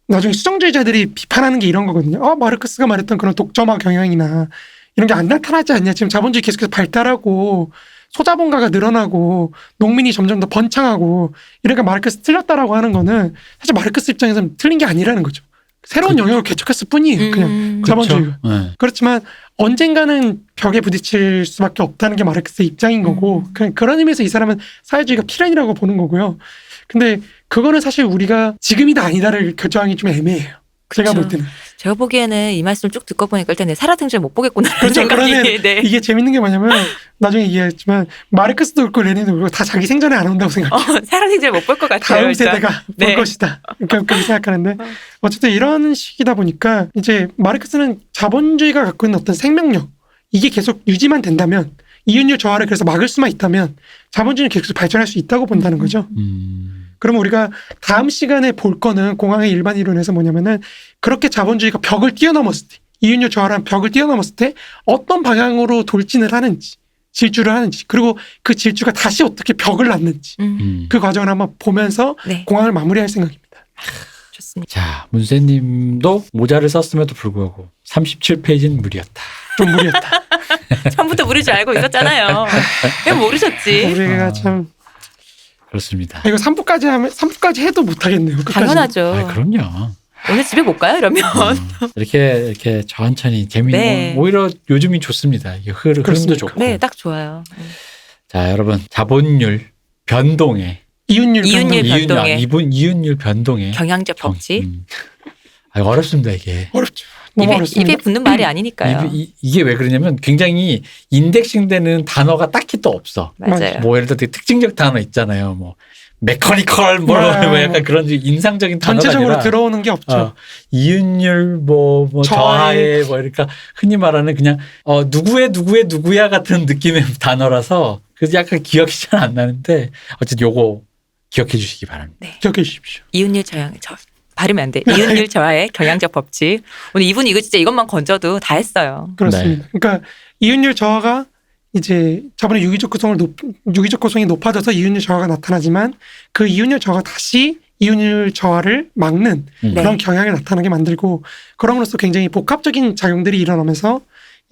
나중에 수정주의자들이 비판하는 게 이런 거거든요. 마르크스가 말했던 그런 독점화 경향이나 이런 게 안 나타나지 않냐. 지금 자본주의 계속해서 발달하고 소자본가가 늘어나고 농민이 점점 더 번창하고 이러니까 마르크스 틀렸다라고 하는 거는 사실 마르크스 입장에서는 틀린 게 아니라는 거죠. 새로운 영역을 개척했을 뿐이에요. 그냥 자본주의가. 네. 그렇지만 언젠가는 벽에 부딪힐 수밖에 없다는 게 마르크스의 입장인 거고 그냥 그런 의미에서 이 사람은 사회주의가 필연이라고 보는 거고요. 근데 그거는 사실 우리가 지금이다 아니다를 결정하기 좀 애매해요. 제가 볼 때는. 제가 보기에는 이 말씀을 쭉 듣고 보니까 일단 내 살아생전 못 보겠구나라는 그렇죠. 생각이. 그러면 네. 이게 재밌는 게 뭐냐면 나중에 얘기했지만 마르크스도 그렇고 레닌도 그렇고 다 자기 생전에 안 온다고 생각해요. 살아생전 못 볼 것 같아요. 다음 일단. 세대가 네. 볼 것이다. 그렇게 생각하는데 어쨌든 이런 식이다 보니까 이제 마르크스는 자본주의가 갖고 있는 어떤 생명력 이게 계속 유지만 된다면 이윤율 저하를 그래서 막을 수만 있다면 자본주의는 계속 발전할 수 있다고 본다는 거죠. 그러면 우리가 다음 시간에 볼 거는 공황의 일반 이론에서 뭐냐면은 그렇게 자본주의가 벽을 뛰어넘었을 때, 이윤율 저하라는 벽을 뛰어넘었을 때 어떤 방향으로 돌진을 하는지, 질주를 하는지, 그리고 그 질주가 다시 어떻게 벽을 낳는지 그 과정을 한번 보면서 네. 공황을 마무리할 생각입니다. 좋습니다. 자, 문세님도 모자를 썼음에도 불구하고 37페이지는 무리였다. 좀 무리였다. 처음부터 모를 줄 알고 있었잖아요. 왜 모르셨지? 우리가 참 그렇습니다. 이거 3부까지 해도 못하겠네요. 끝까지. 당연하죠. 아, 그럼요. 오늘 집에 못 가요, 이러면. 이렇게 천천히 재미있는 네. 오히려 요즘이 좋습니다. 이게 흐름도 그렇습니까? 좋고. 네, 딱 좋아요. 자, 여러분 자본율 변동에 이윤율 이윤율 변동. 변동에. 이윤율 변동에 경향적 법칙. 어렵습니다 이게. 어렵죠. 너무 입에 어렵습니다. 붙는 말이 아니니까요. 이게 왜 그러냐면 굉장히 인덱싱되는 단어가 딱히 또 없어. 맞아요. 뭐 예를 들어 되게 특징적 단어 있잖아요. 뭐 메커니컬 뭐 약간 그런 인상적인 단어가 전체적으로 아니라 들어오는 게 없죠. 이윤율 뭐 저하에 뭐 이러니까 흔히 말하는 그냥 누구야 같은 느낌의 단어라서 그래서 약간 기억이 잘 안 나는데 어쨌든 요거 기억해 주시기 바랍니다. 기억해 주십시오. 이윤율 저항, 발음이 안 돼. 이윤율 저하의 경향적 법칙. 오늘 이분 이거 진짜 이것만 건져도 다 했어요. 그렇습니다. 그러니까 이윤율 저하가 이제 자본의 유기적 구성이 높아져서 이윤율 저하가 나타나지만 그 이윤율 저하가 다시 이윤율 저하를 막는 그런 경향을 나타나게 만들고 그럼으로써 굉장히 복합적인 작용들이 일어나면서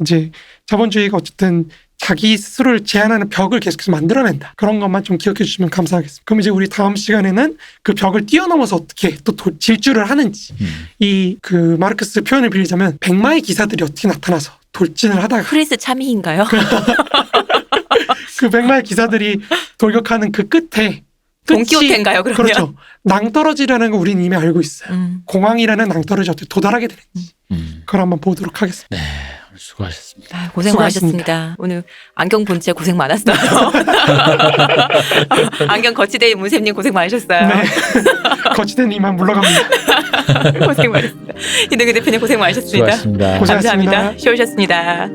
이제 자본주의가 어쨌든 자기 스스로를 제한하는 벽을 계속해서 만들어낸다. 그런 것만 좀 기억해 주시면 감사하겠습니다. 그럼 이제 우리 다음 시간에는 그 벽을 뛰어넘어서 어떻게 또 질주를 하는지 이 그 마르크스 표현을 빌리자면 백마의 기사들이 어떻게 나타나서 돌진을 하다가 프린스 차미인가요? 그 백마의 기사들이 돌격하는 그 끝에 돈키호테인가요, 그러면? 그렇죠. 낭떠러지라는 거 우리는 이미 알고 있어요. 공황이라는 낭떠러지 어떻게 도달하게 되는지 그걸 한번 보도록 하겠습니다. 네, 오늘 수고하셨습니다. 아, 고생 수고하셨습니다. 많으셨습니다. 오늘 안경 본체 고생 많았어요. 안경 거치대의 문쌤님 고생 많으셨어요. 네. 거치대는 이만 물러갑니다. 고생 많으셨습니다. 이동규 대표님 고생 많으셨습니다. 수고하셨습니다. 고생하셨습니다. 감사합니다. 쉬우셨습니다.